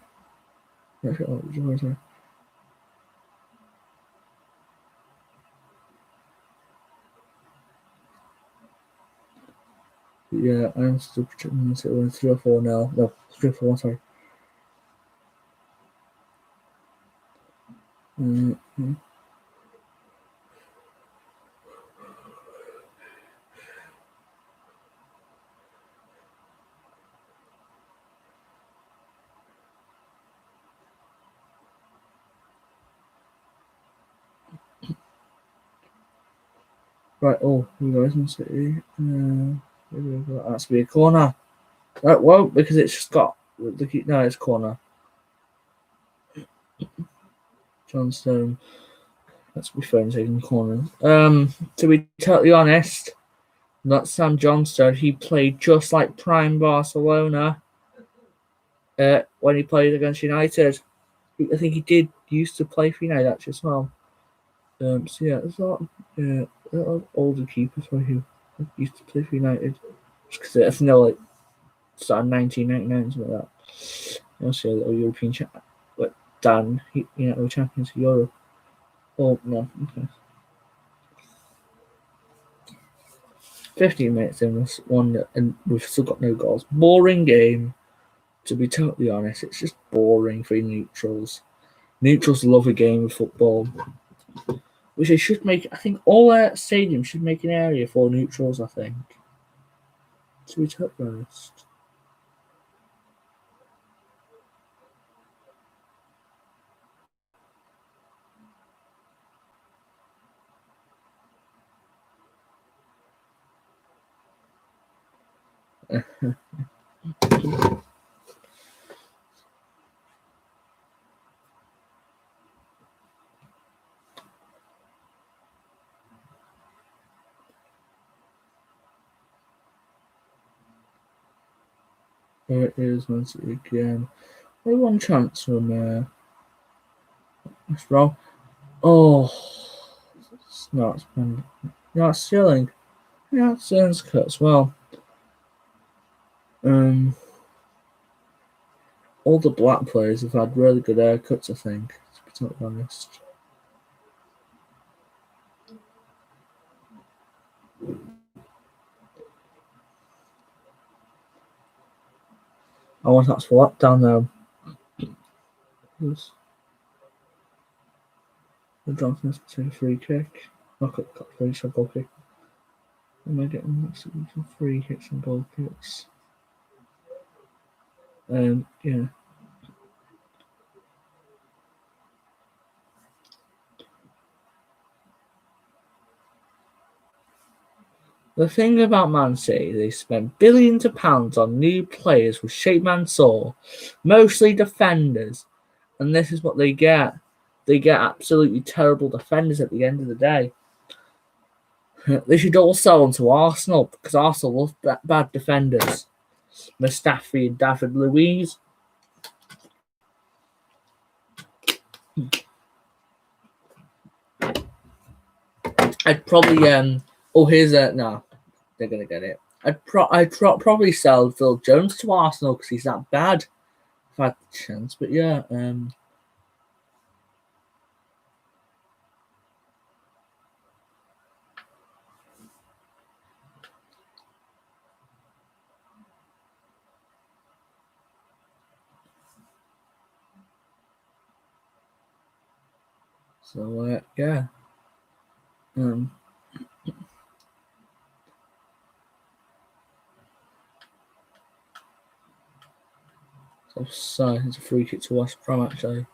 A: Yeah, I'm still projecting it with 3 or 4 now. No, 3 or 4, sorry. Right, oh, here we go, Man City. That's to be a corner. Right, well, because it's just got. No, it's corner. Johnstone. Let's be fair and taking corner. To be totally honest, not Sam Johnstone. He played just like prime Barcelona when he played against United. I think he used to play for United actually as well. So yeah, there's a lot of older keepers who used to play for United. Because I think they're like started 1999 something like that. Also, a little European like Dan, champions of Europe. Oh no, okay. 15 minutes in this one, and we've still got no goals. Boring game, to be totally honest. It's just boring for neutrals. Neutrals love a game of football, which they should make. I think all stadiums should make an area for neutrals. I think To be totally honest. Here it is, Man City again. Only one chance from West Brom. Oh, it's been. No, it's Sterling. Yeah, Sterling's cut as well. All the black players have had really good haircuts, I think, to be totally honest. I want that for down there. The Johnson has to take a free kick. Knock at free shot goal kick. Am I getting some free kicks and goal kicks? Yeah. The thing about Man City, they spend billions of pounds on new players with shape man saw, mostly defenders, and this is what they get. They get absolutely terrible defenders at the end of the day. They should all sell them to Arsenal because Arsenal love bad defenders. Mustafi and David Luiz. I'd probably here's a no. They're gonna get it. I'd probably sell Phil Jones to Arsenal because he's that bad. If I had the chance, but yeah. So yeah. So it's a free kick to West Brom actually.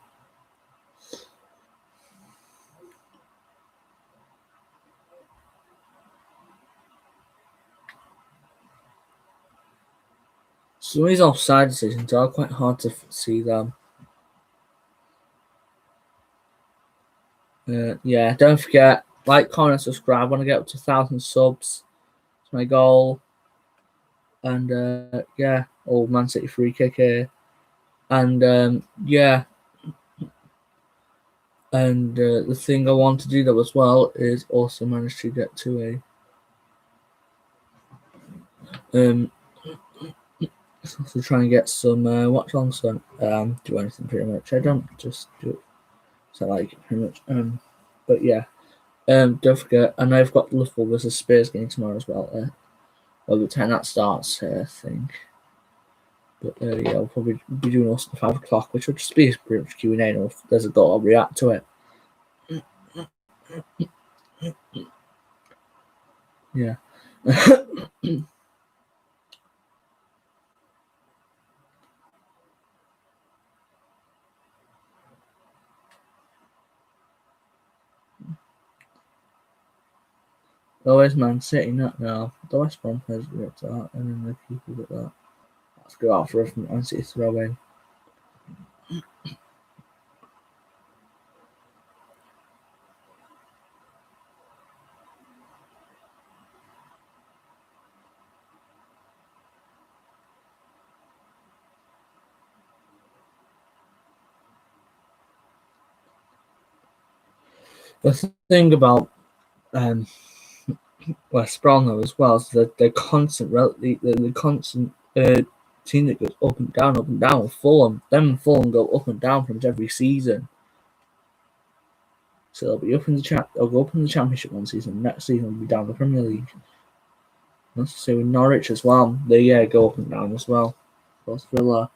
A: Some of these offside decisions are quite hard to see them. Yeah, don't forget, like, comment, subscribe. I want to get up to 1,000 subs. It's my goal. And yeah, old Man City free kick here. And yeah. And the thing I want to do though as well is also manage to get to so try and get some watch alongs. So do anything pretty much. I don't just do it. So I like it pretty much. But yeah. Don't forget, I know I've got Liverpool versus Spurs game tomorrow as well. By the time that starts, I think. But yeah, I'll probably be doing also at 5 o'clock, which will just be pretty much Q&A. And if there's a goal, I'll react to it. Yeah. Always Man City, not now. The West Brom players get that, and then the people get that. Let's go out for a Man City throw in. The thing about West Brom though as well is that they're constant, the constant team that goes up and down with Fulham. Them and Fulham go up and down from every season. So they'll be up in the they'll go up in the Championship one season. Next season will be down the Premier League. Let's say with Norwich as well. They go up and down as well. Of course, Villa,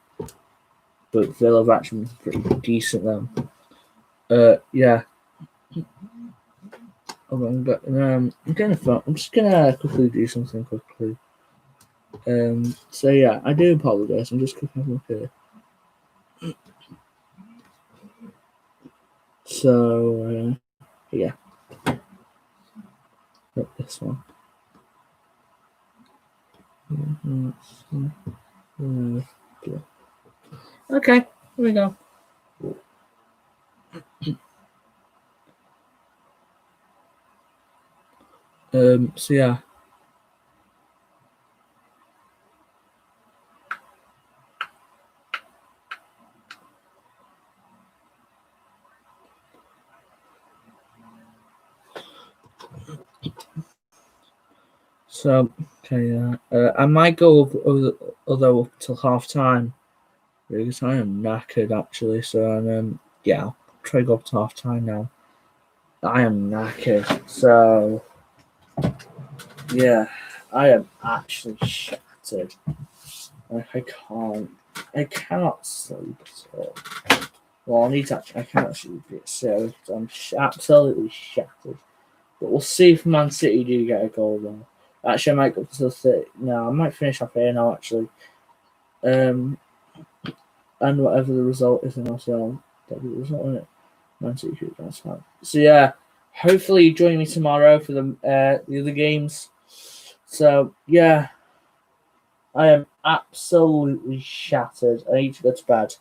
A: but Villa have actually been pretty decent then. Yeah. I'm getting a phone. I'm just gonna quickly do something quickly. So yeah, I do apologise. I'm just clicking up here. So yeah, got this one. Okay, here we go. So yeah. So okay, I might go although up till half time because I am knackered actually. So yeah, I'll try to go up to half time now. I am knackered. So yeah, I am actually shattered. Like I cannot sleep at all. Well, I can't actually be serious. I'm absolutely shattered. But we'll see if Man City do get a goal though. Actually, I might go to the 30. No, I might finish off here now actually. And whatever the result is in Arsenal, that'll be the result, isn't it? Man City should advance now. So yeah, hopefully you join me tomorrow for the other games. So yeah, I am absolutely shattered. I need to go to bed.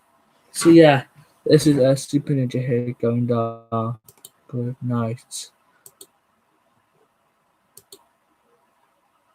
A: So yeah, this is Super Ninja here going down. Good night.